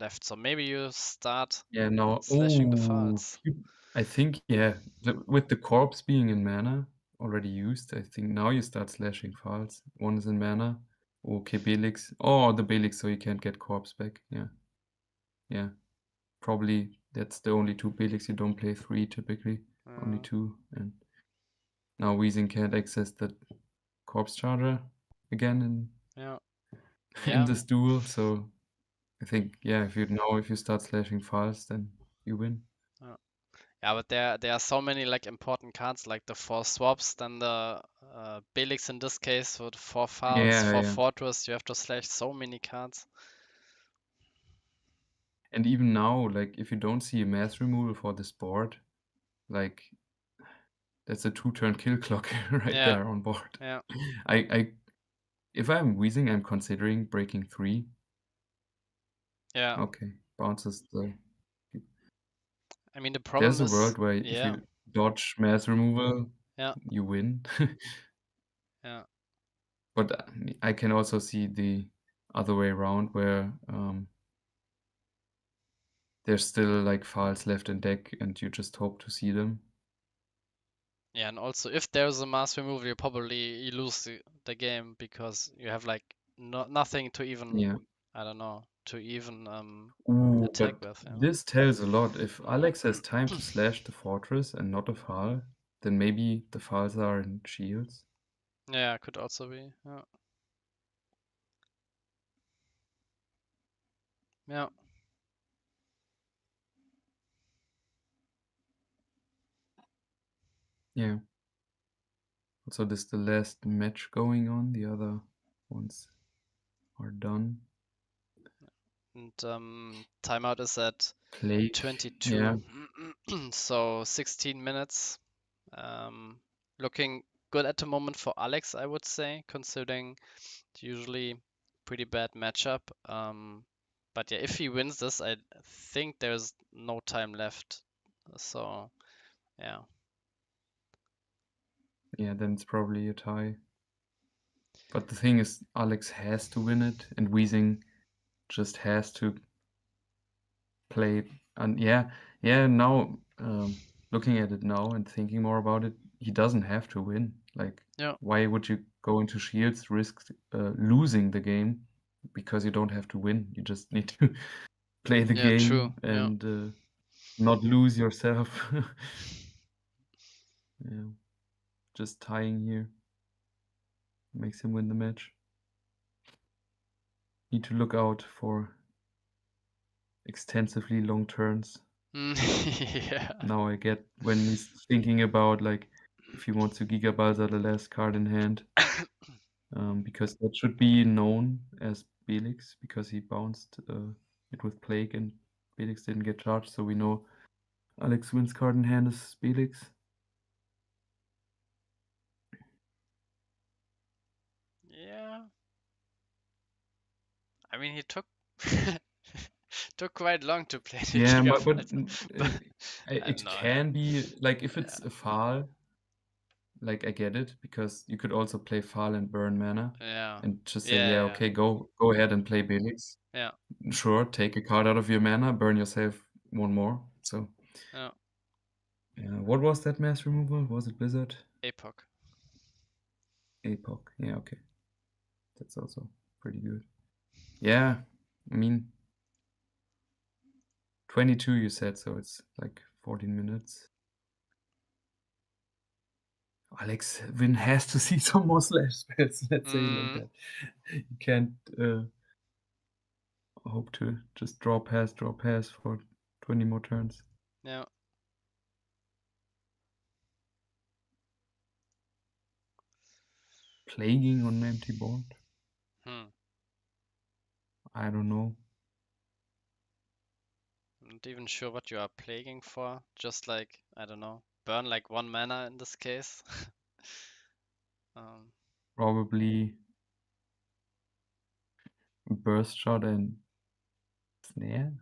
left. So maybe you start
yeah. Now,
slashing the files.
I think yeah, with the corpse being in mana already used, I think now you start slashing files. One is in mana. Okay, Belix. Oh, the Belix, so you can't get corpse back. Yeah, yeah. Probably that's the only 2 Belix. You don't play 3 typically, only 2. And now Weezing can't access the corpse charger again
Yeah.
in
Yeah.
this duel. So I think yeah, if you start slashing files, then you win.
Yeah. Yeah, but there are so many like important cards, like the 4 swaps, then the Belix in this case with 4 files,
Yeah,
4
yeah.
fortress. You have to slash so many cards.
And even now, like if you don't see a mass removal for this board, like that's a 2-turn kill clock right
Yeah,
there on board.
yeah,
I if I'm Weezing, I'm considering breaking 3.
yeah.
Okay, bounces the.
I mean the
There's
problem
a
is,
world where if
yeah,
you dodge mass removal,
yeah,
you win.
yeah.
But I can also see the other way around where there's still like files left in deck and you just hope to see them.
Yeah, and also if there's a mass removal, you lose the game because you have like nothing to even,
Yeah.
I don't know, to even
Ooh,
attack
but
with.
this tells a lot. If Alex has time to slash the fortress and not a file, then maybe the files are in shields.
Yeah, could also be. Yeah. Yeah.
Yeah. Also, this is the last match going on. The other ones are done.
And timeout is at
Plague.
22.
Yeah.
So 16 minutes. Looking good at the moment for Alex, I would say, considering it's usually pretty bad matchup. But yeah, if he wins this, I think there's no time left. So yeah.
Yeah, then it's probably a tie. But the thing is, Alex has to win it, and Weezing just has to play. And yeah, now looking at it now and thinking more about it, he doesn't have to win. Like,
Yeah.
why would you go into shields, risk losing the game because you don't have to win? You just need to play the
Yeah, true.
game
Yeah.
and not lose yourself. Yeah, just tying here makes him win the match. Need to look out for extensively long turns.
Yeah.
Now I get when he's thinking about like if he wants to Giga Balsa the last card in hand, because that should be known as Belix because he bounced it with Plague and Belix didn't get charged, so we know Alex wins card in hand is Belix.
Yeah. I mean, he took quite long to play the
Yeah,
Giga
but
Fighter, but I don't
it
know. Yeah.
can be like if it's
Yeah.
a Fal, like I get it because you could also play Fal and burn mana
Yeah.
and just say, yeah,
Yeah.
okay, go ahead and play Belix.
Yeah.
Sure, take a card out of your mana, burn yourself one more. So,
Yeah.
what was that mass removal? Was it Blizzard?
APOC.
APOC. Yeah, okay. That's also pretty good. Yeah, I mean, 22 you said, so it's like 14 minutes. Alex Win has to see some more slash spells, let's say it like that. You can't hope to just draw pass for 20 more turns.
Yeah.
Plaguing on empty board?
Hmm.
I don't know.
I'm not even sure what you are plaguing for. Just like, I don't know, burn like 1 mana in this case. um,
Probably burst shot and snare.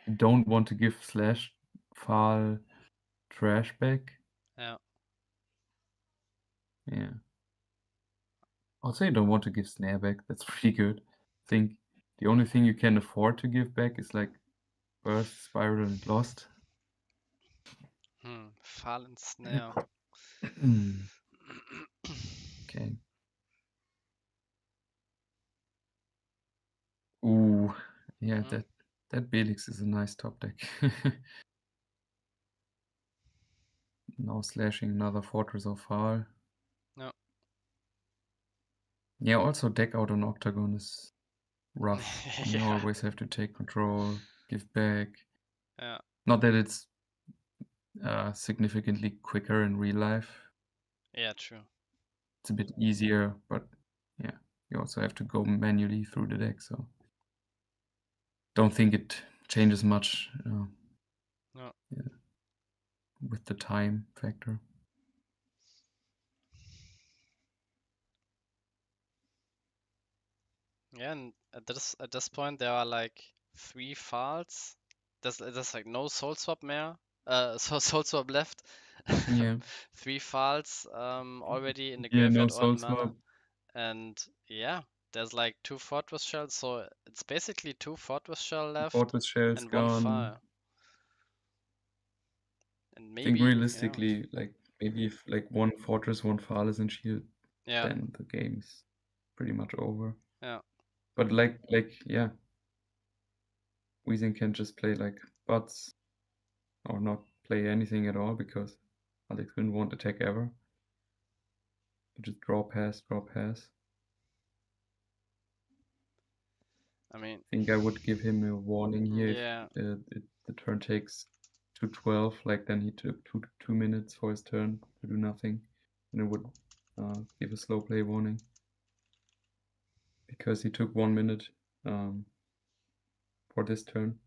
You don't want to give slash file trash back.
yeah.
Yeah. Also, you don't want to give snare back. That's pretty good. I think the only thing you can afford to give back is like burst, spiral, and lost.
Fallen Snare.
Okay. Ooh, yeah,
Mhm.
that Belix is a nice top deck. Now slashing another Fortress of Fal.
No.
Yeah, also deck out on Octagon is rough. You
Yeah.
always have to take control, give back.
Yeah.
Not that it's significantly quicker in real life.
Yeah, true.
It's a bit easier, but yeah, you also have to go manually through the deck, so don't think it changes much
No.
yeah, with the time factor.
Yeah, and at this point there are like 3 files. There's like no soul swap mehr. So soul swap left.
Yeah,
3 files already in the
yeah, no
graveyard
soul
on
swap.
mana. And yeah, there's like 2 Fortress Shells, so it's basically 2 Fortress Shell left
Fortress Shell's
and 1
gone.
file. And
I think
maybe, yeah,
realistically, like maybe if like 1 Fortress, 1 Fal is in shield,
yeah,
then the game's pretty much over.
yeah,
But like yeah, Weezing can just play like bots or not play anything at all because Alex Win won't attack ever. You just draw pass, draw pass.
I mean,
I think I would give him a warning here
yeah,
if the turn takes to 12, like then he took two minutes for his turn to do nothing, and it would give a slow play warning because he took 1 minute for this turn.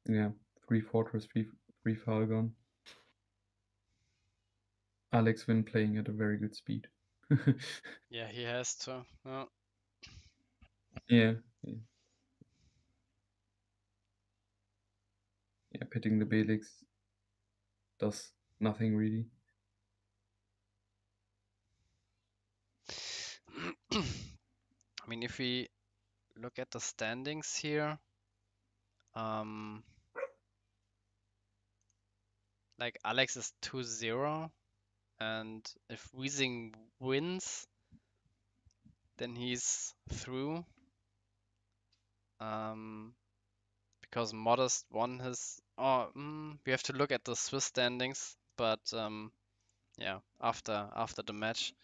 Yeah, 3 Fortress, 3 Falcon. Alex Win playing at a very good speed.
yeah, he has to. Yeah.
Yeah, yeah. Yeah, pitting the Belix does nothing really.
I mean, if we look at the standings here, like Alex is 2-0, and if Weezing wins, then he's through. Because Modest won his. Oh, we have to look at the Swiss standings, but yeah, after the match,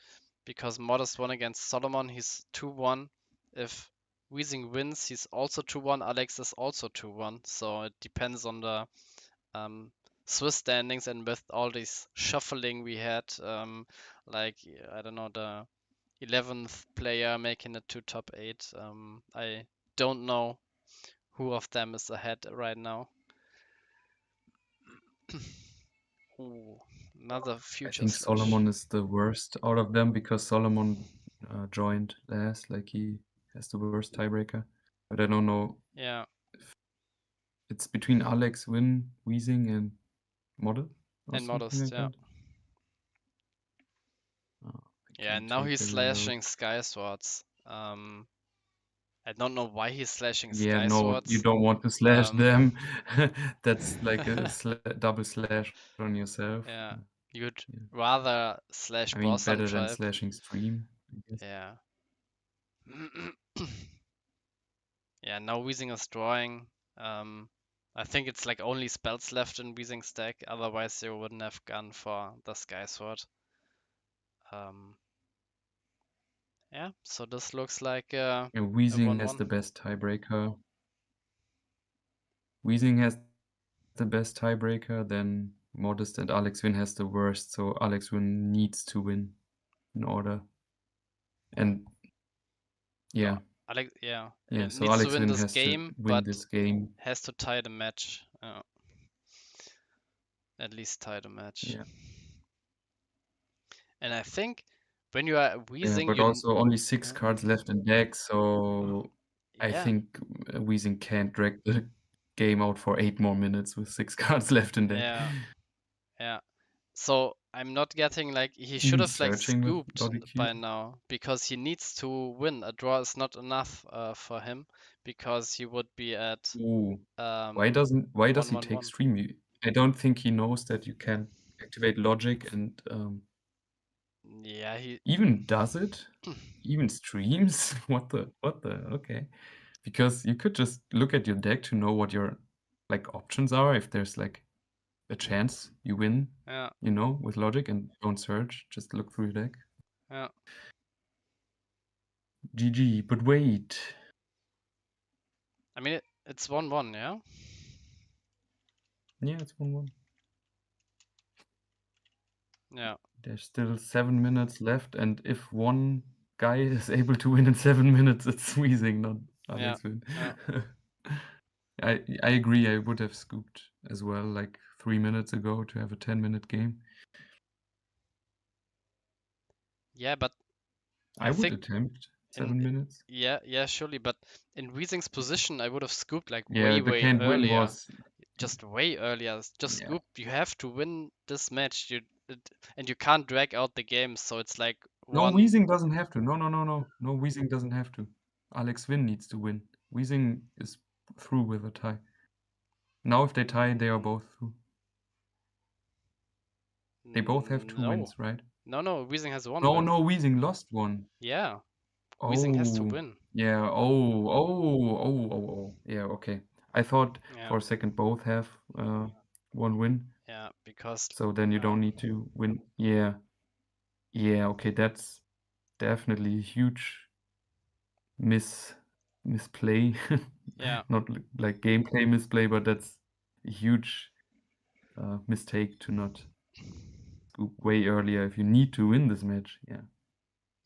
because Modest won against Solomon, he's 2-1. If Weezing wins, he's also 2-1. Alex is also 2-1. So it depends on the Swiss standings, and with all this shuffling we had, like I don't know, the 11th player making it to top 8. I don't know who of them is ahead right now. Ooh, another
I
future
think
slash.
Solomon is the worst out of them because Solomon joined last, like he has the worst tiebreaker. But I don't know
Yeah,
if it's between Alex, Win, Weezing, and Model or
and
something
Modest,
like
yeah.
that. I
Yeah,
can't
and now
take
he's
a reload.
slashing Sky Swords. I don't know why he's slashing
Yeah,
Sky
no, you
Swords.
don't want to slash
Um,
them. That's like a double slash on yourself.
yeah, you'd
Yeah.
rather slash
I mean,
Boson
better than
Tribe.
slashing Stream, I guess.
Yeah. Yeah, now Weezing is drawing. I think it's like only spells left in Weezing's deck, otherwise they wouldn't have gone for the Sky Sword. Yeah, so this looks like
Yeah,
a
Weezing has
1-1.
the best tiebreaker. Weezing has the best tiebreaker, then Modest and Alex Win has the worst, so Alex Win needs to win in order. And yeah,
No, Alex, yeah,
yeah,
it
so
needs to
Alex
win
Win
this
has to
game,
win
but
this game.
has to tie the match. At least tie the match.
Yeah.
And I think when you are
Yeah,
Weezing,
but
you
also only 6
uh,
cards left in deck, so I
yeah,
think Weezing can't drag the game out for 8 more minutes with 6 cards left in deck.
yeah, yeah. So I'm not getting like he
Is
should
even
have like
searching with
scooped
Logic
by
Cube?
now because he needs to win. A draw is not enough for him because he would be at
Ooh. Why
um
does he take
1-1-1.
Stream? I don't think he knows that you can activate Logic and
Yeah, he
even does it? Even streams? What the okay. Because you could just look at your deck to know what your like options are if there's like a chance you win,
yeah,
you know, with Logic and don't search, just look through your deck.
yeah.
GG, but wait.
I mean it's 1-1, yeah?
Yeah, it's 1-1.
Yeah.
There's still 7 minutes left, and if one guy is able to win in 7 minutes, it's Weezing, not
Yeah.
Alex Win.
Yeah.
I agree, I would have scooped as well, like 3 minutes ago to have a 10-minute game.
Yeah, but
I would
think
attempt. 7 minutes.
Yeah, surely. But in Weezing's position, I would have scooped like
Yeah, the
way
can't win
earlier.
was
Just way earlier. Just
yeah.
scoop. You have to win this match. And you can't drag out the game. So it's like
No,
one.
Weezing doesn't have to. No, Weezing doesn't have to. Alex Win needs to win. Weezing is through with a tie. Now if they tie, they are both through. They both have 2
No.
wins, right?
No, Weezing has one
No,
win.
Weezing lost one.
Yeah. Weezing has to
Oh,
win.
yeah. Yeah, okay. I thought
Yeah.
for a second both have 1 win.
Yeah, because
So then you don't need to win. Yeah. Yeah, okay, that's definitely a huge misplay.
yeah.
Not like gameplay misplay, but that's a huge mistake to not scoop way earlier if you need to win this match. Yeah.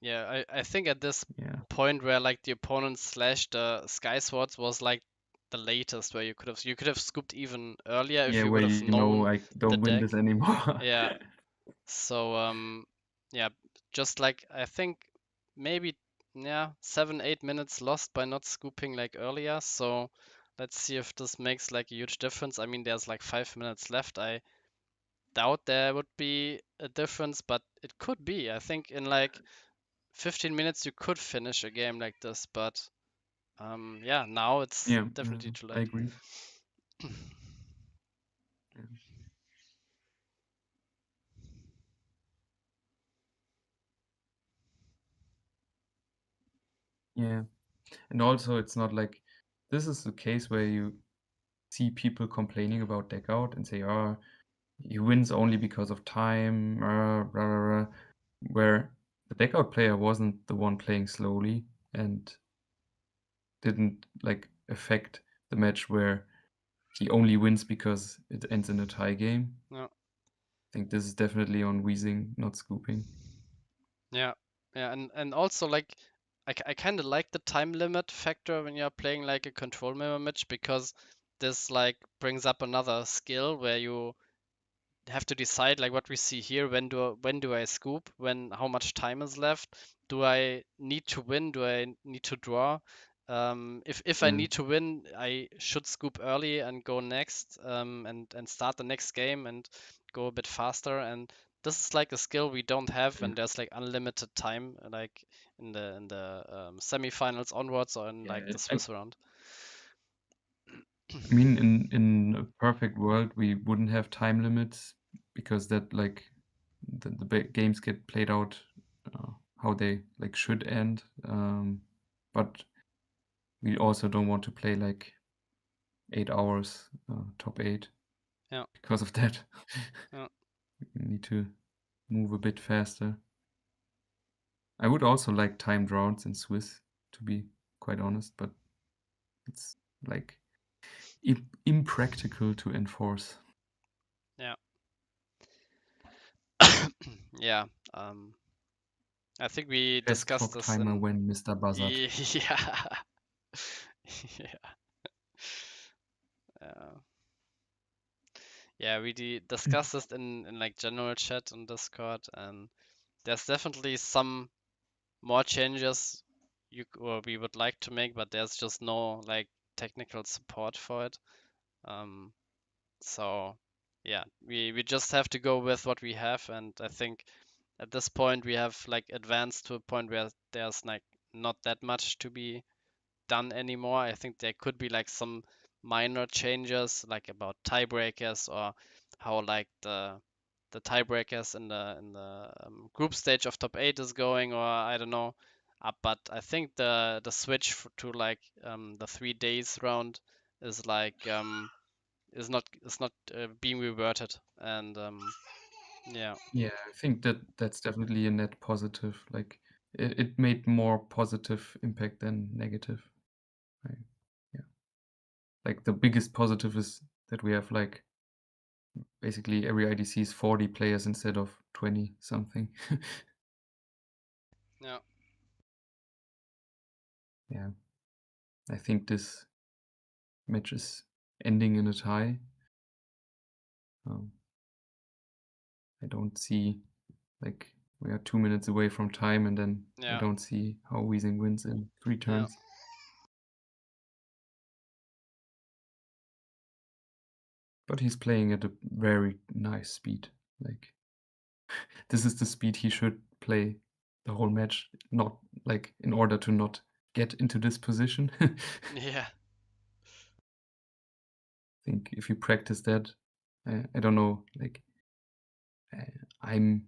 Yeah, I think at this
Yeah.
point where like the opponent slashed the Sky Swords was like the latest where you could have scooped even earlier if
Yeah,
you
where
would have
you know
known
I
the
don't win
deck.
this anymore.
Yeah. So yeah, just like I think maybe 7, 8 minutes lost by not scooping like earlier. So let's see if this makes like a huge difference. I mean, there's like 5 minutes left. I doubt there would be a difference, but it could be. I think in like 15 minutes you could finish a game like this, but yeah, now it's
Yeah,
definitely too
I
late.
agree. Yeah. Yeah. And also it's not like this is the case where you see people complaining about deck out and say, oh, he wins only because of time, blah, blah, blah, where the deck out player wasn't the one playing slowly and didn't like affect the match where he only wins because it ends in a tie game.
Yeah.
I think this is definitely on Weezing not scooping.
Yeah, and also like I kind of like the time limit factor when you're playing like a control mirror match because this like brings up another skill where you have to decide like what we see here. When do I scoop? How much time is left? Do I need to win? Do I need to draw? If I
Yeah.
need to win, I should scoop early and go next, and start the next game and go a bit faster. And this is like a skill we don't have when there's like unlimited time, like in the semifinals onwards or in like
Yeah.
the Swiss round.
I mean, in a perfect world, we wouldn't have time limits because that like the games get played out how they like should end. But we also don't want to play like 8 hours top 8
Yeah.
because of that.
Yeah.
We need to move a bit faster. I would also like timed rounds in Swiss, to be quite honest, but it's like impractical to enforce.
Yeah. Yeah. I think we
Best
discussed
clock
this
timer
in
when Mr. Buzzard.
yeah. Yeah. Yeah, we discussed this in like general chat on Discord, and there's definitely some more changes or we would like to make, but there's just no like technical support for it. Um, so yeah, we just have to go with what we have, and I think at this point we have like advanced to a point where there's like not that much to be done anymore. I think there could be like some minor changes, like about tiebreakers or how like the tiebreakers in the group stage of top 8 is going, or I don't know. But I think the switch to like the 3 days round is like is not being reverted, and yeah.
Yeah, I think that's definitely a net positive. Like it made more positive impact than negative. Right? Yeah. Like the biggest positive is that we have like basically every IDC is 40 players instead of 20 something.
Yeah.
Yeah. I think this match is ending in a tie. I don't see like we are 2 minutes away from time, and then I
Yeah.
don't see how Weezing wins in 3
Yeah.
turns. But he's playing at a very nice speed. Like, this is the speed he should play the whole match, not like in order to not get into this position.
Yeah.
I think if you practice that, I don't know, like, I'm,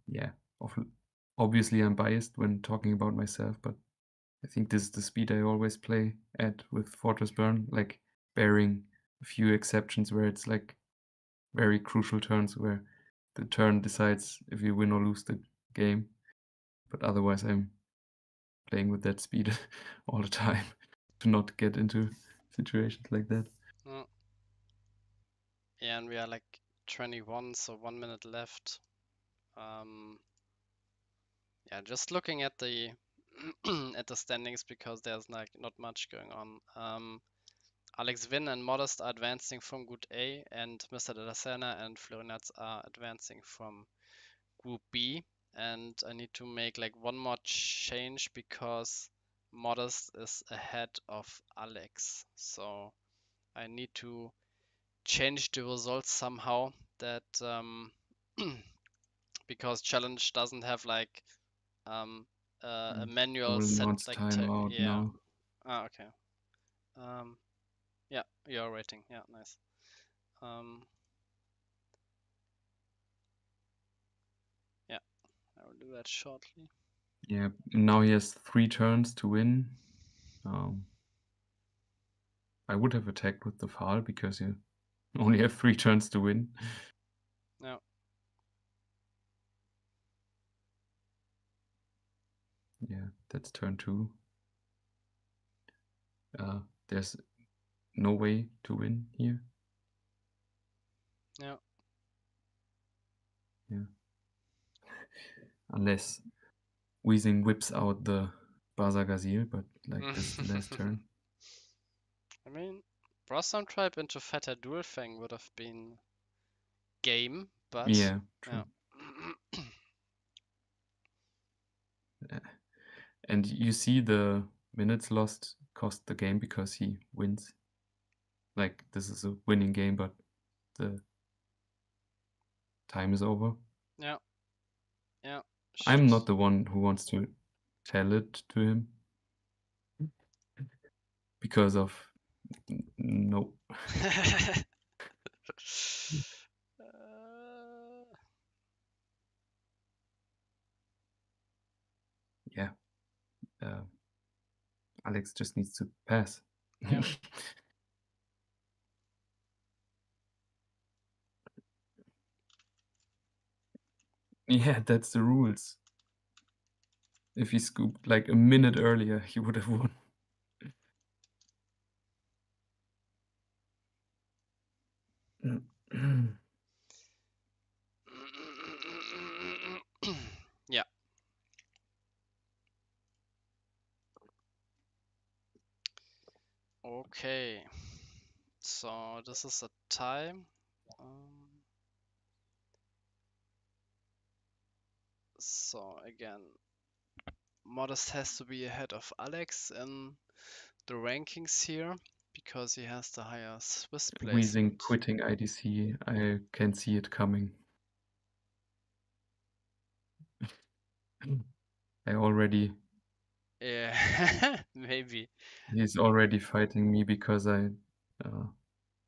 yeah, obviously I'm biased when talking about myself, but I think this is the speed I always play at with Fortress Burn, like bearing a few exceptions where it's like very crucial turns where the turn decides if you win or lose the game. But otherwise I'm playing with that speed all the time to not get into situations like that.
Mm. Yeah, and we are like 21, so 1 minute left. Yeah, just looking at the at the standings because there's like not much going on. Alex Win and Modest are advancing from Group A, and Mr. De La Serna and Florinats are advancing from Group B. And I need to make like one more change because Modest is ahead of Alex. So I need to change the results somehow that because challenge doesn't have like a manual
Will
set
announce
like
time out
yeah.
now.
Ah, okay. Yeah, you're rating. Yeah, nice. Yeah, I will do that shortly.
Yeah, now he has 3 turns to win. I would have attacked with the Fall because you only have 3 turns to win.
Yeah.
Yeah, that's turn 2. There's no way to win here.
Yeah.
Yeah. Unless Weezing whips out the Baza Gazil, but like this is the last turn.
I mean, Brosnan Tribe into Fatter Duel Fang would have been game, but
Yeah, true. And you see the minutes lost cost the game because he wins. Like, this is a winning game, but the time is over.
Yeah. Yeah.
I'm not the one who wants to tell it to him because of no. Yeah. Alex just needs to pass.
Yeah.
Yeah, that's the rules. If he scooped like a minute earlier, he would have won.
Yeah. Okay. So this is a time. So again, Modest has to be ahead of Alex in the rankings here because he has the higher Swiss
Weezing
placement.
quitting IDC, I can see it coming. I already.
Yeah, maybe.
He's already fighting me because I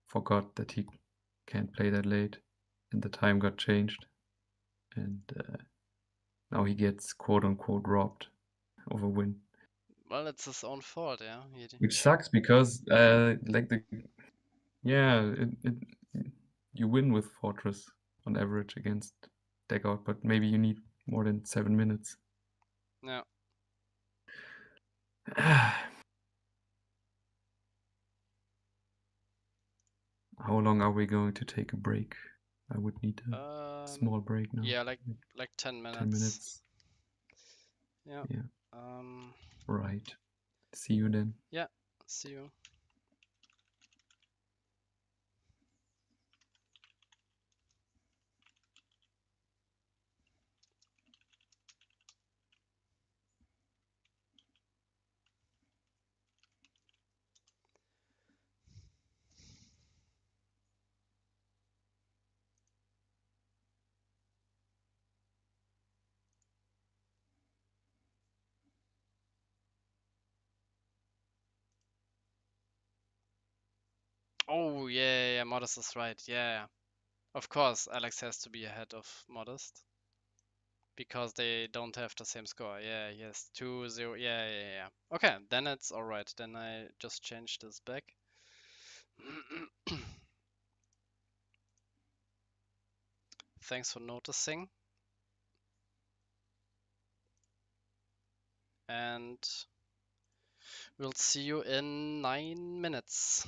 forgot that he can't play that late and the time got changed. And now he gets quote-unquote robbed of a win.
Well, it's his own fault, yeah.
Which sucks because like you win with Fortress on average against Deckout, but maybe you need more than 7 minutes.
Yeah.
How long are we going to take a break? I would need a small break now.
Yeah, like 10 minutes.
10 minutes.
Yeah.
Yeah. Right. See you then.
Yeah. See you. Oh, yeah, Modest is right. Yeah. Of course, Alex has to be ahead of Modest because they don't have the same score. Yeah, yes, 2-0. Yeah. Okay, then it's all right. Then I just changed this back. Thanks for noticing. And we'll see you in 9 minutes.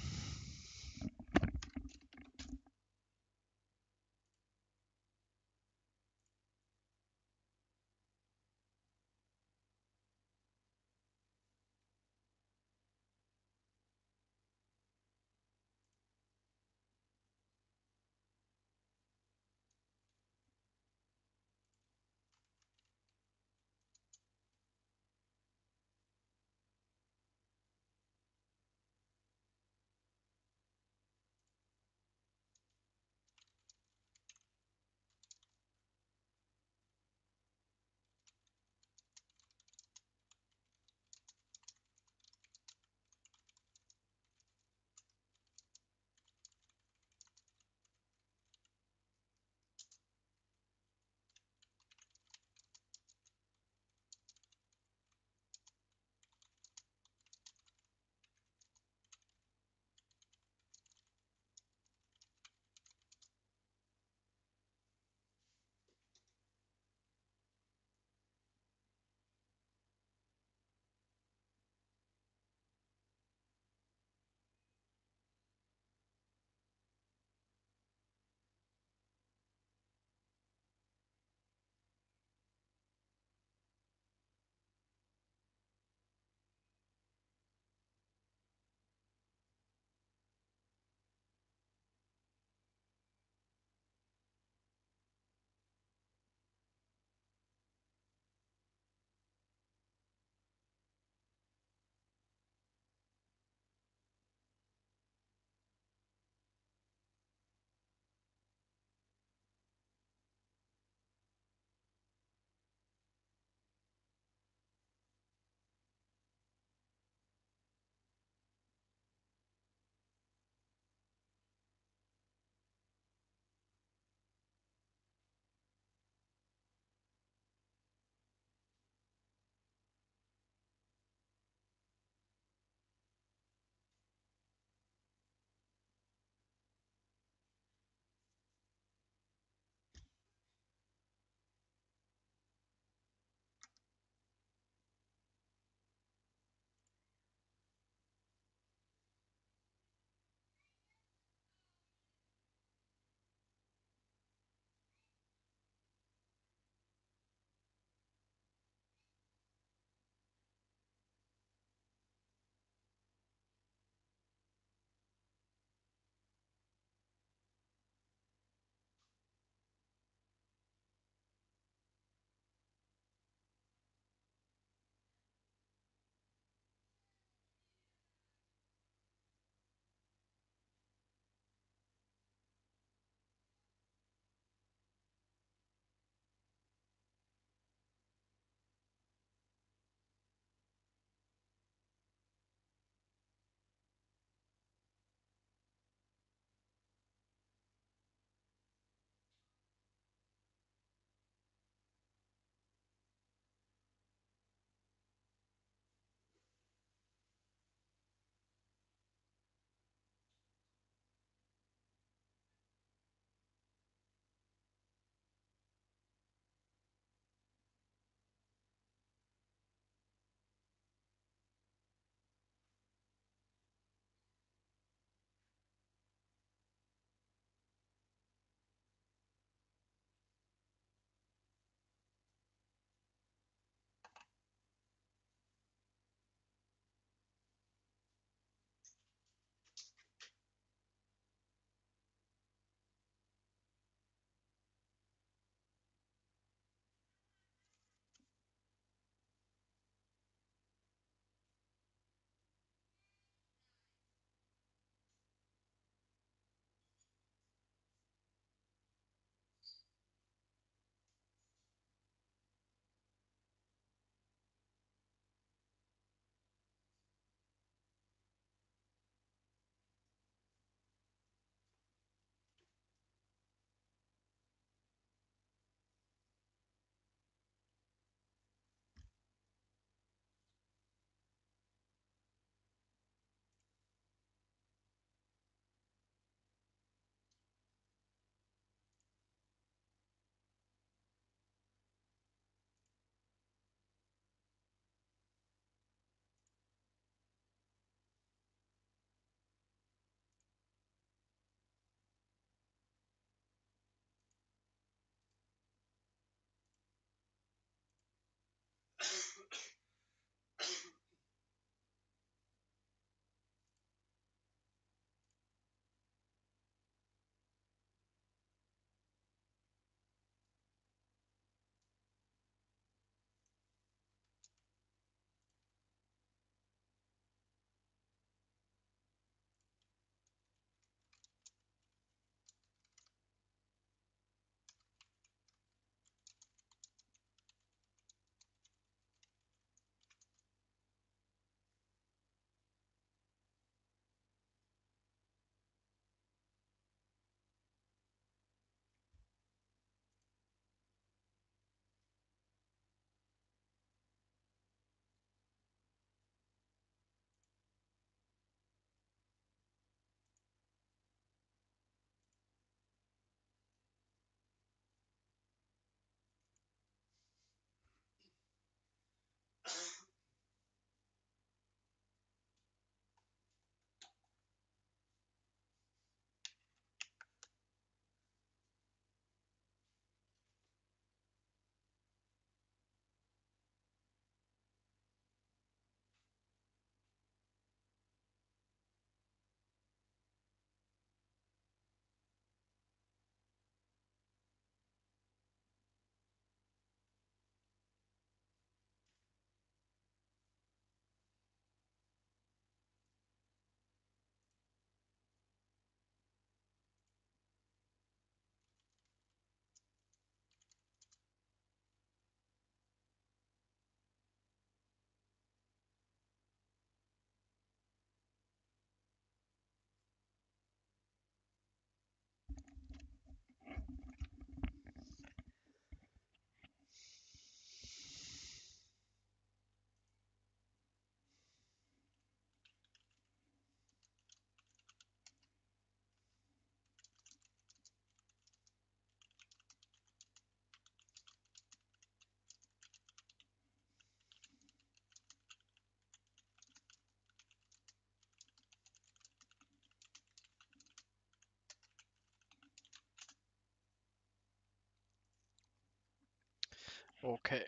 Okay,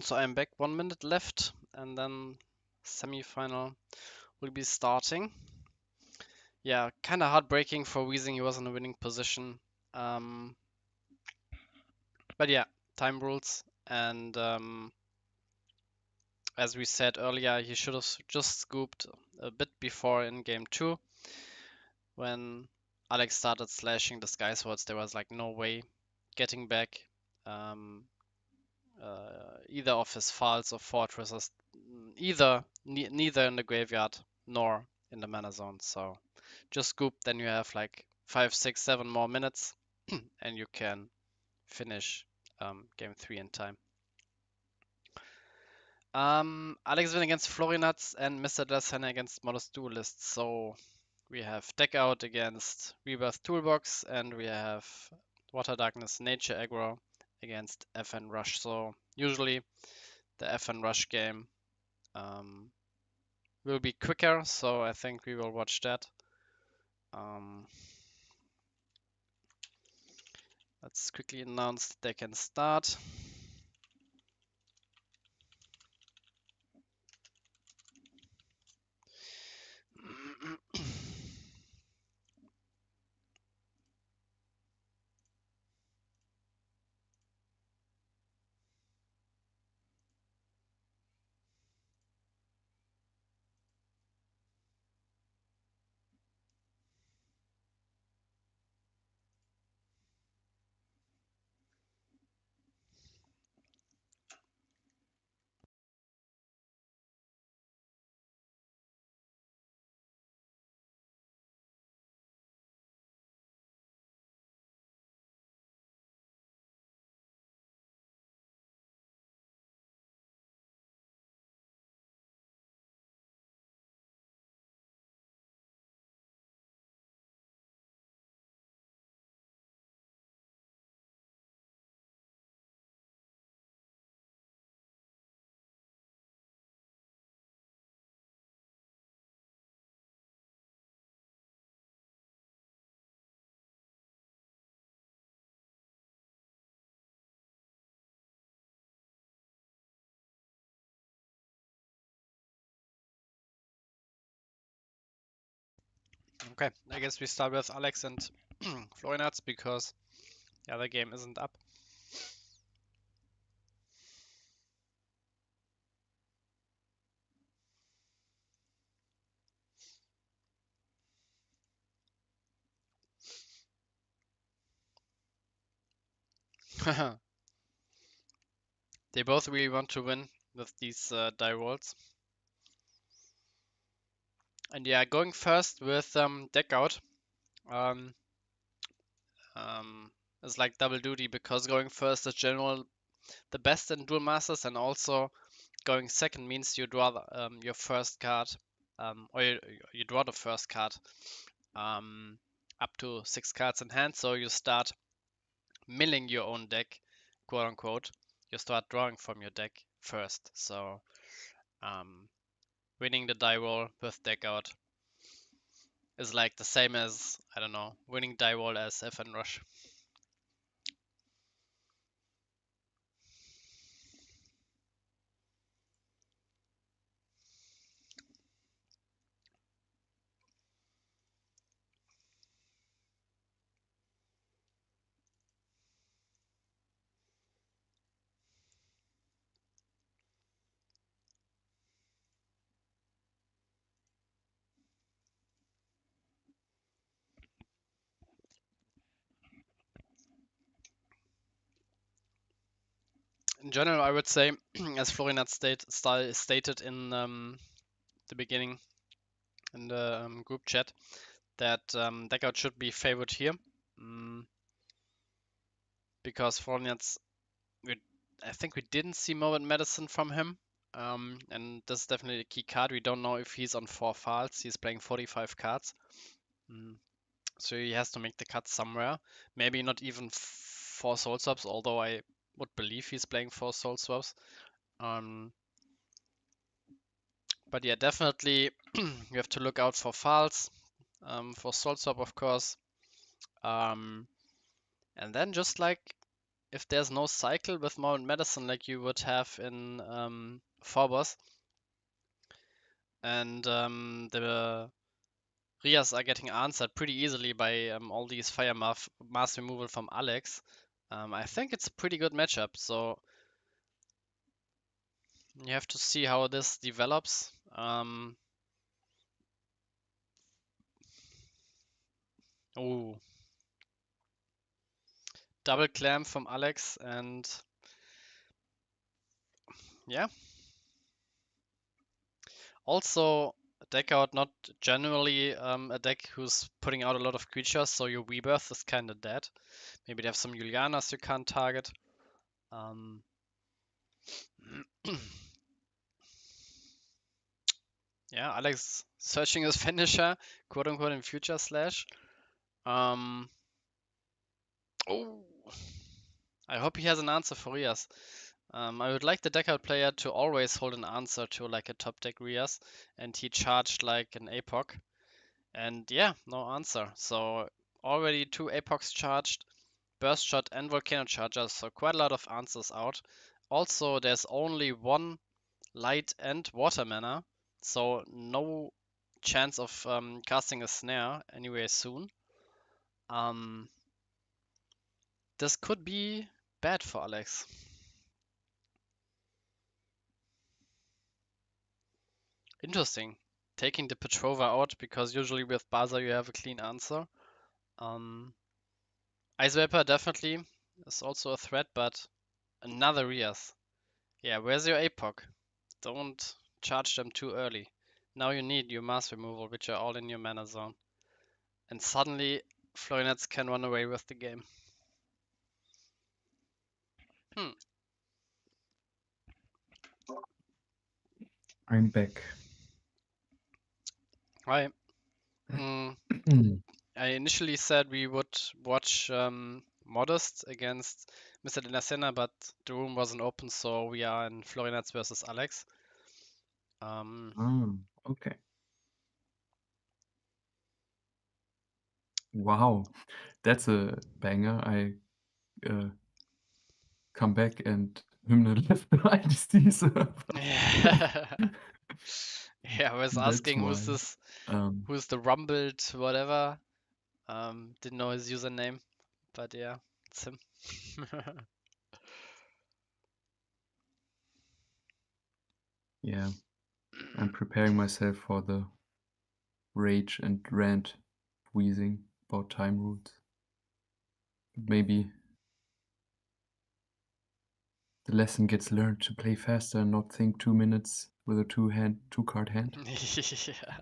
so I'm back. 1 minute left, and then semi-final will be starting. Yeah, kind of heartbreaking for Weezing. He was in a winning position. Um, but yeah, time rules. And as we said earlier, he should have just scooped a bit before in game 2 when Alex started slashing the Sky Swords. There was like no way getting back um, either of his files or fortresses, neither in the graveyard nor in the mana zone. So just scoop, then you have like 5, 6, 7 more minutes, and you can finish game 3 in time. Alex win against Florinats and Mr. Dressena against Modest Duelists. So we have Deck Out against Rebirth Toolbox, and we have Water Darkness Nature Aggro against FN Rush. So usually the FN Rush game will be quicker, so I think we will watch that. Um, let's quickly announce that they can start. Okay, I guess we start with Alex and Florinats because the other game isn't up. They both really want to win with these die rolls. And yeah, going first with Deck Out um, is like double duty because going first is general the best in Duel Masters, and also going second means you draw your first card, or you draw the first card up to 6 cards in hand, so you start milling your own deck, quote unquote. You start drawing from your deck first, so winning the die roll with Deck Out is like the same as, I don't know, winning die roll as FN Rush. In general, I would say, as Florinat stated in the beginning in the group chat, that Deck Out should be favored here. Because Florinat's, I think we didn't see Moment Medicine from him. And this is definitely a key card. We don't know if he's on 4 files. He's playing 45 cards. So he has to make the cut somewhere. Maybe not even 4 soul swaps, although I would believe he's playing 4 soul swaps. But yeah, definitely you have to look out for files, for soul swap, of course. And then just like if there's no cycle with Mountain Medicine like you would have in Phobos, and the Rias are getting answered pretty easily by all these fire mass removal from Alex, I think it's a pretty good matchup. So you have to see how this develops. Oh, double clamp from Alex, and yeah. Also, deck out not generally a deck who's putting out a lot of creatures, so your rebirth is kind of dead. Maybe they have some Julianas you can't target. Yeah, Alex searching his finisher, quote unquote, in Future Slash. Oh, I hope he has an answer for Rias. I would like the deck out player to always hold an answer to like a top deck Rias, and he charged like an APOC. And yeah, no answer. So already 2 APOCs charged, Burst Shot and Volcano Chargers, so quite a lot of answers out. Also, there's only one light and water mana, so no chance of casting a snare anywhere soon. This could be bad for Alex. Interesting. Taking the Petrova out because usually with Baza you have a clean answer. Ice Vapor definitely is also a threat, but another Rias. Yeah, where's your APOC? Don't charge them too early. Now you need your mass removal, which are all in your mana zone. And suddenly, Florinets can run away with the game.
I'm back.
Hi. I initially said we would watch Modest against Mr. Denasena, but the room wasn't open, so we are in Florinets versus Alex.
Okay. Wow, that's a banger. I come back and Hymne left the IDC server.
Yeah. Yeah, I was
That's
asking who's
why.
this, who's the rumbled whatever. Didn't know his username, but yeah, it's him.
Yeah, I'm preparing myself for the rage and rant wheezing about time rules. Maybe the lesson gets learned to play faster and not think 2 minutes with a two card hand.
Yeah.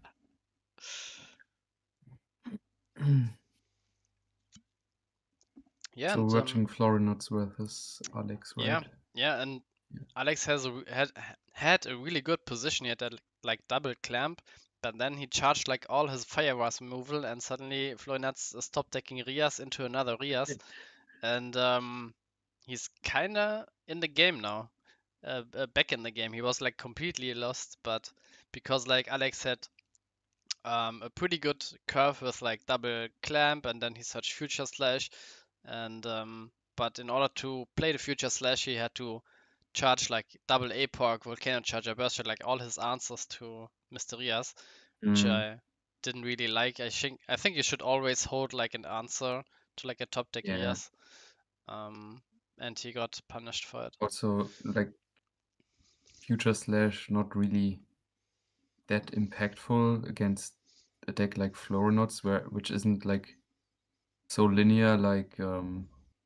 Yeah,
So
and
watching Florinuts versus Alex, right?
yeah, and
Yeah.
Alex has had a really good position. He had that like double clamp, but then he charged like all his fire was removal, and suddenly Florinats stopped taking Rias into another Rias, and he's kinda in the game now, back in the game. He was like completely lost, but because like Alex had a pretty good curve with like double clamp, and then he searched Future Slash, and but in order to play the Future Slash, he had to charge like double APOC, Volcano Charger, Burst Shot, like all his answers to Mysterias, which I didn't really like. I think you should always hold like an answer to like a top deck
Yeah.
Rias. And he got punished for it.
Also, like Future Slash, not really that impactful against a deck like Florinauts, which isn't like so linear like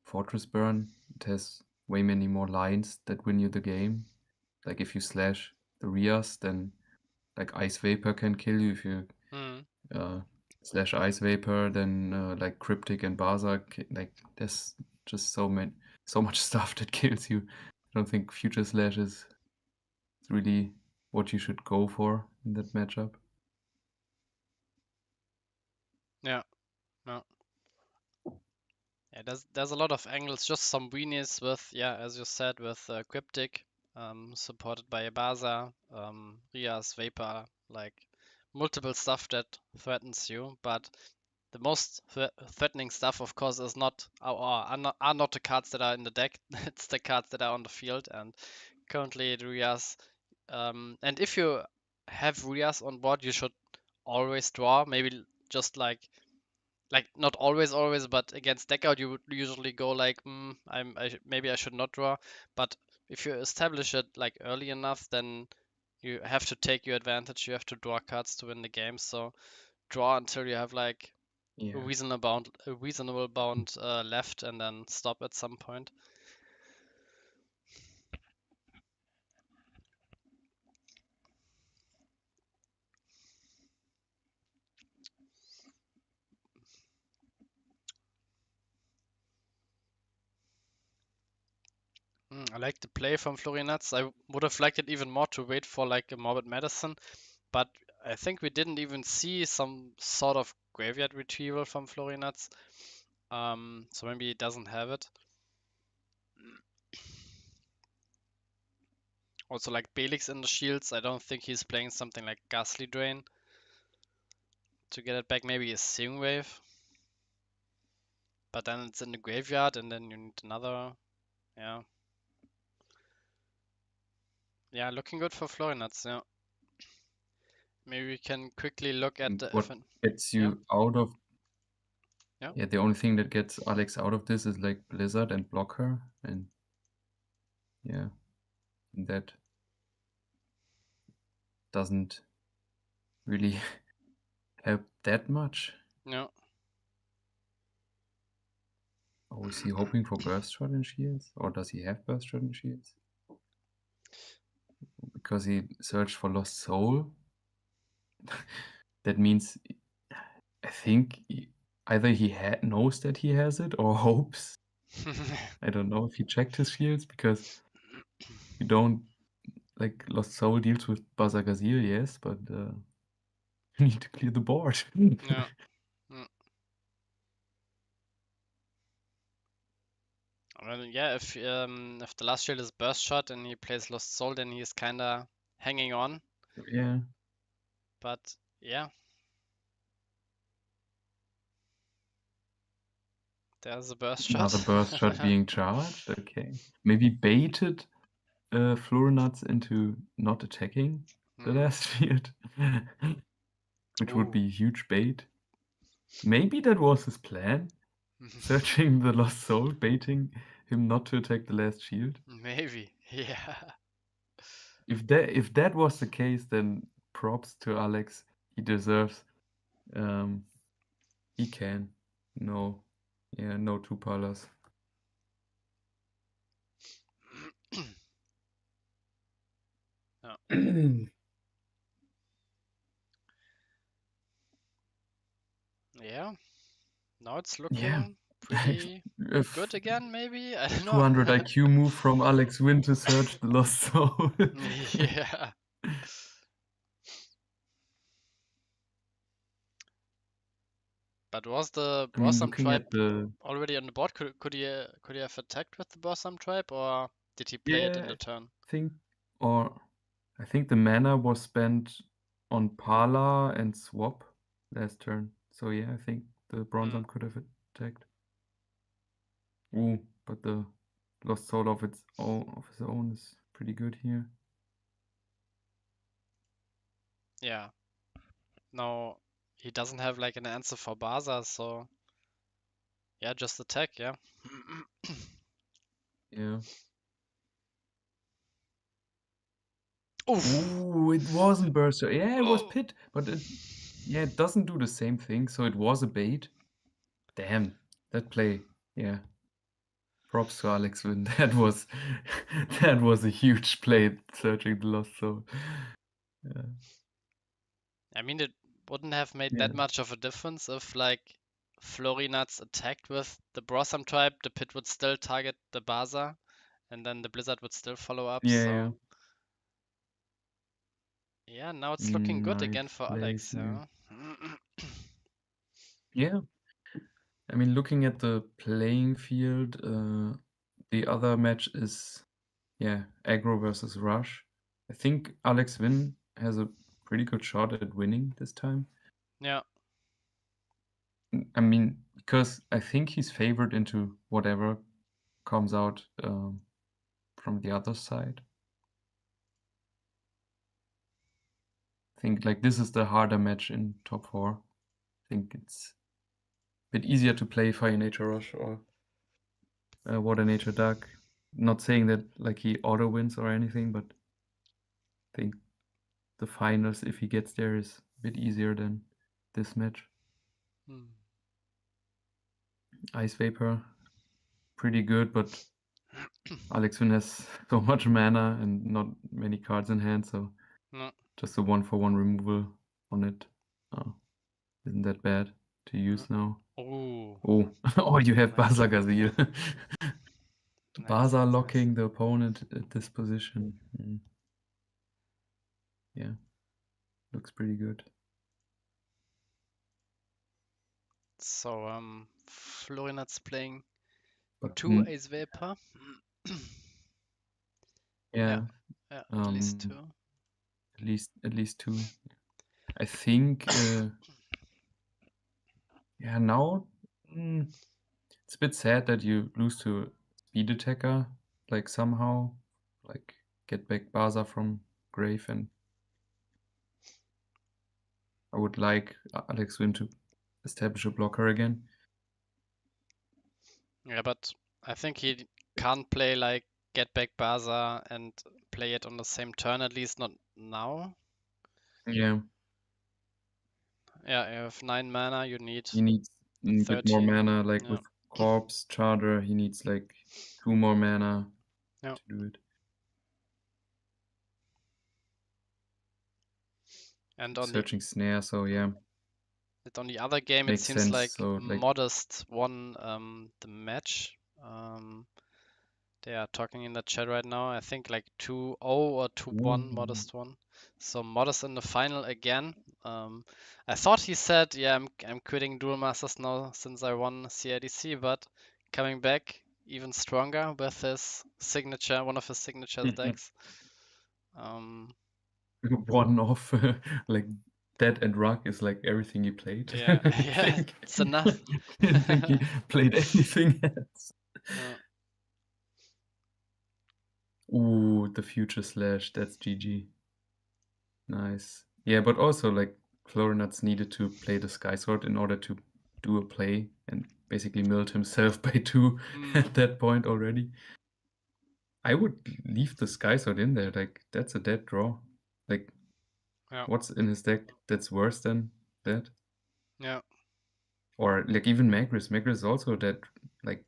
Fortress Burn. It has way many more lines that win you the game. Like if you slash the Rias, then like Ice Vapor can kill you. If you slash Ice Vapor, then like Cryptic and Baza, like there's just so much stuff that kills you. I don't think Future Slash is really what you should go for in that matchup.
Yeah, no. Yeah, there's a lot of angles, just some weenies with, yeah, as you said, with Cryptic, supported by Baza, Rias, Vapor, like multiple stuff that threatens you, but the most threatening stuff, of course, is not are not the cards that are in the deck. It's the cards that are on the field. And currently, Rias. And if you have Rias on board, you should always draw. Maybe just like not always, but against deck out, you would usually go like, maybe I should not draw. But if you establish it like early enough, then you have to take your advantage. You have to draw cards to win the game. So draw until you have like a
Yeah.
reasonable bound left, and then stop at some point. I like the play from Florianats. I would have liked it even more to wait for like a Morbid Medicine, but I think we didn't even see some sort of graveyard retrieval from Florianats. So maybe he doesn't have it. Also, like Belix in the shields, I don't think he's playing something like Ghastly Drain to get it back. Maybe a Searing Wave, but then it's in the graveyard, and then you need another. Yeah. Yeah, looking good for Florianats, yeah. Maybe we can quickly look at the
What gets you out of
Yeah.
the only thing that gets Alex out of this is like Blizzard and Blocker, and yeah, that doesn't really help that much.
No.
Oh, is he hoping for Burst Shot and Shields? Or does he have Burst Shot and Shields? Because he searched for Lost Soul? That means, I think, either he knows that he has it or hopes. I don't know if he checked his shields, because you don't, like, Lost Soul deals with Buzzer Gazil, yes, but you need to clear the board.
Yeah. Well, yeah, if the last shield is Burst Shot and he plays Lost Soul, then he's kinda hanging on.
Yeah.
But yeah. There's a Burst Shot.
Another Burst Shot being charged, okay. Maybe baited Florinats into not attacking the last field, which would be a huge bait. Maybe that was his plan, searching the Lost Soul, baiting him not to attack the last shield.
Maybe, yeah.
If that was the case, then props to Alex. He deserves. He can. No, yeah, no 2 Palas.
Yeah. Now it's looking pretty good again, maybe? I don't know.
200 IQ move from Alex Wynn to search the Lost Soul.
Yeah. But was the Blossom Tribe already on the board? Could he have attacked with the Blossom Tribe, or did he play it in the turn?
I think the mana was spent on Pala and Swap last turn. So yeah, I think the Bronzom could have attacked. Ooh, but the Lost Soul of his own is pretty good here.
Yeah. No, he doesn't have like an answer for Baza, so yeah, just attack, yeah.
Yeah.
Oof.
Ooh, it wasn't Burster. Yeah, it was Pit, but it doesn't do the same thing, so it was a bait. Damn, that play, yeah. Props to Alex Wynn. That was a huge play, searching the Lost Soul. Yeah.
I mean, it wouldn't have made that much of a difference if like Florinuts attacked with the Blossom Tribe, the Pit would still target the Baza, and then the Blizzard would still follow up.
Yeah.
Yeah, now it's looking good again for Alex, yeah.
Yeah. I mean, looking at the playing field, the other match is, aggro versus rush. I think Alex Wynn has a pretty good shot at winning this time.
Yeah.
I mean, because I think he's favored into whatever comes out from the other side. I think like this is the harder match in top 4. I think it's a bit easier to play Fire Nature Rush or Water Nature Duck. Not saying that like he auto wins or anything, but I think the finals, if he gets there, is a bit easier than this match. Ice Vapor, pretty good, but Alex Wynn has so much mana and not many cards in hand, so
No.
just a 1-for-1 removal on it isn't that bad to use now.
Ooh.
Oh, oh, you have
Nice.
Baza Gazil.
Nice,
Baza
nice,
locking
nice.
the opponent at this position. Yeah, looks pretty good.
So Florian's playing
But
2 Ace Vapor.
yeah,
Yeah, at least 2.
at least 2. I think yeah, now it's a bit sad that you lose to Speed Attacker, like somehow, like get back Baza from grave, and I would like Alex Wynn to establish a blocker again.
Yeah, but I think he can't play like Get Back Baza and play it on the same turn, at least not now.
Yeah,
Yeah, you have 9 mana, you need
he needs a bit more
13.
mana, like
Yeah.
with Corpse Charter, he needs like 2 more mana
Yeah.
to do it.
And on
Searching Snare, so yeah,
the other game, it
makes
seems
sense.
like
So like,
Modest won the match. They are talking in the chat right now. I think like 2-0 or 2-1,
ooh.
Modest won. So Modest in the final again. I thought he said, "Yeah, I'm quitting Duel Masters now since I won CIDC," but coming back even stronger with his signature, one of his signature decks.
One off, like Dead and Rock is like everything he played.
Yeah,
I
yeah,
think.
it's enough.
Didn't think he played anything else.
Yeah.
Ooh, the Future Slash, that's GG. Nice. Yeah, but also like Florinats needed to play the Sky Sword in order to do a play and basically milled himself by 2 at that point already. I would leave the Sky Sword in there, like that's a dead draw. Like
Yeah.
what's in his deck that's worse than that?
Yeah.
Or like even Magris. Magris is also dead. Like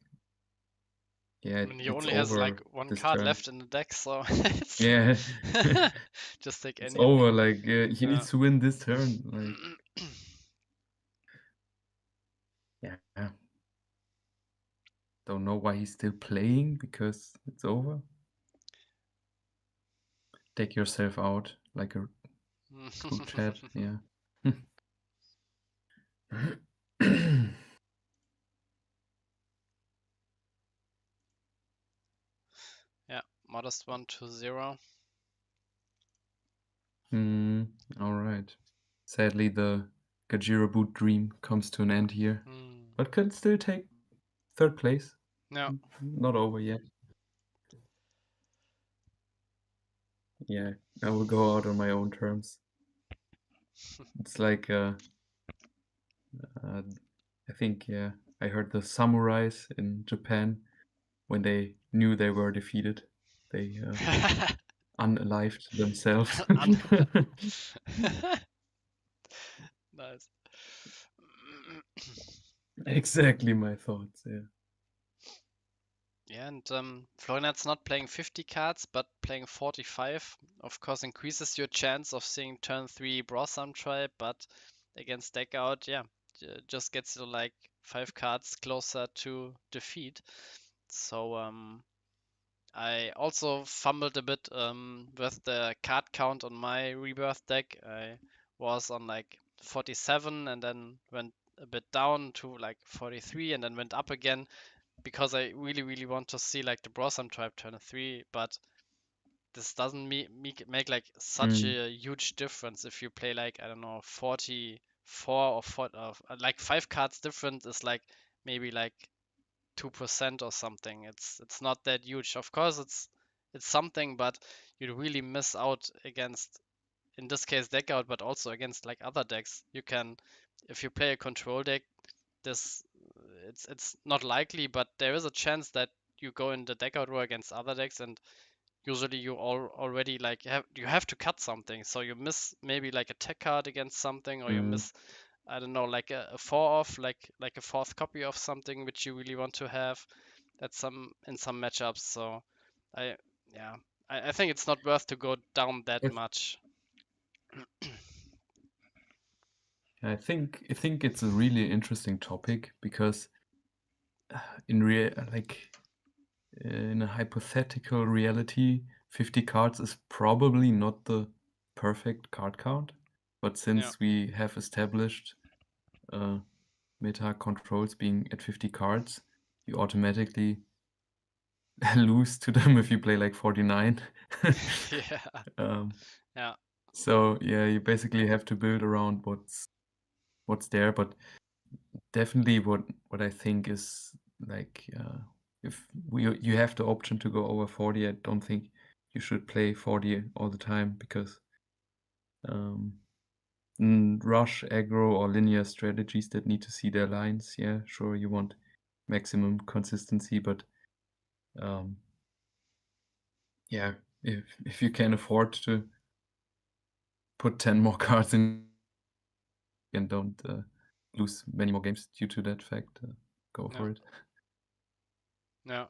yeah,
I mean, he
it's
only has like
over
one
this
card
turn.
left in the deck, so it's
Yeah,
just take
it's
any.
over. Like he
Yeah.
needs to win this turn. Like yeah, don't know why he's still playing because it's over. Take yourself out like a true chat. Yeah.
Yeah, Modest 1-0.
All right. Sadly, the Gajira boot dream comes to an end here, but can still take 3rd place.
Yeah.
Not over yet. Yeah, I will go out on my own terms. It's like I think I heard the samurais in Japan when they knew they were defeated, they unalived themselves.
Nice.
Exactly my thoughts. Yeah.
Yeah, and Florian's not playing 50 cards, but playing 45. Of course, increases your chance of seeing turn 3 Blossom Tribe, but against deck out, yeah, just gets you like 5 cards closer to defeat. So I also fumbled a bit with the card count on my Rebirth deck. I was on like 47 and then went a bit down to like 43 and then went up again because I really, really want to see like the Blossom Tribe turn 3, but this doesn't make like such a huge difference if you play like, I don't know, 40 like 5 cards different is like maybe like 2% or something. It's not that huge. Of course, it's something, but you really miss out against, in this case, deck out, but also against like other decks. You can, if you play a control deck, this it's not likely, but there is a chance that you go in the deck out row against other decks, and usually you already like you have to cut something. So you miss maybe like a tech card against something, or you miss, I don't know, like a 4 off, like a fourth copy of something which you really want to have. That's in some matchups. So I yeah, I think it's not worth to go down that
Yes.
much.
I think it's a really interesting topic because in in a hypothetical reality, 50 cards is probably not the perfect card count. But since we have established meta controls being at 50 cards, you automatically lose to them if you play like 49.
Yeah. Yeah.
So yeah, you basically have to build around what's there. But definitely what I think is like if you have the option to go over 40, I don't think you should play 40 all the time because rush, aggro, or linear strategies that need to see their lines, yeah, sure, you want maximum consistency, but yeah, if you can afford to put 10 more cards in and don't lose many more games due to that fact, go
Yeah.
for it.
Yeah.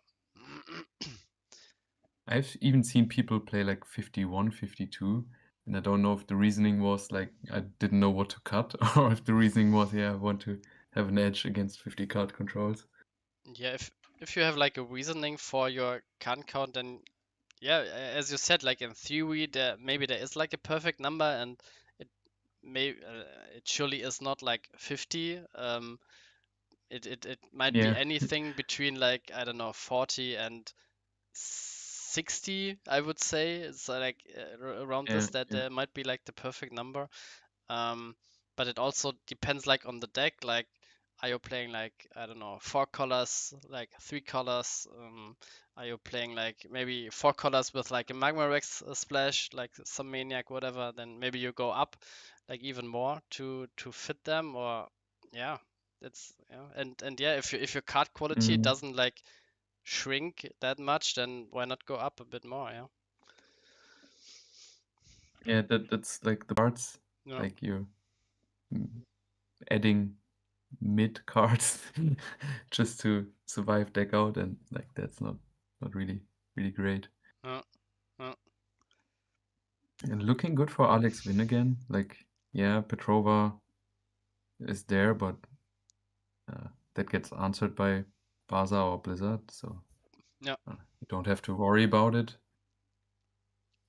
I've even seen people play like 51, 52, and I don't know if the reasoning was like I didn't know what to cut, or if the reasoning was, yeah, I want to have an edge against 50 card controls.
Yeah, if you have like a reasoning for your card count, then yeah, as you said, like in theory, maybe there is like a perfect number, and it it surely is not like 50. It might be
Yeah,
anything between like, I don't know, 40 and 60, I would say. It's like around
yeah,
this, that
yeah,
might be like the perfect number. Um, but it also depends like on the deck. Like, are you playing like, I don't know, 4 colors, like 3 colors? Are you playing like maybe 4 colors with like a Magma Rex splash, like some maniac, whatever? Then maybe you go up like even more to fit them, or yeah, that's yeah. And yeah, if your card quality
mm,
doesn't like shrink that much, then why not go up a bit more? Yeah.
yeah. That's like the parts,
Yeah.
like you're mm, adding mid cards just to survive deck out, and like that's not really great.
Yeah. Yeah.
And looking good for Alex Win again. Like, yeah, Petrova is there, but that gets answered by Baza or Blizzard, so
Yeah.
you don't have to worry about it.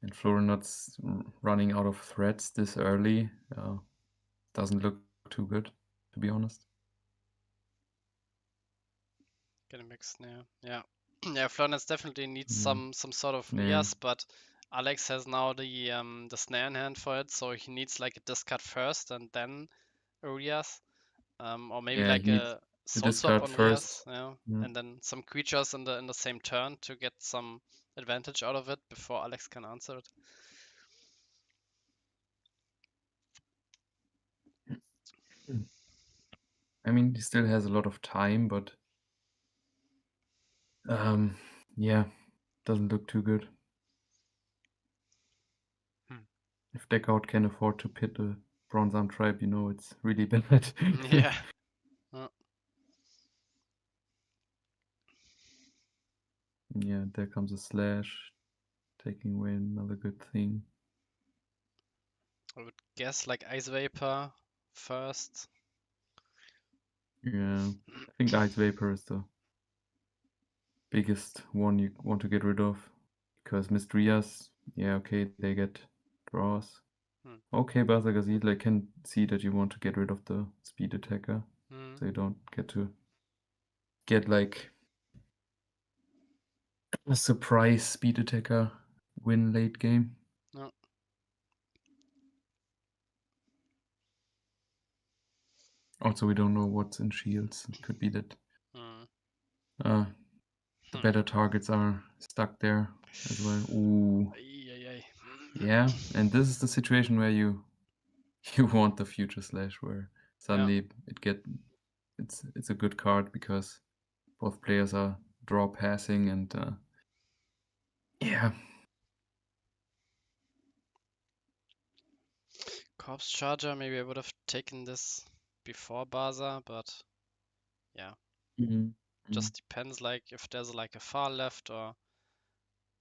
And Florinot's running out of threats this early doesn't look too good, to be honest.
Getting mixed, yeah. Yeah. Yeah, Florence definitely needs
Mm,
some sort of
yeah,
Rias, but Alex has now the snare in hand for it, so he needs like a discard first and then a Rias. Or maybe
yeah,
like
he needs
a
to
soul swap
discard
on Rias,
first.
yeah.
Mm.
And then some creatures in the same turn to get some advantage out of it before Alex can answer it.
I mean, he still has a lot of time, but yeah, doesn't look too good.
Hmm.
If Deckout can afford to pit a Bronze Arm Tribe, you know it's really bad.
Yeah.
Yeah, there comes a slash, taking away another good thing.
I would guess like Ice Vapor first.
Yeah, I think Ice Vapor is the biggest one you want to get rid of. Because Mistrias, yeah, okay, they get draws.
Hmm.
Okay, Basagazil, I can see that you want to get rid of the speed attacker.
Hmm.
So you don't get to get like a surprise speed attacker win late game.
No.
Also, we don't know what's in shields. It could be that the better targets are stuck there as well. Ooh. Yeah, and this is the situation where you want the future slash, where suddenly it's a good card because both players are draw passing and yeah.
Corpse Charger, maybe I would have taken this before Baza, but yeah. Just depends like if there's like a far left or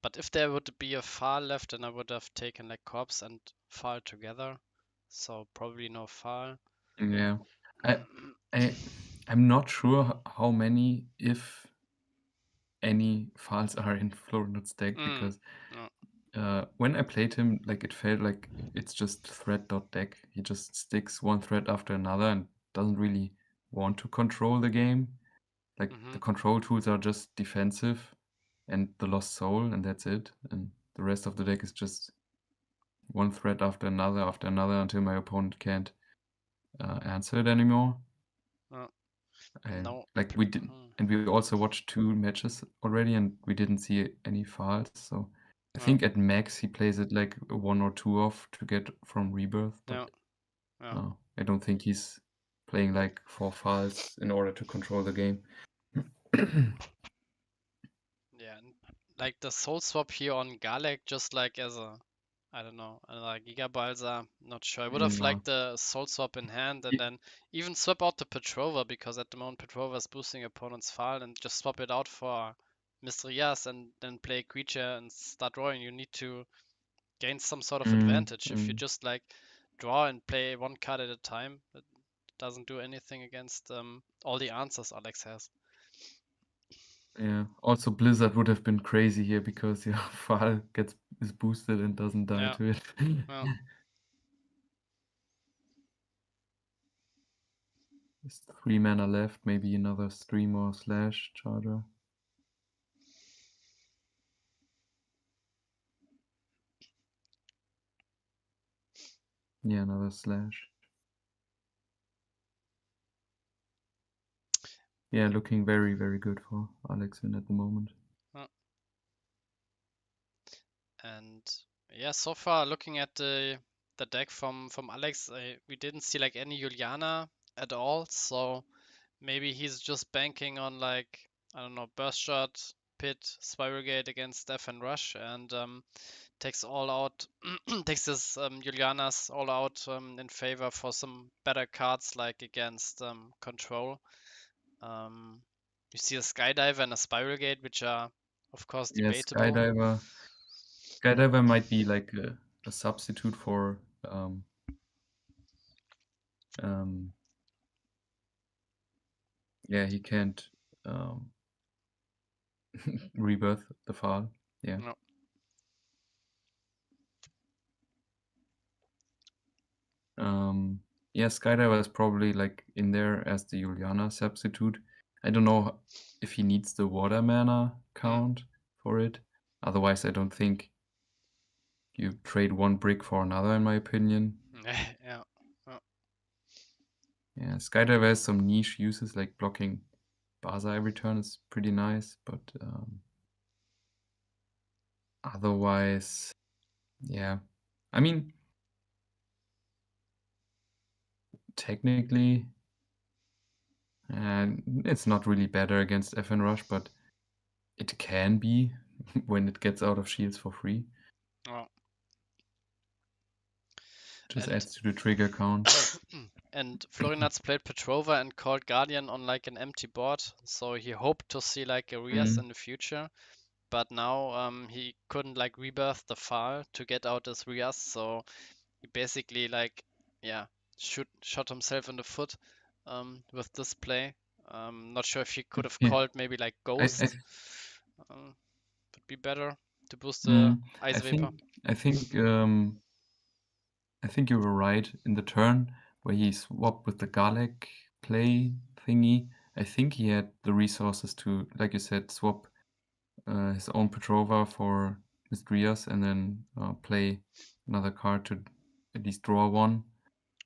but if there would be a far left, then I would have taken like Corpse and far together. So probably no far.
Yeah. I'm not sure how many, if any, files are in Florinut's deck because when I played him, like it felt like it's just thread.deck. He just sticks one thread after another and doesn't really want to control the game. Like the control tools are just defensive and the Lost Soul, and that's it. And the rest of the deck is just one thread after another until my opponent can't answer it anymore.
No.
Like we did, and we also watched 2 matches already, and we didn't see any files. So I think at max he plays it like 1 or 2 off to get from Rebirth, but I don't think he's playing like 4 files in order to control the game.
Yeah, like the soul swap here on Galek, just like as a, I don't know, like Gigabalza, not sure. I would have liked the soul swap in hand and then even swap out the Petrova because at the moment Petrova is boosting opponent's file and just swap it out for Mystrias and then play a creature and start drawing. You need to gain some sort of advantage. If you just like draw and play one card at a time, it doesn't do anything against all the answers Alex has.
Yeah. Also, Blizzard would have been crazy here because your file is boosted and doesn't die to it. There's 3 mana left, maybe another stream or slash charger. Yeah, another slash. Yeah, looking very, very good for Alexin at the moment.
And yeah, so far looking at the deck from Alex, we didn't see like any Juliana at all. So maybe he's just banking on like, I don't know, Burst Shot, Pit, Spiral Gate against Steph and Rush, and takes all out, takes his Julianas all out in favor for some better cards like against Control. You see a Skydiver and a Spiral Gate, which are of course debatable.
Yeah, Skydiver might be like a substitute for yeah, he can't rebirth the file. Yeah.
No.
Yeah, Skydiver is probably like in there as the Juliana substitute. I don't know if he needs the water mana count for it. Otherwise, I don't think you trade one brick for another, in my opinion.
Yeah.
Yeah, Skydiver has some niche uses, like blocking Baza every turn is pretty nice, but otherwise, yeah. I mean, technically, it's not really better against FN Rush, but it can be when it gets out of shields for free. Just adds to the trigger count.
And Florinats played Petrova and called Guardian on like an empty board, so he hoped to see like a Rias in the future. But now he couldn't like rebirth the file to get out his Rias, so he basically like shot himself in the foot with this play. Not sure if he could have called maybe like Ghost. Would be better to boost the Ice Vapor.
I think you were right in the turn where he swapped with the Galek play thingy. I think he had the resources to, like you said, swap his own Petrova for Mystrias and then play another card to at least draw one.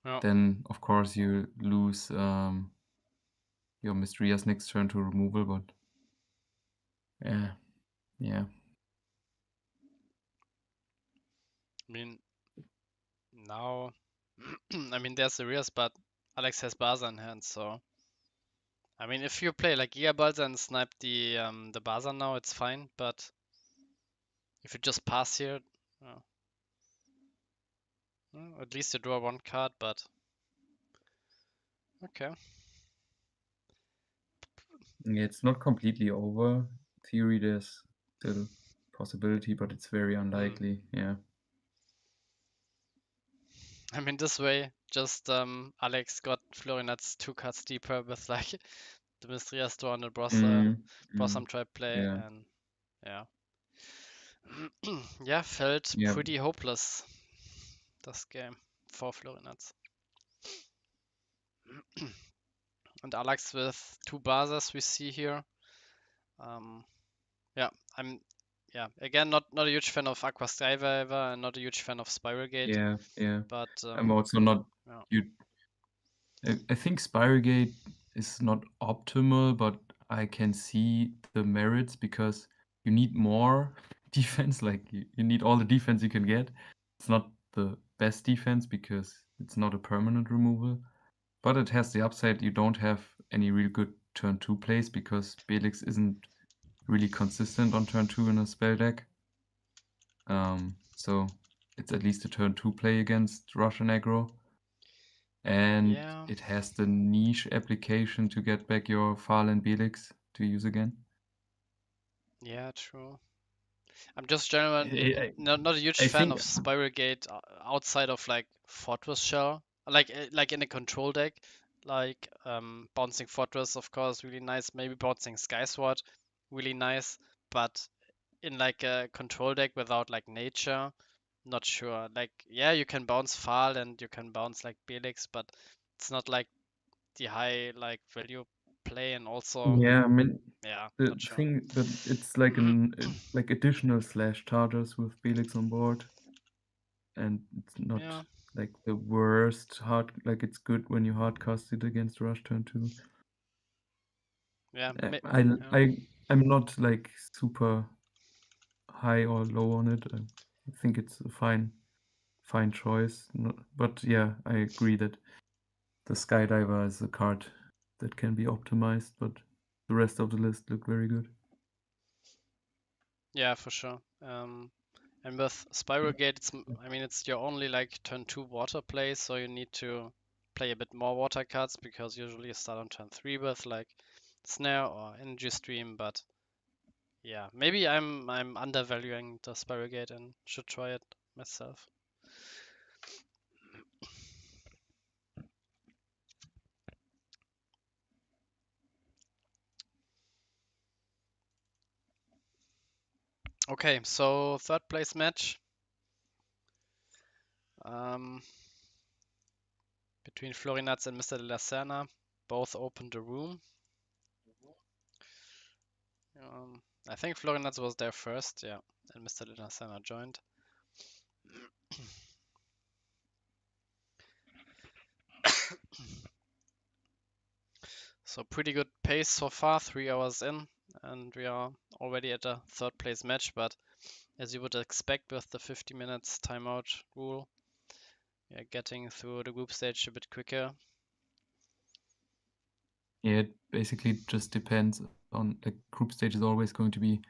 Yeah.
then of course you lose your Mystria's next turn to removal, but yeah.
I mean, now, I mean, there's the Rias, but Alex has Baza in hand, so I mean, if you play like Giga Balza and snipe the Baza now, it's fine. But if you just pass here, uh, well, at least you draw one card. But okay,
Yeah, it's not completely over. Theory, there's still possibility, but it's very unlikely. Yeah.
I mean, this way, just Alex got Florinat's 2 cards deeper with like the Mysteria Store and the Blossom Tribe play,
Yeah.
and yeah, yeah, felt
Yeah.
pretty hopeless this game for Florinats. And Alex with 2 Bazas we see here. Yeah, I'm again not a huge fan of Aqua Skydiver and not a huge fan of Spiral Gate,
Yeah. Yeah.
but
I'm also not.
yeah.
I think Spirogate is not optimal, but I can see the merits because you need more defense. Like you need all the defense you can get. It's not the best defense because it's not a permanent removal, but it has the upside you don't have any real good turn 2 plays because Belix isn't really consistent on turn 2 in a spell deck. So it's at least a turn 2 play against Russian aggro. And
Yeah,
it has the niche application to get back your Farland Belix to use again.
yeah, true. I'm just generally
I,
not a huge
I
fan
think,
of Spiral Gate outside of like Fortress Shell, like in a control deck, like bouncing Fortress, of course, really nice. Maybe bouncing Skysword, really nice. But in like a control deck without like nature, not sure. Like, yeah, you can bounce Fal and you can bounce like Belix, but it's not like the high like value play, and also
yeah, I mean,
yeah,
the
not sure.
thing that it's like like additional slash chargers with Belix on board, and it's not
Yeah,
like the worst hard. Like it's good when you hard cast it against Rush turn 2.
yeah,
I
yeah,
I I'm not like super high or low on it. I think it's a fine choice. But yeah, I agree that the Skydiver is a card that can be optimized, but the rest of the list look very good.
yeah, for sure. And with Spiral Gate, I mean, it's your only like turn 2 water play, so you need to play a bit more water cards because usually you start on turn 3 with like Snare or Energy Stream. But yeah, maybe I'm undervaluing the Spiral Gate and should try it myself. Okay, so third place match um, between Florinats and Mr. De La Serna. Both opened the room. I think Florinats was there first, yeah, and Mr. De La Serna joined. So pretty good pace so far, 3 hours in, and we are already at a third place match. But as you would expect with the 50 minutes timeout rule, we are getting through the group stage a bit quicker.
Yeah, it basically just depends on the group stage is always going to be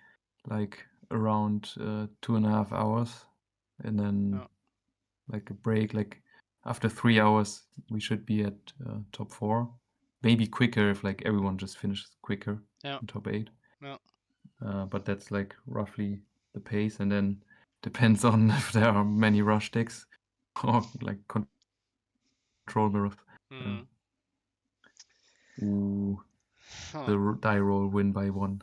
like around 2.5 hours, and then like a break. Like after 3 hours, we should be at top 4. Maybe quicker if like everyone just finishes quicker in top 8.
Yeah.
But that's like roughly the pace, and then depends on if there are many rush decks or like control mirrors.
Mm.
Ooh,
Huh.
the die roll win by 1.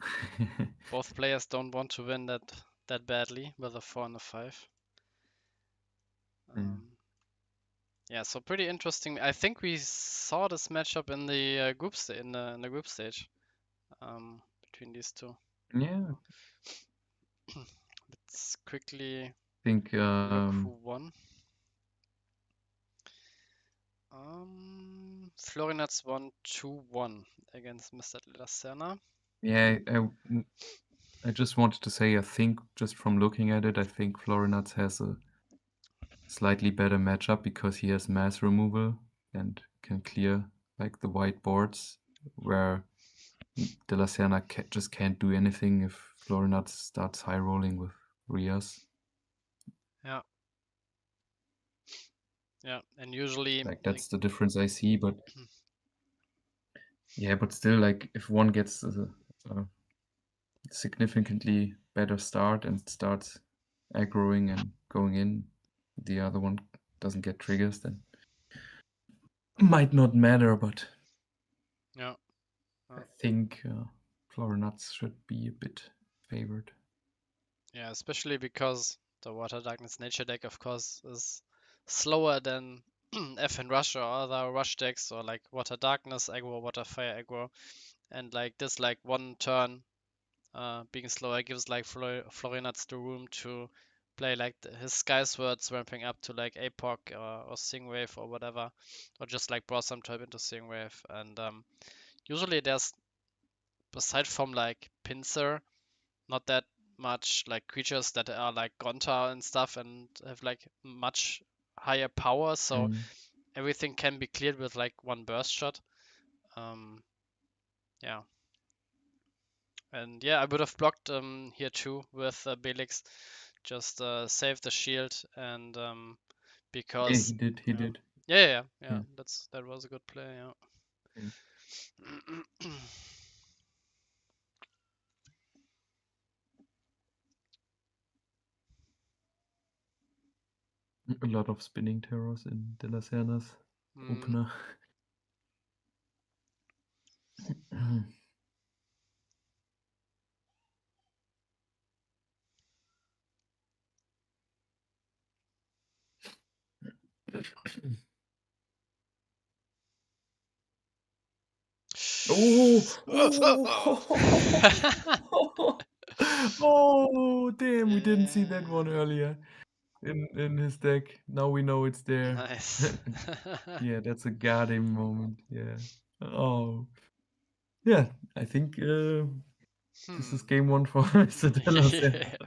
Both players don't want to win that badly with a 4 and a 5. Yeah, so pretty interesting. I think we saw this matchup in the in the group stage between these two.
Yeah,
Let's quickly
I think
look who won. Florinats won 2-1 against Mr. Lacerna.
Yeah, I just wanted to say, I think just from looking at it, I think Florinats has a slightly better matchup because he has mass removal and can clear like the white boards, where De La Serna just can't do anything if Florinats starts high rolling with Rias.
Yeah. Yeah, and usually
Like that's the difference I see, but yeah, but still, like if one gets a significantly better start and starts aggroing and going in, the other one doesn't get triggers, then might not matter, but
yeah.
I think Florinats should be a bit favored.
Yeah, especially because the Water Darkness Nature deck, of course, is slower than FN Rush or other Rush decks, or like Water Darkness aggro, Water Fire aggro, and like this, like one turn being slower gives like Florinats the room to play like his Sky Swords ramping up to like APOC or Stingwave or whatever, or just like Blossom type into Stingwave, and usually there's, aside from like Pinsir, not that much like creatures that are like Gonta and stuff and have like much higher power, so everything can be cleared with like one burst shot. Yeah. And yeah, I would have blocked here too with Belix, just save the shield, and
Yeah,
because
he did. He did.
yeah, that was a good play.
Yeah. A lot of spinning terrors in De La Serna's opener. Oh, oh, damn! We didn't see that one earlier in his deck. Now we know it's there.
Nice.
Yeah, that's a goddamn moment. Yeah. Oh, yeah. I think this is game one for Mr. De La Serna.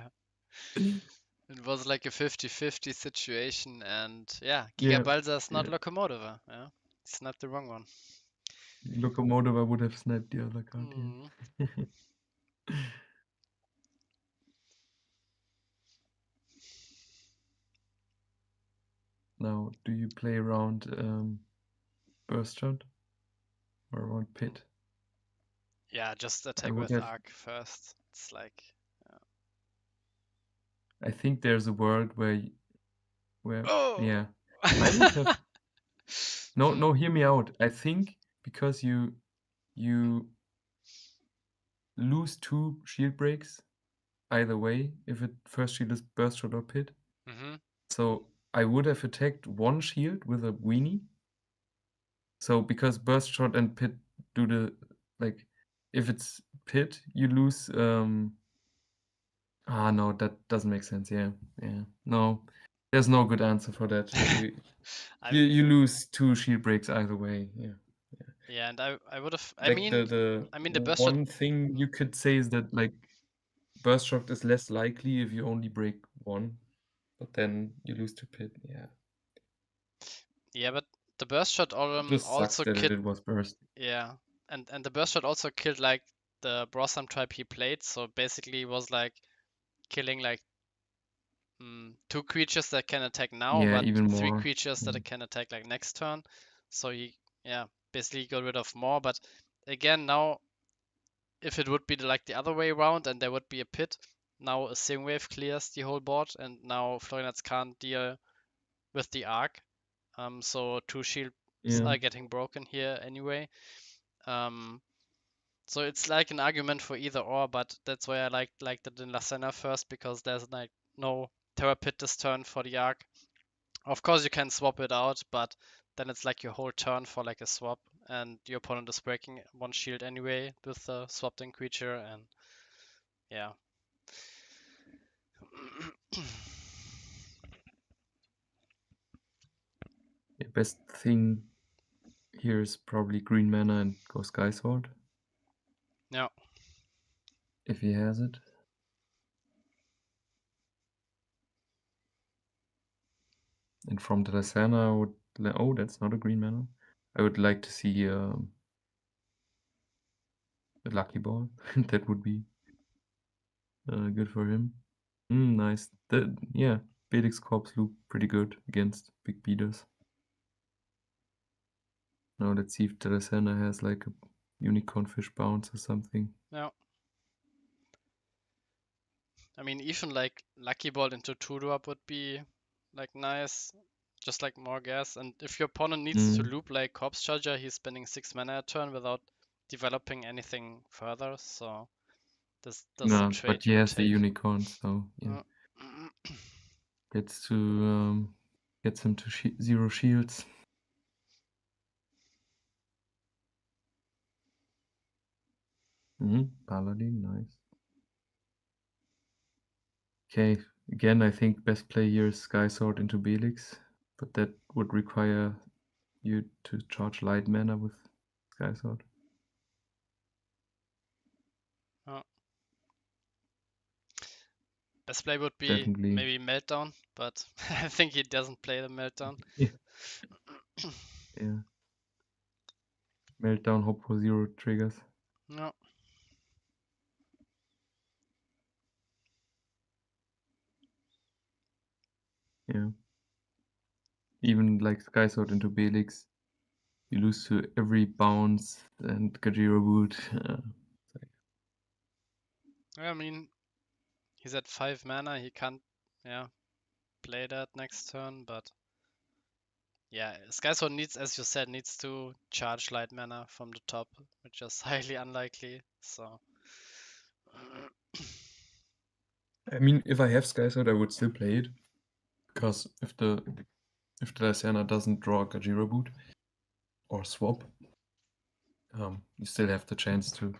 It was like a 50-50 situation, and yeah,
Yeah,
Gigabalza is not
yeah.
Locomotive. Yeah, snapped the wrong one.
Locomotive, I would have snapped the other card.
Mm.
Yeah. Now, do you play around burst shot or around pit?
Yeah, just
I
attack
would
with
have.
Arc first. It's like,
I think there's a world where
oh.
yeah, I would have. No, hear me out. I think because you lose 2 shield breaks either way if it first shield is burst shot or pit.
Mm-hmm.
So I would have attacked 1 shield with a weenie. So because burst shot and pit do the like, if it's pit, you lose. No, that doesn't make sense. Yeah. No, there's no good answer for that. You lose 2 shield breaks either way. Yeah.
Yeah, and I would have.
Like the
The burst shot.
one thing you could say is that like burst shot is less likely if you only break 1, but then you lose to pit. Yeah.
Yeah, but the burst shot
Just sucks
also
that
killed.
it was burst.
Yeah, and the burst shot also killed like the Blossom tribe he played. So basically, it was like killing like 2 creatures that can attack now,
Yeah,
but
even
3
more.
creatures that can attack like next turn. So he, yeah, basically got rid of more. But again, now if it would be like the other way around and there would be a pit, now a Sing Wave clears the whole board, and now Florinats can't deal with the Arc. So 2 shields
Yeah.
are getting broken here anyway. So it's like an argument for either or, but that's why I like the Lasena first, because there's like no Terra Pit this turn for the Arc. Of course you can swap it out, but then it's like your whole turn for like a swap, and your opponent is breaking 1 shield anyway with the swapped in creature, and yeah.
The best thing Here's probably green mana and go Sky Sword.
Yeah.
If he has it. And from the Lasana, I would. Oh, that's not a green mana. I would like to see a Lucky Ball. That would be good for him. Nice. Yeah, Belix Corps look pretty good against big beaters. Now let's see if the Lasana has like a unicorn fish bounce or something.
Yeah. I mean, even like Lucky Ball into 2-drop would be like nice, just like more gas. And if your opponent needs to loop like Corpse Charger, he's spending 6 mana a turn without developing anything further. So this is a
No,
trade
but
you
he
would
has the
take.
unicorn, so yeah. Gets to gets him to 0 shields. Paladin, nice. Okay, again, I think best play here is Sky Sword into Belix, but that would require you to charge light mana with Sky Sword.
Best play would be
Definitely.
maybe Meltdown, but I think he doesn't play the Meltdown.
Yeah. Yeah. Meltdown, hope for 0 triggers.
No.
Yeah. Even like Sky Sword into Belix, you lose to every bounce and Gajira Boot.
I mean, he's at 5 mana. He can't, play that next turn. But yeah, Sky Sword needs, as you said, needs to charge light mana from the top, which is highly unlikely. So.
I mean, if I have Sky Sword, I would still play it, because if the Lysana doesn't draw a Gajira Boot or swap, you still have the chance to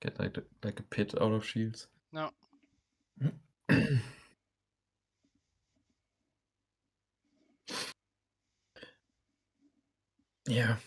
get like a pit out of shields.
No.
Yeah.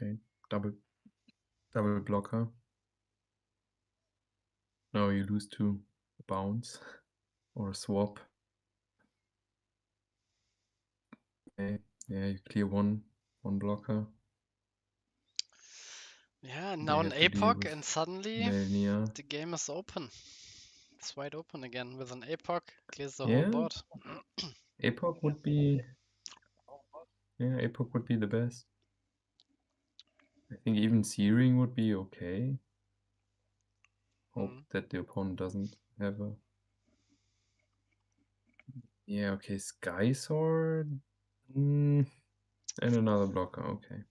Okay, double blocker. Now you lose to a bounce or a swap. Okay, yeah, you clear one blocker.
Yeah,
They
now an
have to deal
APOC,
with
and suddenly
Melnia.
the game is open. It's wide open again. With an APOC, clears the whole
Yeah,
board.
APOC would be. Yeah, APOC would be the best. I think even Searing would be okay. Hope that the opponent doesn't have a. Yeah, okay, Sky Sword. And another blocker, okay.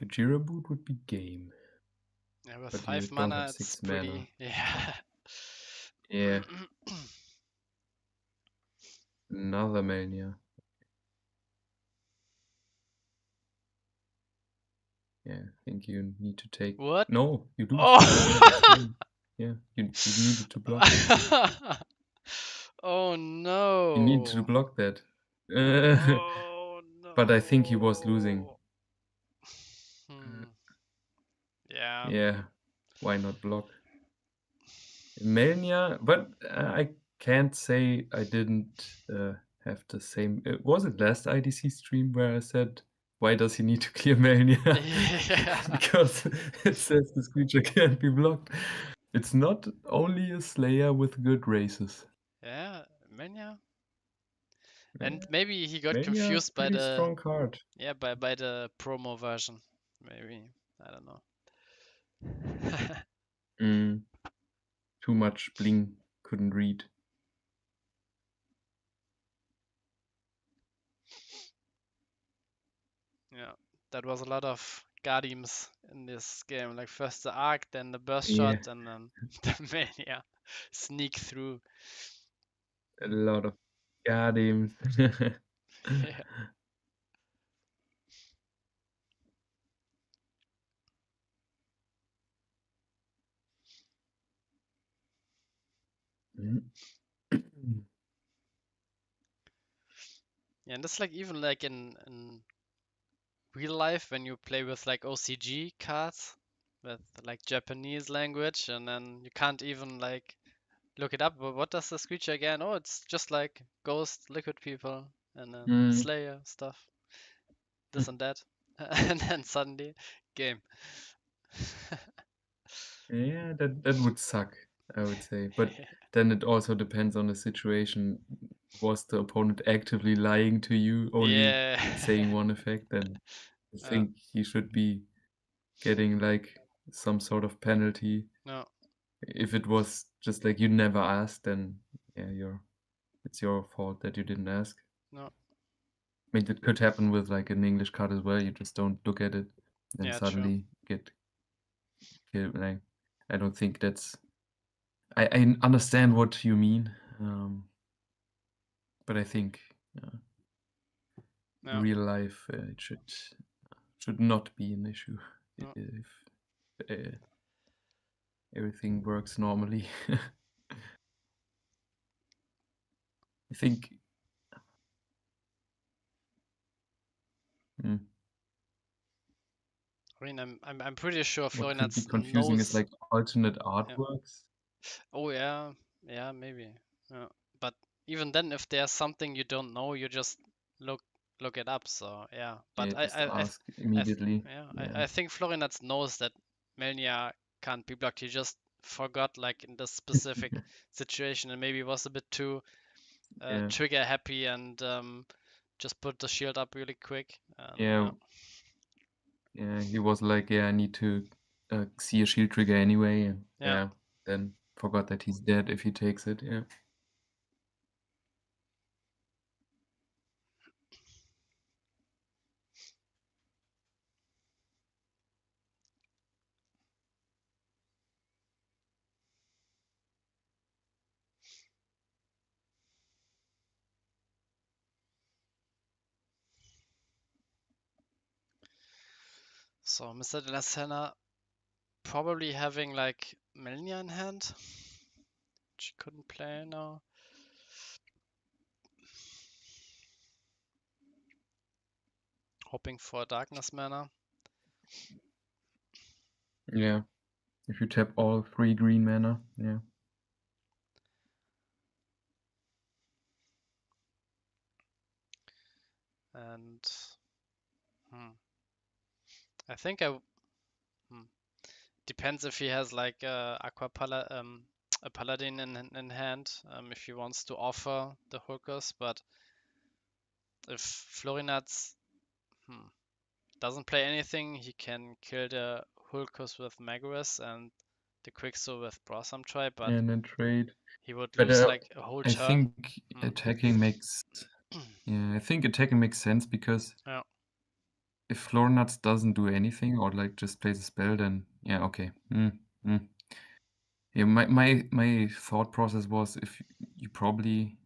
Gajira Boot would be game.
Yeah, with
But
5
you don't
mana,
have
it's
6
pretty.
mana.
Yeah.
Yeah. Another Melnia. Yeah, I think you need to take.
What?
No, you lose.
Oh!
Yeah, that's game. Yeah, you needed to block.
Oh
You needed to
no.
block that.
Oh no.
But I think he was losing.
Yeah.
Yeah, why not block? Melnia, but I can't say I didn't have the same. Was it last IDC stream where I said, why does he need to clear Melnia?
Yeah.
Because it says this creature can't be blocked. It's not only a Slayer with good races.
Yeah, Mania. And maybe he got
Melnia,
confused by
pretty
the
strong card.
by the promo version. Maybe. I don't know.
Too much bling, couldn't read.
that was a lot of Guardians in this game. Like first the arc, then the burst
Yeah,
shot, and then the mania sneak through.
a lot of Guardians.
Yeah. Yeah, and it's like even like in real life when you play with like OCG cards with like Japanese language, and then you can't even like look it up. But what does this creature again? Oh, it's just like ghost, liquid people, and then
Mm.
Slayer stuff, this and that, and then suddenly game.
Yeah, that would suck, I would say. But then it also depends on the situation. Was the opponent actively lying to you, only
Yeah.
saying one effect? Then I
Yeah.
think he should be getting like some sort of penalty.
No.
If it was just like you never asked, then yeah, it's your fault that you didn't ask.
No.
I mean, it could happen with like an English card as well. You just don't look at it, then
Yeah. True.
suddenly get killed. Like, I don't think that's. I understand what you mean, but I think in
No.
real life it should not be an issue
No.
if everything works normally. I think. Mm,
I mean, I'm pretty sure
what could be
Florinats
confusing is
knows.
like alternate
Yeah.
artworks.
Oh yeah. Yeah. Maybe. Yeah. But even then, if there's something you don't know, you just look look it up. So yeah.
Yeah,
But
just ask immediately.
yeah,
Yeah,
I think Florinats knows that Melnia can't be blocked. He just forgot like in this specific situation and maybe was a bit too
yeah,
trigger happy and just put the shield up really quick. And
yeah,
yeah.
yeah. He was like, yeah, I need to see a shield trigger anyway, and
Yeah.
yeah, then forgot that he's dead if he takes it. Yeah.
So Mr. De La Senna probably having like Melnia in hand, which he couldn't play now. Hoping for a darkness mana.
Yeah. If you tap all 3 green mana, yeah.
And I think depends if he has like a paladin in hand, if he wants to offer the hookers. But if Florinats doesn't play anything, he can kill the hookers with Magoras and the Quixo with Blossom Tribe, but
And then trade.
he would
But
lose like a whole
I
turn.
think attacking makes yeah, I think attacking makes sense because
Yeah.
if Floornuts doesn't do anything or like just plays a spell, then yeah, okay. Yeah, my thought process was if you probably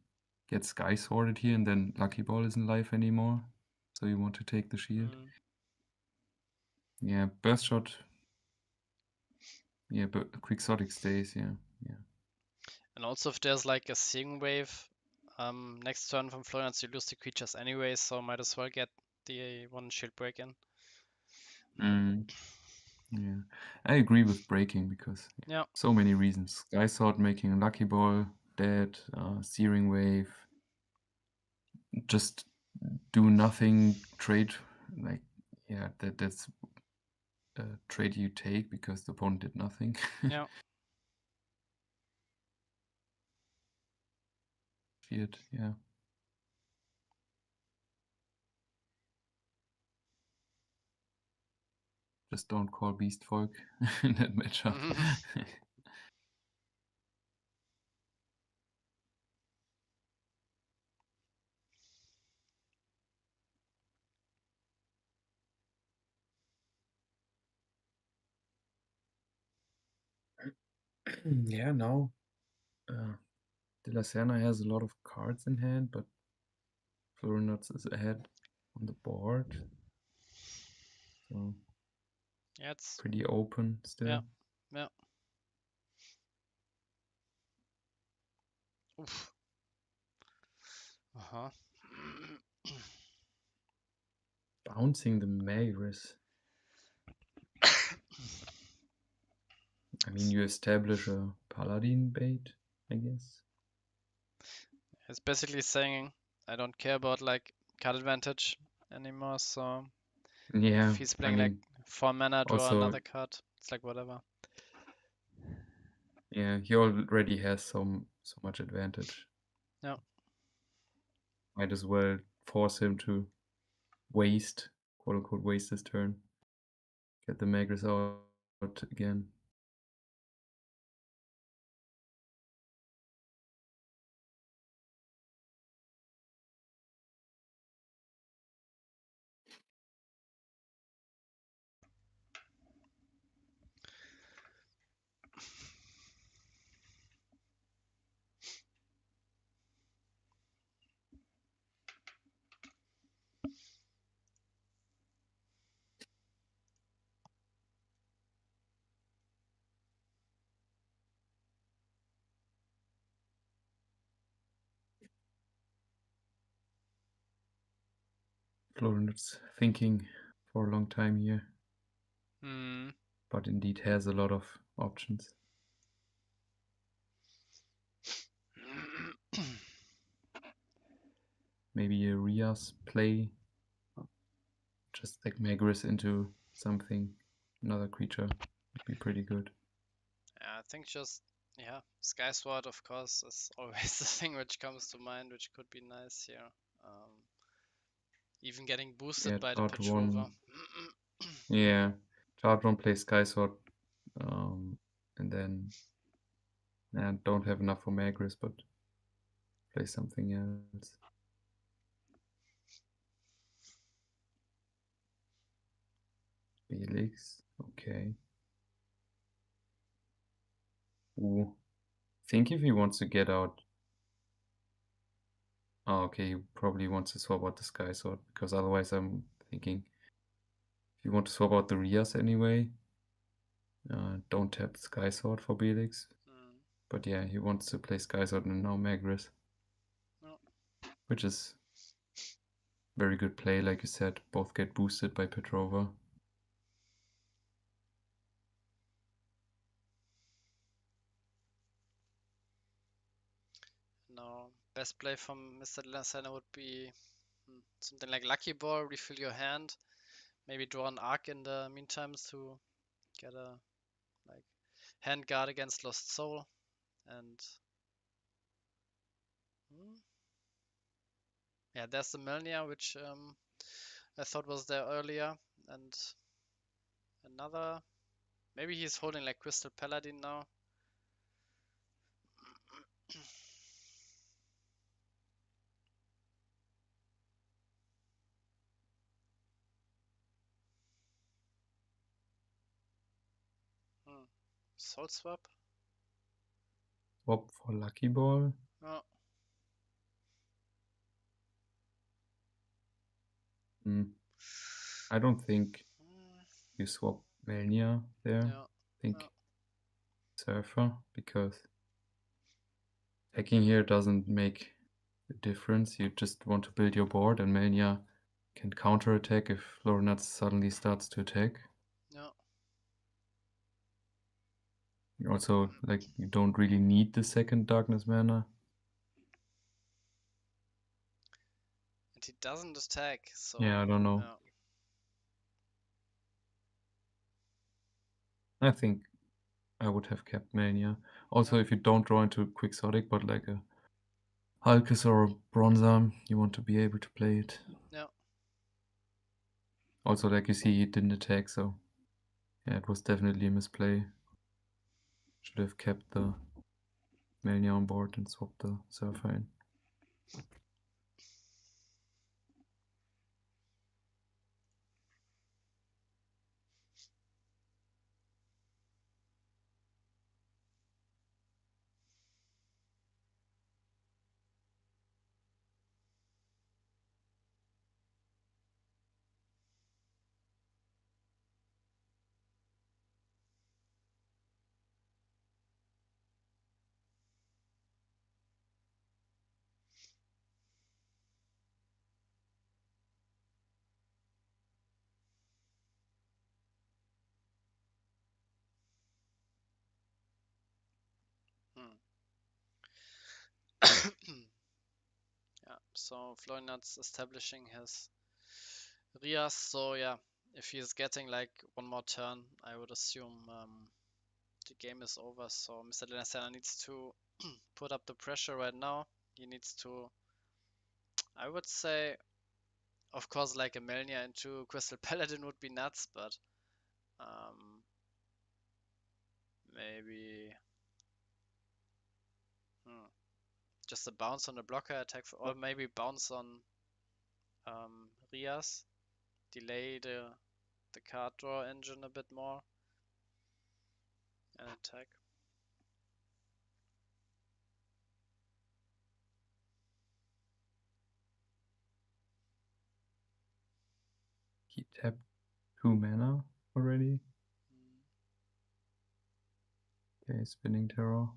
get Sky Sworded here and then Lucky Ball isn't live anymore, so you want to take the shield. Yeah, Burst Shot. Yeah, but Quixotic stays. Yeah, yeah.
And also if there's like a Seeing Wave next turn from Florinats, you lose the creatures anyway, so might as well get the one shield break in.
Yeah, I agree with breaking because
Yeah.
so many reasons. Sky Sword making a Lucky Ball dead, Searing Wave, just do nothing trade. Like, yeah, that's a trade you take because the opponent did nothing.
Yeah.
Weird, yeah. Just don't call Beast Folk in that matchup. Yeah, now De La Serna has a lot of cards in hand, but Florinuts is ahead on the board, so
Yeah, it's
pretty open still.
yeah, yeah. Oof. Uh-huh.
Bouncing the Magris. I mean, you establish a Paladin bait, I guess.
It's basically saying I don't care about like card advantage anymore, so
Yeah,
if he's
I
playing like
mean,
4 mana, draw
also,
another card. It's like whatever.
yeah, he already has so much advantage.
Yeah.
Might as well force him to waste, quote unquote, waste his turn. Get the Magris out again. Florian's thinking for a long time here,
Hmm.
but indeed has a lot of options. Maybe a Rias play, just like Magris into something, another creature would be pretty good.
Yeah, I think just yeah, Sky Sword of course is always the thing which comes to mind, which could be nice here. Even getting boosted
Yeah,
by the
charge
Petrova.
one. Yeah, charge one, play Sky Sword, and then don't have enough for Magris, but play something else. Felix, okay. Ooh, think if he wants to get out. Oh, okay, he probably wants to swap out the Sky Sword, because otherwise I'm thinking if you want to swap out the Rias anyway, don't tap Sky Sword for Belix.
Mm.
But yeah, he wants to play Sky Sword and now Magris.
No.
Which is very good play, like you said. Both get boosted by Petrova.
No, best play from Mr. Lasana would be something like Lucky Ball, refill your hand, maybe draw an arc in the meantime to get a like hand guard against Lost Soul, and yeah, there's the Melnia, which I thought was there earlier, and another. Maybe he's holding like Crystal Paladin now. Soul Swap?
Swap for Lucky Ball.
Oh.
I don't think you swap Melnia there.
Yeah.
I think Surfer, because hacking here doesn't make a difference. You just want to build your board, and Melnia can counterattack if Florinats suddenly starts to attack.
Yeah.
You also, like, you don't really need the second Darkness mana.
And he doesn't attack, so
Yeah, I don't know.
yeah.
I think I would have kept Mania. Also,
Yeah.
if you don't draw into Quixotic, but like a Hulkus or a Bronzarm, you want to be able to play it.
Yeah.
Also, like you see, he didn't attack, so yeah, it was definitely a misplay. Should have kept the Mania on board and swapped the Surfer in.
Yeah, so Florian's establishing his Rias, so yeah, if he's getting like one more turn, I would assume the game is over. So Mr. Lenasena needs to put up the pressure right now. He needs to, I would say, of course, like a Melnia into Crystal Paladin would be nuts, but um, maybe just a bounce on a blocker attack, or maybe bounce on Rias, delay the card draw engine a bit more, and attack.
He tapped 2 mana already. Okay, spinning terror.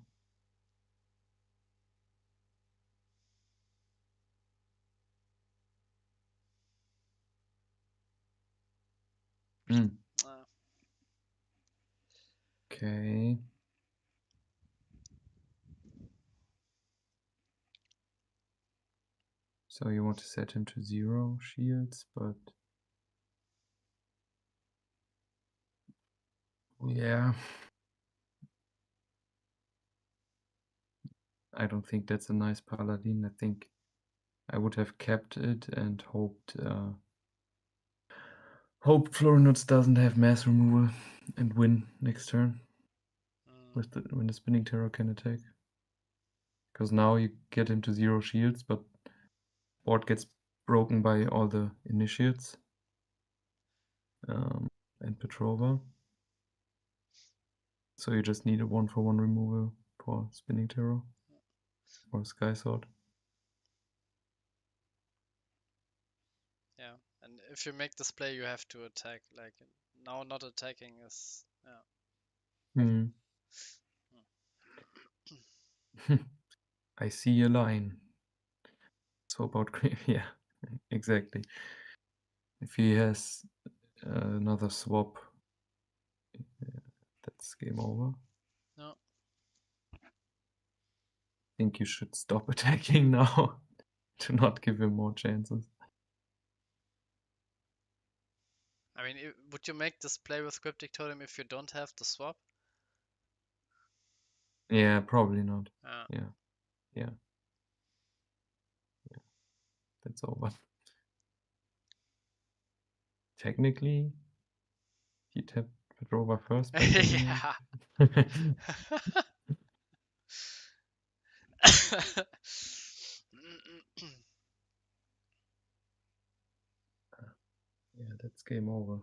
Okay. So you want to set him to 0 shields, but yeah. I don't think that's a nice paladin. I think I would have kept it and hoped Florinuts doesn't have mass removal and win next turn with when the spinning terror can attack. Because now you get him to 0 shields, but board gets broken by all the initiates and Petrova. So you just need a 1-for-1 removal for spinning terror or Sky Sword.
Yeah, and if you make this play, you have to attack. Like now, not attacking is
Hmm. I see a line. So about yeah, exactly. If he has another swap, that's game over.
no.
I think you should stop attacking now to not give him more chances.
I mean, would you make this play with Cryptic Totem if you don't have the swap?
Yeah, probably not.
Yeah.
Yeah. That's over. Technically, he tapped Petrova first by tapping him. Yeah, that's game over.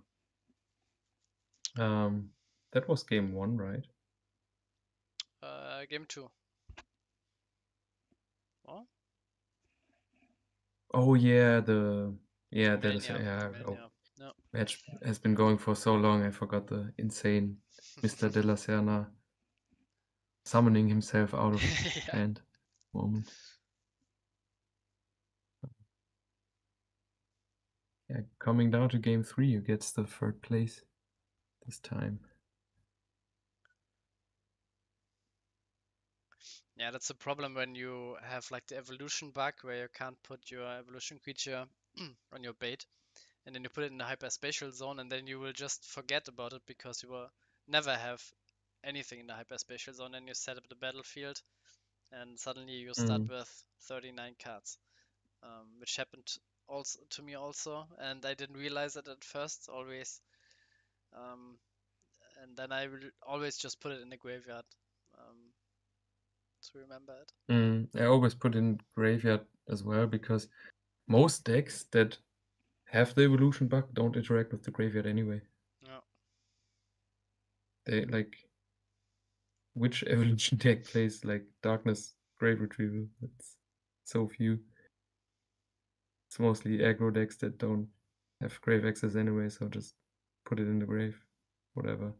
That was game 1, right?
Game 2. What?
Oh yeah, that is
Mania. No.
match has been going for so long. I forgot the insane Mr. De La Serna summoning himself out of hand moment. Yeah, coming down to game 3, you get the 3rd place this time.
Yeah, that's a problem when you have like the evolution bug where you can't put your evolution creature on your bait, and then you put it in the hyperspatial zone, and then you will just forget about it because you will never have anything in the hyperspatial zone, and you set up the battlefield, and suddenly you start with 39 cards, which happened also to me also, and I didn't realize it at first always, and then I will always just put it in the graveyard to remember it.
I always put in graveyard as well because most decks that have the evolution bug don't interact with the graveyard anyway.
Yeah.
They like which evolution deck plays like Darkness Grave Retrieval? That's so few. It's mostly aggro decks that don't have grave access anyway, so just put it in the grave. Whatever.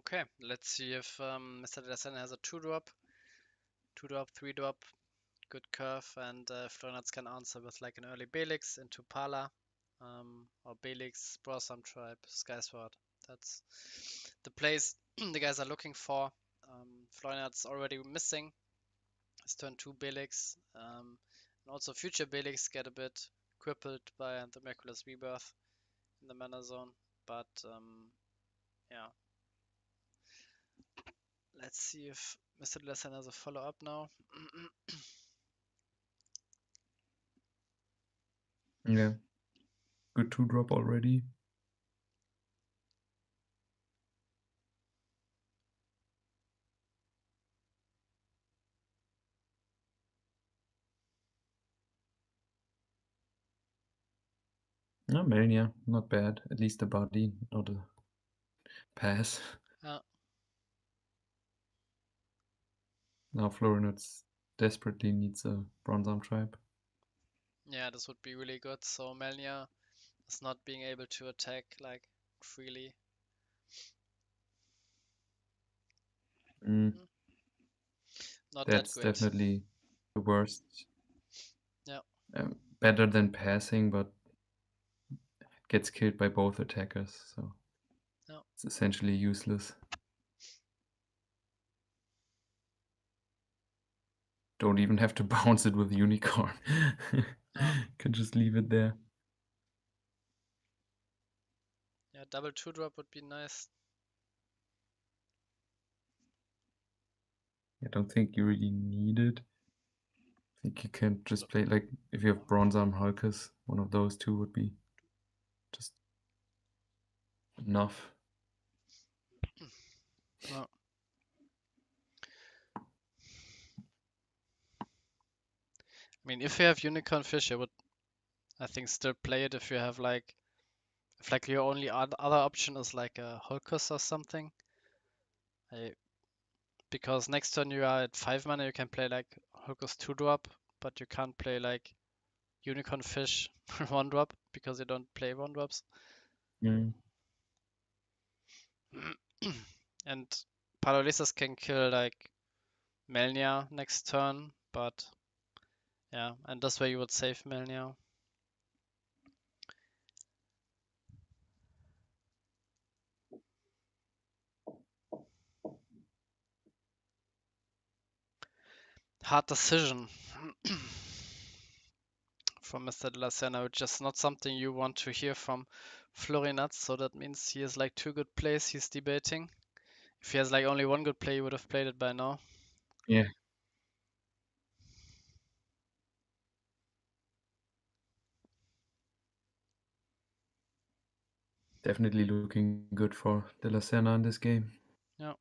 Okay, let's see if Mr. Delasena has a 2-drop, 2-drop, 3-drop, good curve, and Florianats can answer with like an early Belix into Pala, or Belix, Brosam Tribe, Skysword. That's the plays the guys are looking for. Florianats already missing his turn 2 Belix, and also future Belix get a bit crippled by the Miraculous Rebirth in the mana zone, but yeah. Let's see if Mr. Delasena has a follow-up now.
Yeah. Good 2-drop already. No, Melnia, not bad. At least a body, not a pass.
Yeah.
Now Florianats desperately needs a Bronze Arm Tribe.
Yeah, this would be really good. So Melnia is not being able to attack like freely.
Mm,
Not that
that's
great.
definitely the worst.
Yeah.
Better than passing, but gets killed by both attackers, so
Yeah.
it's essentially useless. Don't even have to bounce it with Unicorn. Can just leave it there.
Yeah, double 2-drop would be nice.
I don't think you really need it. I think you can just play, like, if you have Bronze Arm Hulkers, one of those two would be just enough.
Yeah. I mean, if you have Unicorn Fish, I think, still play it if you have like, if like your only other option is like a Holkus or something. Because next turn you are at 5 mana, you can play like Holkus 2-drop, but you can't play like Unicorn Fish 1-drop because you don't play 1-drops.
Mm.
And Paralysis can kill like Melnia next turn, but yeah, and this way you would save Melnia. Hard decision from Mr. De La Serna, which is not something you want to hear from Florinat, so that means he has like 2 good plays he's debating. If he has like only 1 good play, he would have played it by now.
Yeah. Definitely looking good for De La Serna in this game.
Yeah.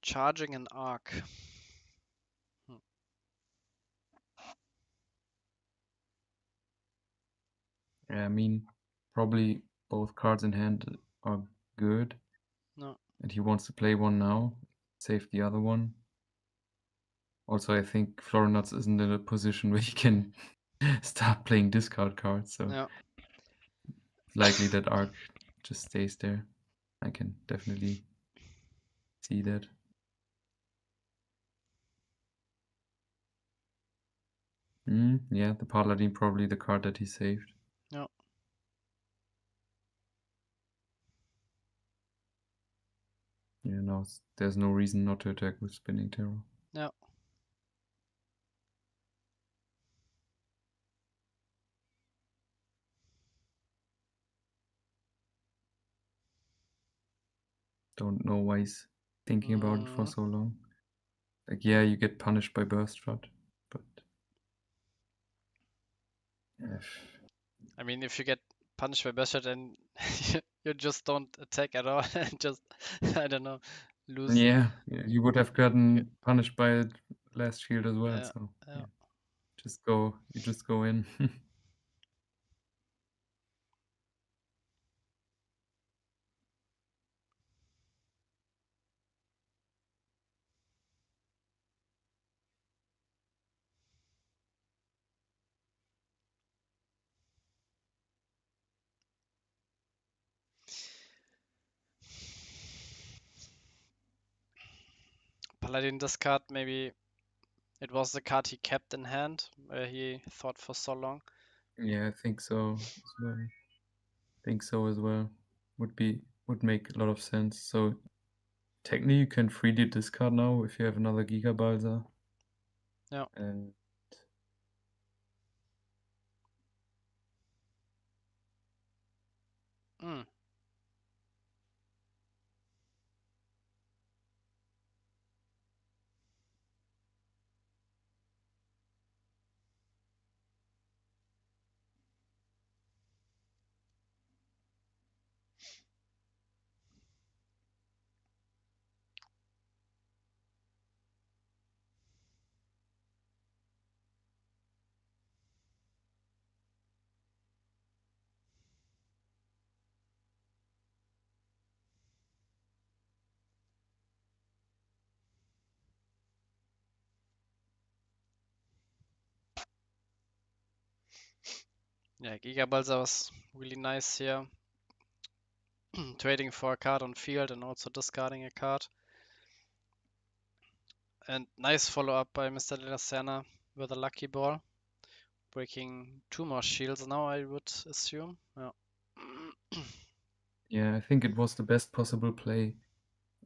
Charging an arc.
I mean, probably both cards in hand are good.
No.
And he wants to play one now, save the other one. Also, I think Florinuts isn't in a position where he can start playing discard cards, so
Yeah.
it's likely that Arc just stays there. I can definitely see that. Yeah, the Paladin probably the card that he saved.
Yeah.
Yeah, no, there's no reason not to attack with Spinning Terror.
Yeah.
don't know why he's thinking about it for
Mm.
so long. Like, yeah, you get punished by burst shot, but yeah,
I mean, if you get punished by Bashar, then you just don't attack at all and just, I don't know, lose.
yeah, you would have
You
gotten punished by last shield as well.
yeah,
So
yeah.
yeah, you just go in.
Paladin discard, maybe it was the card he kept in hand, where he thought for so long.
Yeah, I think so as well. Think so as well. Would make a lot of sense. So technically, you can freely discard now if you have another Giga Balsa.
Yeah.
And
Mm. Yeah, Giga Balsa was really nice here. Trading for a card on field and also discarding a card. And nice follow up by Mr. De La Serna with a lucky ball. Breaking 2 more shields now, I would assume. Yeah.
yeah, I think it was the best possible play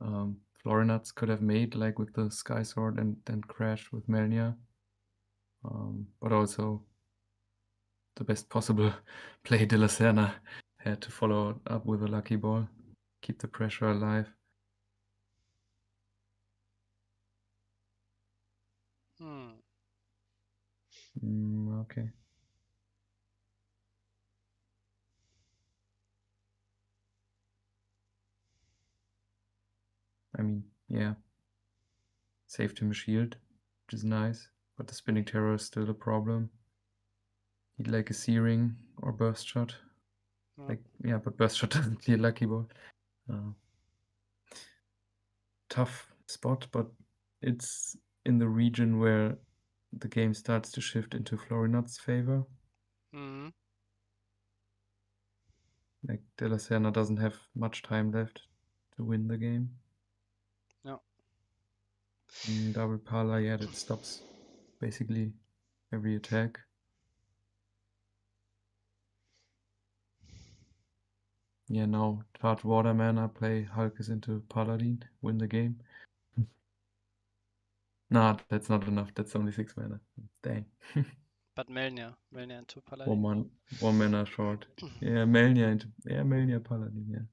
Florinuts could have made, like with the Sky Sword and then crash with Melnia. But also the best possible play De La Serna had to follow up with a lucky ball, keep the pressure alive. Okay. I mean, yeah. Saved him a shield, which is nice, but the spinning terror is still a problem. Need like a searing or burst shot. Like, yeah, but burst shot doesn't clear lucky ball. Tough spot, but it's in the region where the game starts to shift into Florinut's favor.
Mm.
Like, De La Serna doesn't have much time left to win the game.
Yeah.
Double Pala, yeah, that stops basically every attack. Yeah, now charge water mana, play Hulkus into Paladin, win the game. Nah, that's not enough. That's only 6 mana. Dang.
But Melnia into Paladin.
One mana short. Yeah, Melnia Paladin, yeah.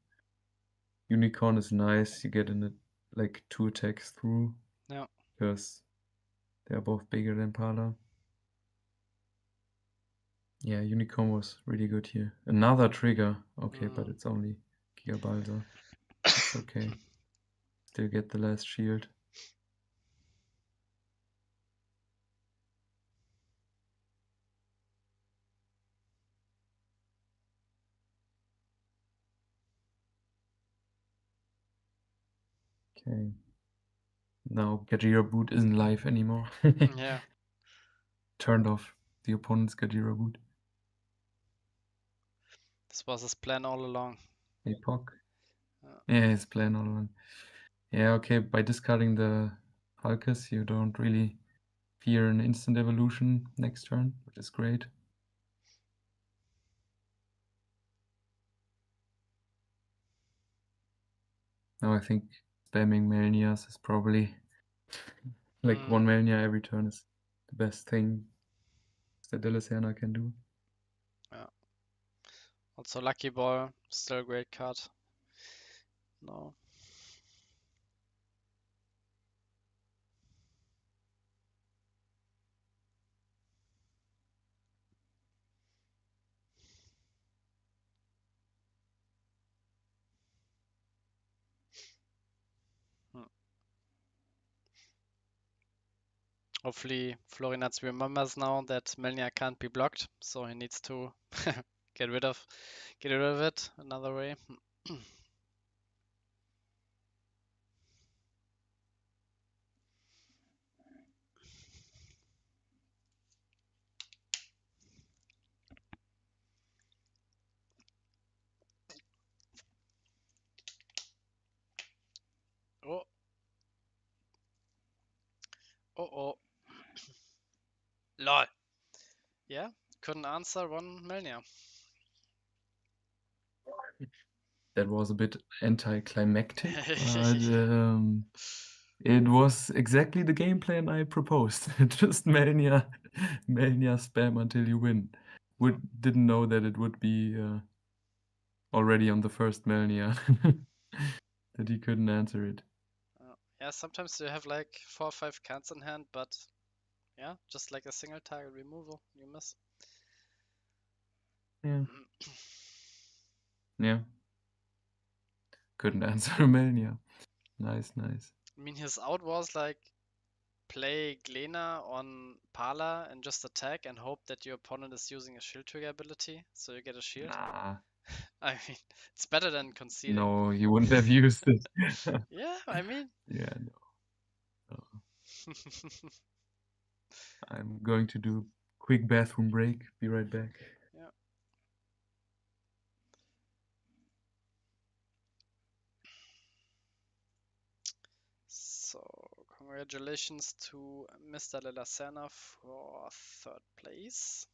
Unicorn is nice. You get in it like 2 attacks through.
Yeah.
Because they're both bigger than Pala. Yeah, Unicorn was really good here. Another trigger. Okay, but it's only Giga Balsa. It's okay. Still get the last shield. Okay. Now Gajira Boot isn't live anymore.
Yeah.
Turned off the opponent's Gajira Boot.
This was his plan all along.
Epoch. Yeah, his plan all along. Yeah, okay, by discarding the Hulkus, you don't really fear an instant evolution next turn, which is great. Now I think spamming Melnias is probably like one Melnia every turn is the best thing that De La Serna can do.
Yeah. Also lucky ball, still a great card. No. Hopefully Florinats remembers now that Melnia can't be blocked, so he needs to get rid of it another way. Oh, oh. Lol. Yeah, couldn't answer one Melnia.
That was a bit anticlimactic, but it was exactly the game plan I proposed. Just Melnia spam until you win. Didn't know that it would be already on the first Melnia that he couldn't answer it.
Yeah, sometimes you have like 4 or 5 cans in hand, but yeah, just like a single target removal, you miss.
Yeah. Yeah. Couldn't answer Melnia. Nice.
I mean, his out was like play Glena on Pala and just attack and hope that your opponent is using a shield trigger ability, so you get a shield.
Nah.
I mean, it's better than conceding.
No, he wouldn't have used it.
Yeah, I mean.
Yeah, no. I'm going to do a quick bathroom break. Be right back.
Yeah. So, congratulations to Mr. Lelacena for 3rd place.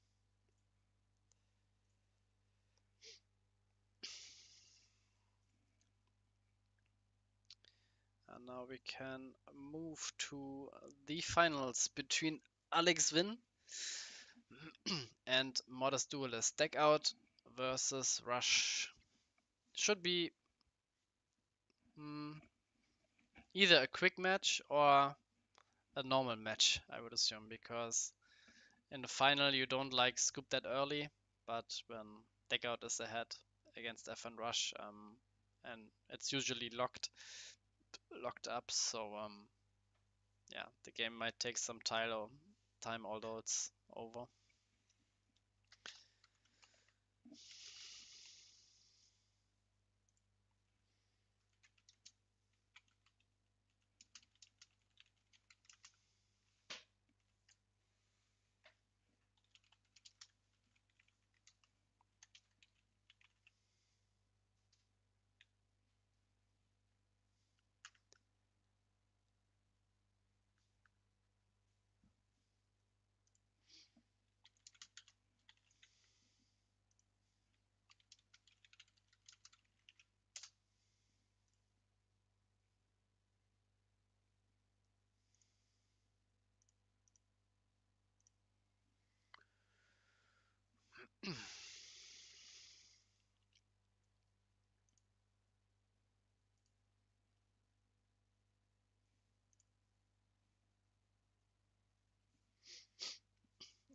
And now we can move to the finals between Alex Win and Modest Duelist. Deck out versus Rush. Should be either a quick match or a normal match, I would assume, because in the final you don't like scoop that early, but when deck out is ahead against F and Rush, and it's usually locked up, so yeah, the game might take some time, although it's over.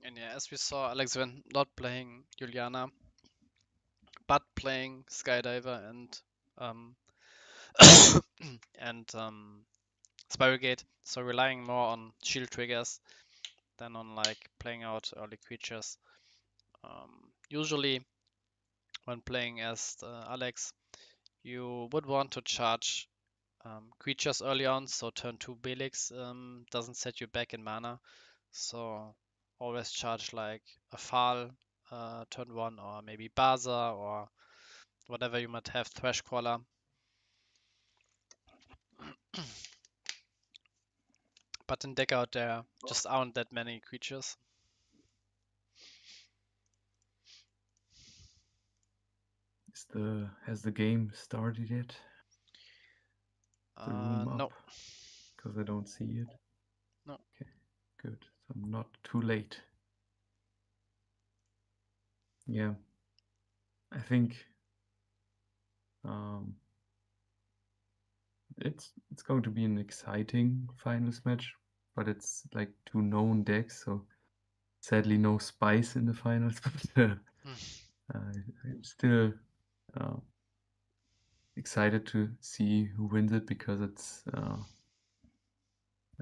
And yeah, as we saw, Alex Van not playing Juliana, but playing Skydiver and Spiral Gate, so relying more on shield triggers than on like playing out early creatures. Usually, when playing as Alex, you would want to charge creatures early on, so turn 2 Belix doesn't set you back in mana. So always charge like a Fal turn 1, or maybe Baza, or whatever you might have, Thresh Crawler. But in deck out there just aren't that many creatures.
Has the game started yet? The room up?
No.
Because I don't see it.
No.
Okay, good. So I'm not too late. Yeah, I think it's going to be an exciting finals match, but it's like 2 known decks, so sadly no spice in the finals. But I'm still excited to see who wins it, because it's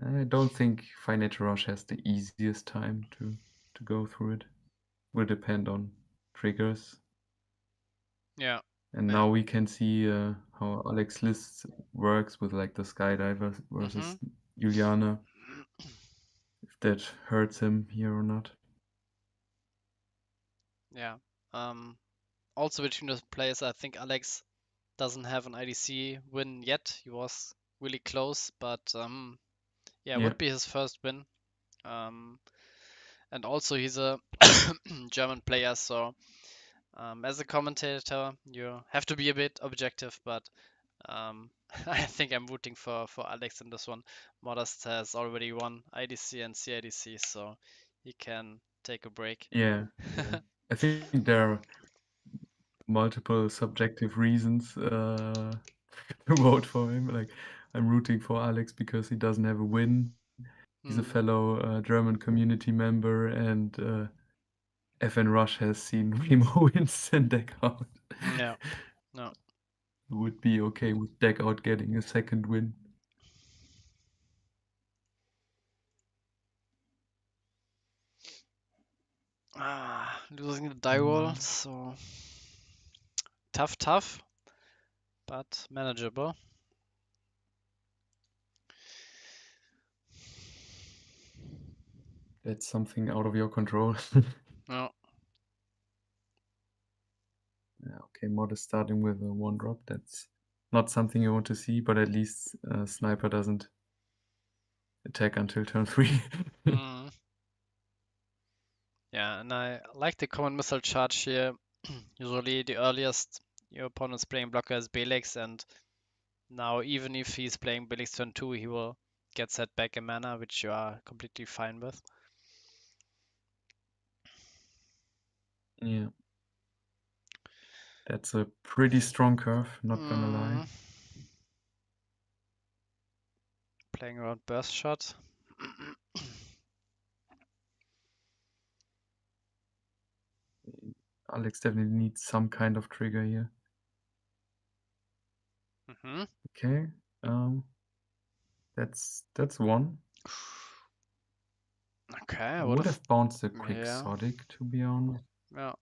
I don't think Financial Rush has the easiest time to go through it. Will depend on triggers.
Yeah.
And now we can see how Alex list works with like the Skydiver versus Juliana, if that hurts him here or not.
Yeah. Also between the players, I think Alex doesn't have an IDC win yet. He was really close, but yeah,
Yeah.
would be his first win. And also he's a German player, so as a commentator, you have to be a bit objective, but I think I'm rooting for Alex in this one. Modest has already won IDC and CIDC, so he can take a break.
Yeah. I think there are multiple subjective reasons to vote for him. Like, I'm rooting for Alex because he doesn't have a win. He's a fellow German community member, and FN Rush has seen way more wins than Deck Out.
Yeah, no.
Would be okay with Deck Out getting a second win.
Losing the Duel, so tough, but manageable.
That's something out of your control.
No.
Yeah, okay, Mod is starting with a 1-drop. That's not something you want to see, but at least Sniper doesn't attack until turn 3.
Yeah, and I like the common missile charge here. Usually the earliest your opponent's playing blocker is Belix, and now even if he's playing Belix turn 2, he will get set back in mana, which you are completely fine with.
Yeah. That's a pretty strong curve, not gonna lie.
Playing around burst shot.
Alex definitely needs some kind of trigger here. Okay, that's one.
Okay,
I would have bounced a
yeah.
Quixotic, to be honest.
Yeah.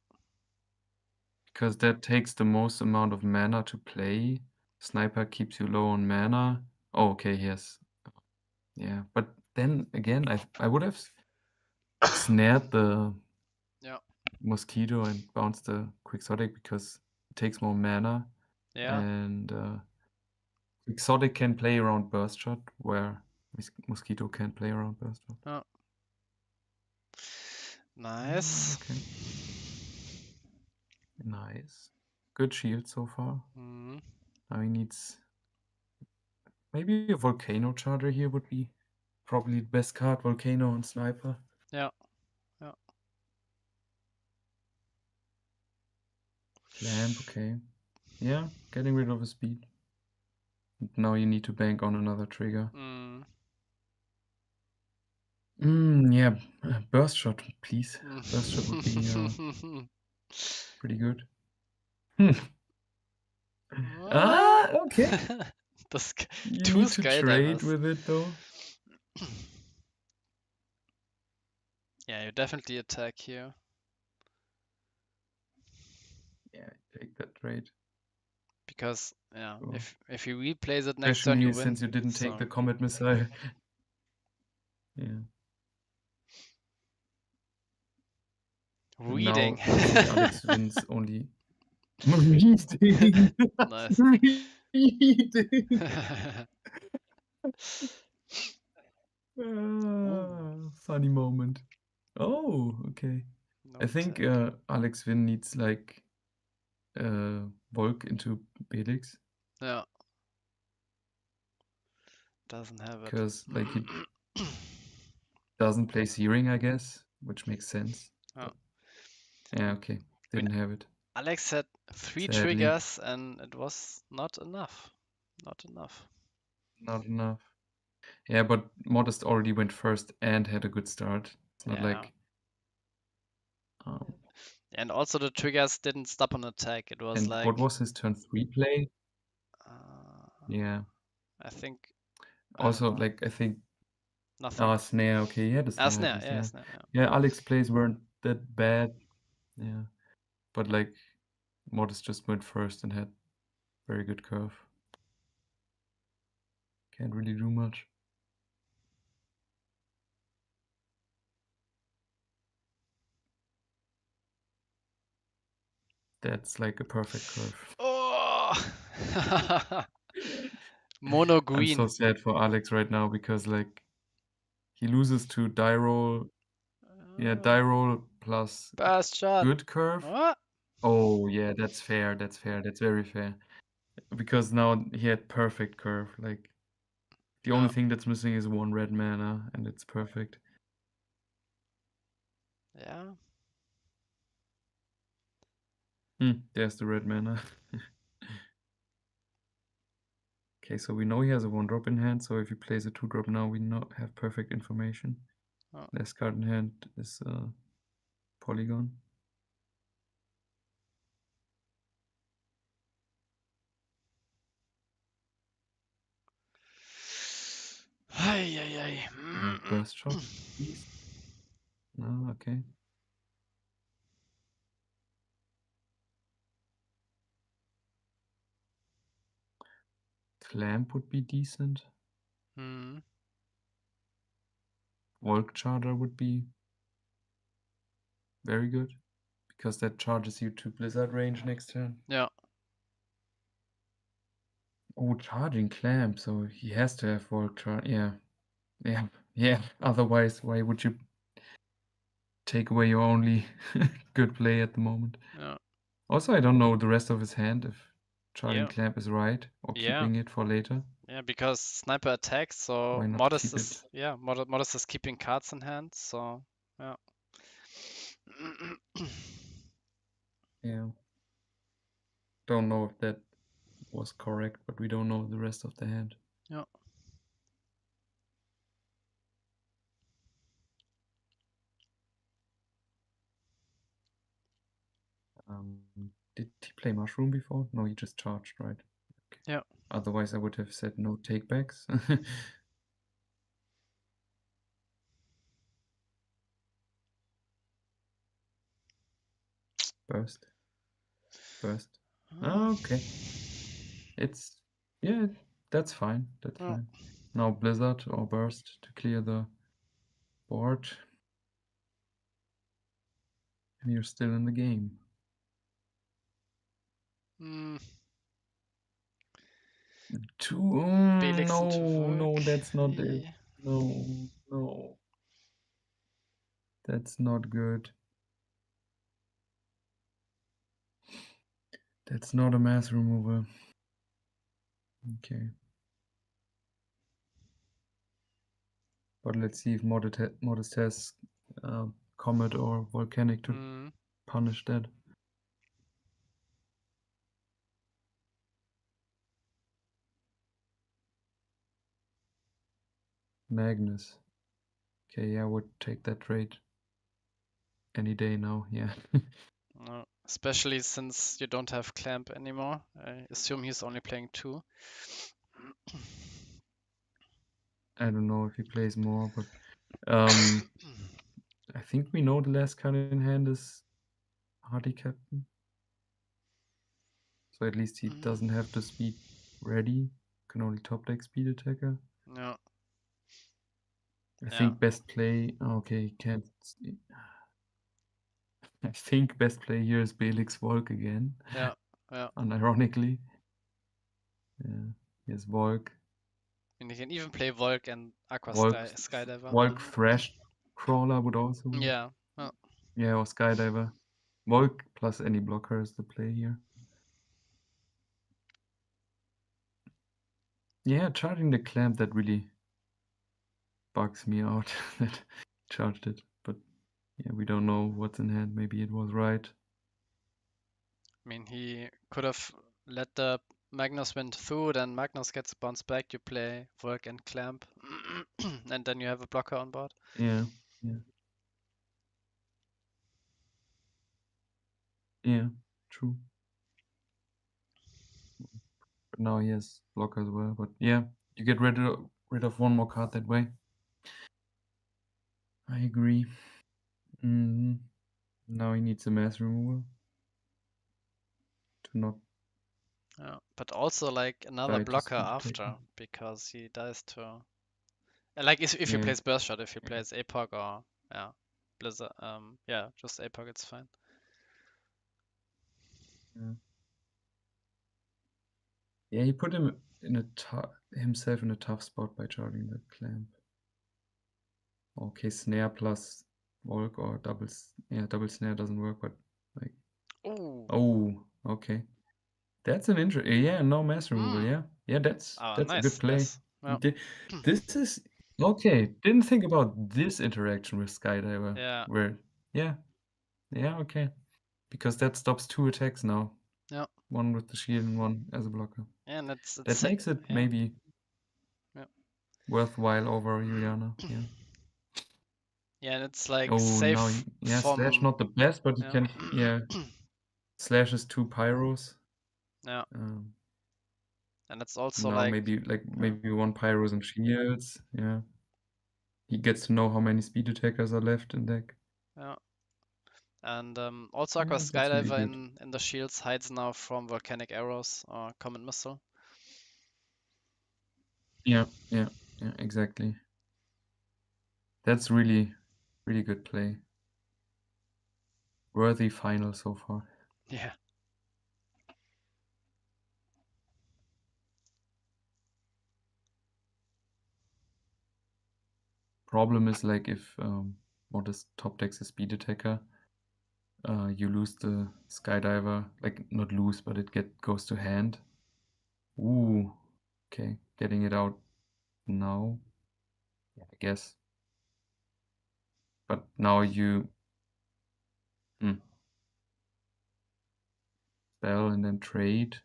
Because that takes the most amount of mana to play. Sniper keeps you low on mana. Oh, okay, yes. Yeah, but then again, I would have snared the
Yeah.
Mosquito and bounced the Quixotic because it takes more mana.
Yeah.
And Quixotic can play around Burst Shot, where Mosquito can't play around Burst Shot.
Oh. Nice.
Okay. Nice. Good shield so far. Now he needs maybe a Volcano Charger here would be probably the best card, Volcano and Sniper.
Yeah. Yeah.
Clamp, okay. Yeah, getting rid of his speed. Now you need to bank on another trigger. Yeah, Burst Shot, please. Burst Shot would be pretty good. Okay. You need to trade with it though.
Yeah, you definitely attack here.
Yeah, take that trade.
Because yeah, if he replays it next
Especially
turn, you win.
since you didn't take the Comet Missile. Yeah.
Reading.
Now I think Alex wins only. Reading.
Nice.
Reading. Funny moment. Oh, okay.
No
I think Alex Win needs like Volk into Belix.
Yeah. Doesn't have it.
Because like he doesn't play Searing, I guess, which makes sense.
Oh.
Yeah, okay. Didn't have it.
Alex had 3
Sadly.
triggers and it was not enough. Not enough.
Not enough. Yeah, but Modest already went first and had a good start. It's not like.
And also the triggers didn't stop on attack. It was
and
like.
What was his turn 3 play? Yeah.
I think.
Also, like I think
Nothing.
Ah, snare. Okay, yeah, the snare.
Snare.
At least,
Yeah, snare. Yeah.
Yeah, Alex plays weren't that bad. Yeah, but like Modest just went first and had very good curve. Can't really do much. That's like a perfect curve.
Oh! Mono
I'm
green.
so sad for Alex right now because like he loses to die roll. Yeah, die roll plus
Burst shot.
good curve.
What?
Oh yeah, that's fair. That's fair. That's very fair. Because now he had perfect curve. Like the only thing that's missing is one red mana, and it's perfect.
Yeah.
There's the red mana. Okay, so we know he has a 1-drop in hand, so if he plays a 2-drop now, we have perfect information.
Oh.
Last card in hand is Polygon.
Hey.
Burst shot, please. No, okay. Clamp would be decent. Volk Charger would be very good, because that charges you to Blizzard range next turn.
Yeah.
Oh, charging Clamp, so he has to have Volk Charger. Yeah. Otherwise, why would you take away your only good play at the moment?
Yeah.
Also, I don't know the rest of his hand, if charging
Yeah.
Clamp is right, or
Yeah.
keeping it for later.
Yeah, because sniper attacks, so
Why not
Modest
keep
is Modest is keeping cards in hand, so yeah.
Yeah. Don't know if that was correct, but we don't know the rest of the hand.
Yeah.
Did he play Mushroom before? No, he just charged, right? Okay.
Yeah.
Otherwise, I would have said no takebacks. Burst. Okay. Yeah, that's fine. That's fine. Now Blizzard or Burst to clear the board. And you're still in the game. No, that's not it. No. That's not good. That's not a mass remover. Okay. But let's see if Modest has Comet or Volcanic to punish that. Magnus. Okay, yeah, I would take that trade any day now, yeah.
Especially since you don't have Clamp anymore. I assume he's only playing 2.
I don't know if he plays more, but I think we know the last card in hand is Hardy Captain. So at least he doesn't have to speed ready. Can only top deck speed attacker.
Yeah.
I think best play. Okay, can't. I think best play here is Belix Volk again.
Yeah.
Unironically. Yeah. Here's Volk.
And you can even play Volk and Aqua Skydiver.
Volk Thrash Crawler would also work.
Yeah.
Yeah, or Skydiver. Volk plus any blocker is the play here. Yeah, charging the Clamp, that really bugs me out that charged it. But yeah, we don't know what's in hand. Maybe it was right.
I mean, he could have let the Magnus win through, then Magnus gets bounced back, you play Volk and Clamp, and then you have a blocker on board.
Yeah. Yeah, true. But now he has blocker as well. But yeah, you get rid of one more card that way. I agree. Now he needs a mass removal to not
Yeah, but also like another
die to
blocker
speed attack.
after because he dies to like if he
Yeah.
plays Burst Shot, if he plays APOC or yeah, Blizzard, yeah, just APOC, it's fine.
Yeah. Yeah, he put him in himself in a tough spot by charging the clamp. Okay, snare plus Volk or double snare doesn't work, but like
Ooh.
oh, okay. That's an yeah, no mass removal, yeah. Yeah, that's a good
Nice,
play.
nice. Yeah.
This is okay. Didn't think about this interaction with Skydiver.
Yeah.
Where yeah. Yeah, okay. Because that stops 2 attacks now.
Yeah.
One with the shield and one as a blocker.
Yeah, and it's
That makes it
yeah.
maybe
Yeah.
worthwhile over Juliana. Yeah.
Yeah, and it's like
Oh, now
safe
Slash
from
not the best, but you
yeah.
can Slash is 2 pyros.
Yeah. And it's also
Now
like
maybe 1 pyros and shields. Yeah. He gets to know how many speed attackers are left in deck.
yeah. And also Aqua
Yeah, that's really
Skydiver
good.
in the shields hides now from volcanic arrows or common missile.
Yeah, exactly. That's really good play. Worthy final so far.
Yeah.
Problem is like if Modest top decks a speed attacker, you lose the Skydiver, like not lose, but it goes to hand. Ooh, okay, getting it out now. Yeah, I guess. But now you spell and then trade.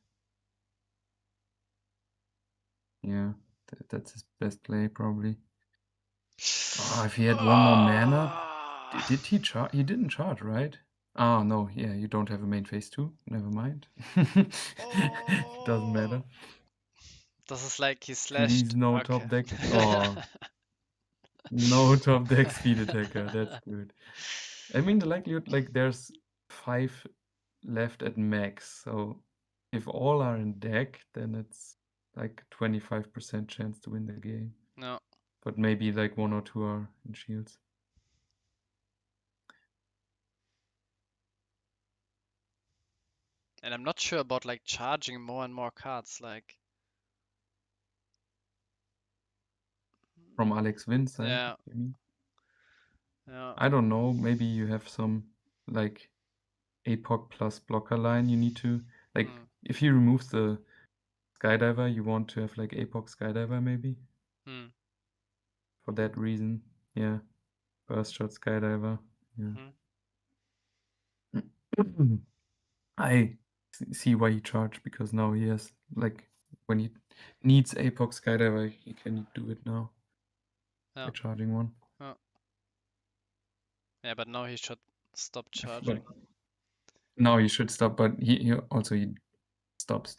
Yeah, that's his best play probably. Oh, if he had 1 more mana, did he charge? He didn't charge, right? Oh no, yeah, you don't have a main phase 2. Never mind. Doesn't matter.
Das ist like he
Please
slashed.
no
Okay.
top deck. Oh, no top deck speed attacker. That's good. I mean, the likelihood, like, there's 5 left at max. So if all are in deck, then it's like 25% chance to win the game.
No.
But maybe like 1 or 2 are in shields.
And I'm not sure about like charging more and more cards. Like
From Alex Wyn's side,
yeah.
you mean?
Yeah.
I don't know. Maybe you have some like APOC plus blocker line you need to like if he removes the Skydiver, you want to have like APOC Skydiver maybe? For that reason. Yeah. Burst shot Skydiver. Yeah. I see why he charged because now he has like when he needs APOC Skydiver, he can do it now. By charging 1.
Yeah, but now he should stop charging.
But now he should stop, but he stops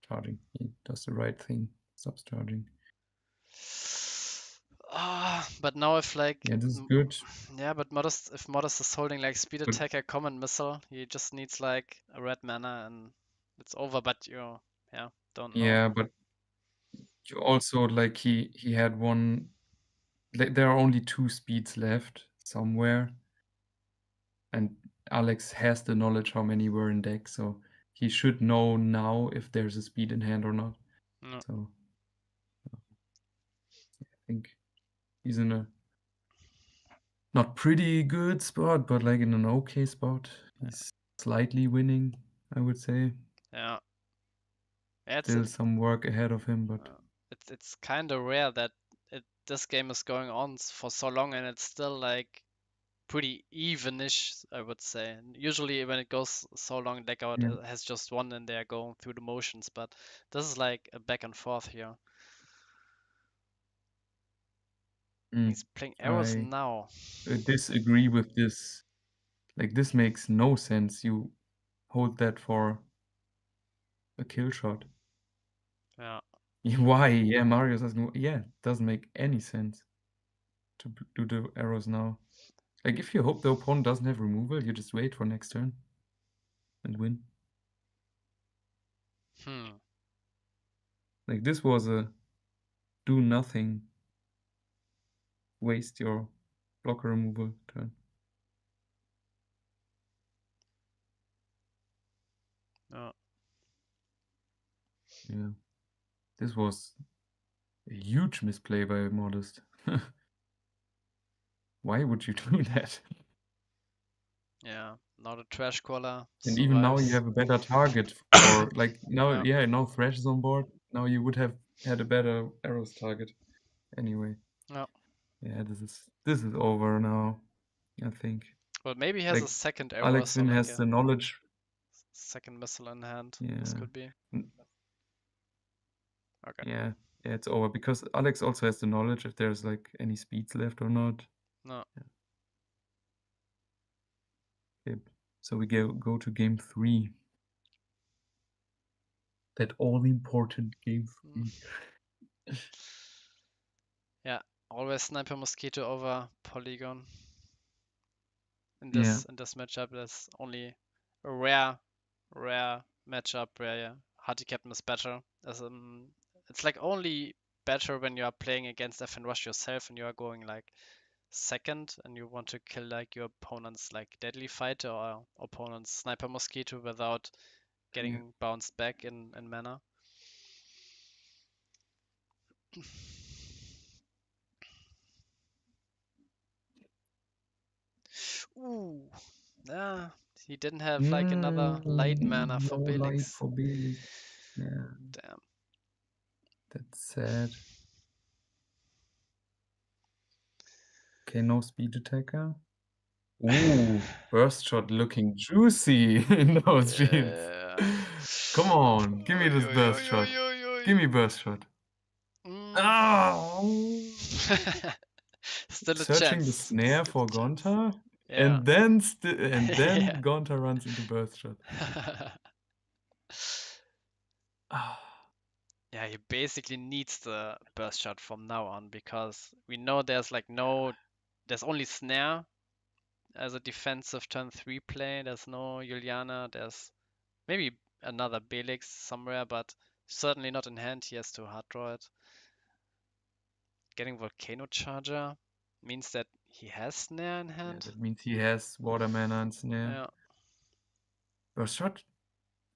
charging. He does the right thing. Stops charging.
But now if like
yeah, this is good.
Yeah, but if Modest is holding like speed attacker, common missile, he just needs like a red mana and it's over. But you don't know.
Yeah, but you also like he had 1. There are only 2 speeds left somewhere, and Alex has the knowledge how many were in deck, so he should know now if there's a speed in hand or not. So I think he's in a not pretty good spot, but like in an okay spot. He's slightly winning, I would say.
Yeah.
Still some work ahead of him, but
it's kind of rare that this game is going on for so long and it's still like pretty evenish, I would say. Usually when it goes so long, Blackout has just one and they're going through the motions, but this is like a back and forth here. He's playing arrows now.
I disagree with this. Like, this makes no sense. You hold that for a kill shot.
Yeah.
Why? Yeah, Mario says, yeah, it doesn't make any sense. to do the arrows now. Like, if you hope the opponent doesn't have removal, you just wait for next turn and win. Like, this was a do nothing, waste your blocker removal turn.
Oh.
Yeah. This was a huge misplay by Modest. Why would you do that?
Yeah, now the trash caller
And even now you
survives.
have a better target for like now
Yeah.
now Thresh is on board. Now you would have had a better arrows target anyway.
No.
Yeah, this is over now, I think.
Well, maybe he has
Like
a second arrow,
Alex
so
Win
like
has
a
the knowledge.
second missile in hand.
Yeah.
This could be. Okay.
Yeah, it's over because Alex also has the knowledge if there's like any speeds left or not.
No.
Yeah. Okay. So we go to game 3. That all important game 3.
Yeah, always Sniper Mosquito over Polygon. In this matchup, there's only a rare matchup where yeah, Hardy Captain is better. It's like only better when you are playing against FN Rush yourself and you are going like second and you want to kill like your opponent's like Deadly Fighter or opponent's Sniper Mosquito without getting bounced back in mana. Ooh, he didn't have like another light mana for
No light
Belix.
for Belix. Yeah.
Damn.
That's sad. Okay, no speed attacker. Ooh, burst shot looking juicy in those shields. Come on, give me this burst shot. Give me burst shot. Oh!
Still a
Searching
chance.
the snare for Gonta,
Yeah.
and then Gonta runs into burst shot.
Yeah, he basically needs the burst shot from now on because we know there's like there's only snare as a defensive turn 3 play. There's no Juliana. There's maybe another Belix somewhere, but certainly not in hand. He has to hard draw it. Getting Volcano Charger means that he has snare in hand.
Yeah, that means he has water mana and snare.
Yeah.
Burst shot.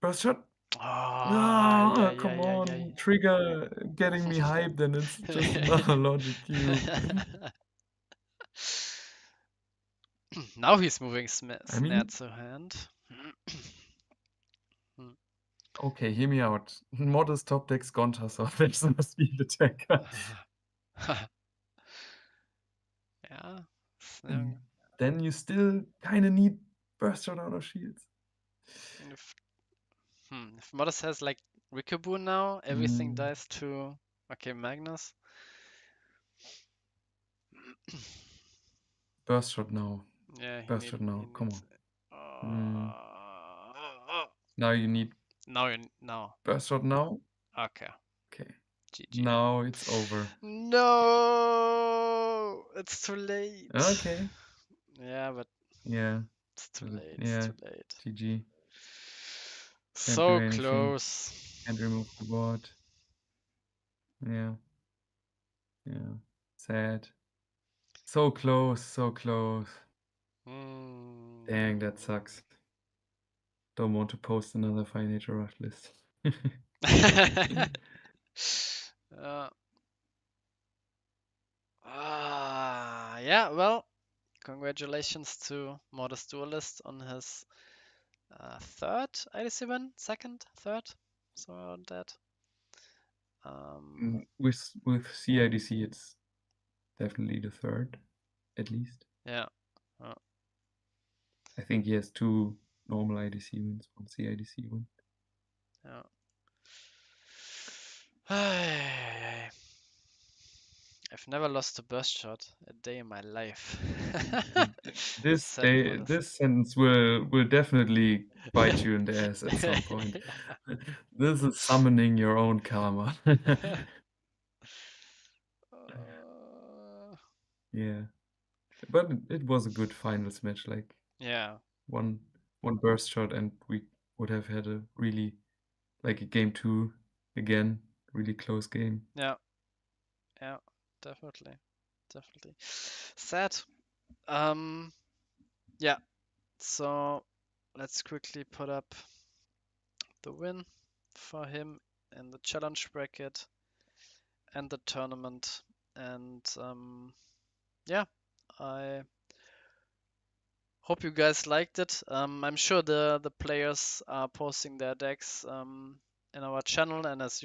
Burst shot.
Oh,
Come on. Trigger getting me hyped, and it's just another logic cube.
Now he's moving snare to hand.
Okay, hear me out. Modest top decks Gonta, so there's no speed attacker.
Yeah.
And then you still kind of need burst shot out of shields.
If Modest has like Rikaboo now, everything dies to Magnus.
Burst shot now.
Yeah,
burst shot now. Come on.
Now
you need
now.
Burst shot now.
Okay. GG.
Now it's over.
No, it's too late.
Okay.
Yeah, but it's too late.
Yeah.
It's too late.
GG.
So close.
Can't remove the board. Yeah. Sad. So close. Dang, that sucks. Don't want to post another Fire Nature Rush list.
Yeah, well, congratulations to Modest Duelist on his third IDC win, third, so around that.
With CIDC, it's definitely the third, at least.
Yeah.
I think he has 2 normal IDC wins, 1 CIDC win.
Yeah. I've never lost a burst shot a day in my life.
This sentence will definitely bite you in the ass at some point. This is summoning your own karma. Yeah, but it was a good finals match. Like
Yeah,
one one burst shot, and we would have had a really like a game two again, really close game.
yeah, yeah, definitely, definitely. Sad. Um, yeah. So let's quickly put up the win for him in the challenge bracket and the tournament. And yeah, I hope you guys liked it. I'm sure the players are posting their decks in our channel, and as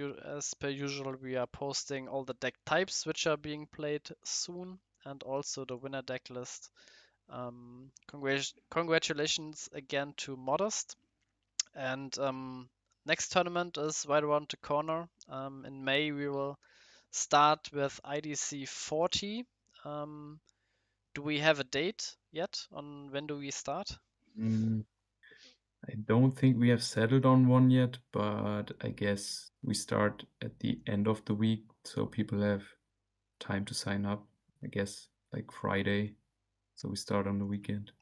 per usual, we are posting all the deck types which are being played soon, and also the winner deck list. Congratulations again to Modest. And next tournament is right around the corner. In May, we will start with IDC 40. Um, do we have a date yet on when do we start?
Mm, I don't think we have settled on one yet, but I guess we start at the end of the week so people have time to sign up. I guess like Friday, so we start on the weekend.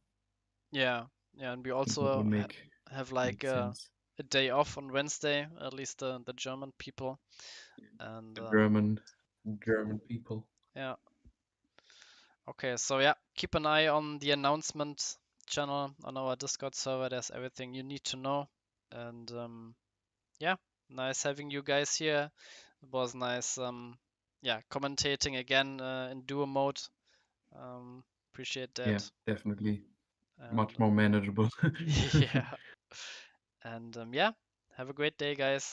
Yeah, yeah, and we
I think that
also
would
have like
make sense.
a day off on Wednesday, at least the German people. And
The German people.
yeah, okay, so yeah, keep an eye on the announcement channel on our Discord server. There's everything you need to know. And yeah, nice having you guys here. It was nice, yeah, commentating again in duo mode. Appreciate
Yeah,
that.
definitely
And
much more manageable.
yeah, and yeah, have a great day, guys.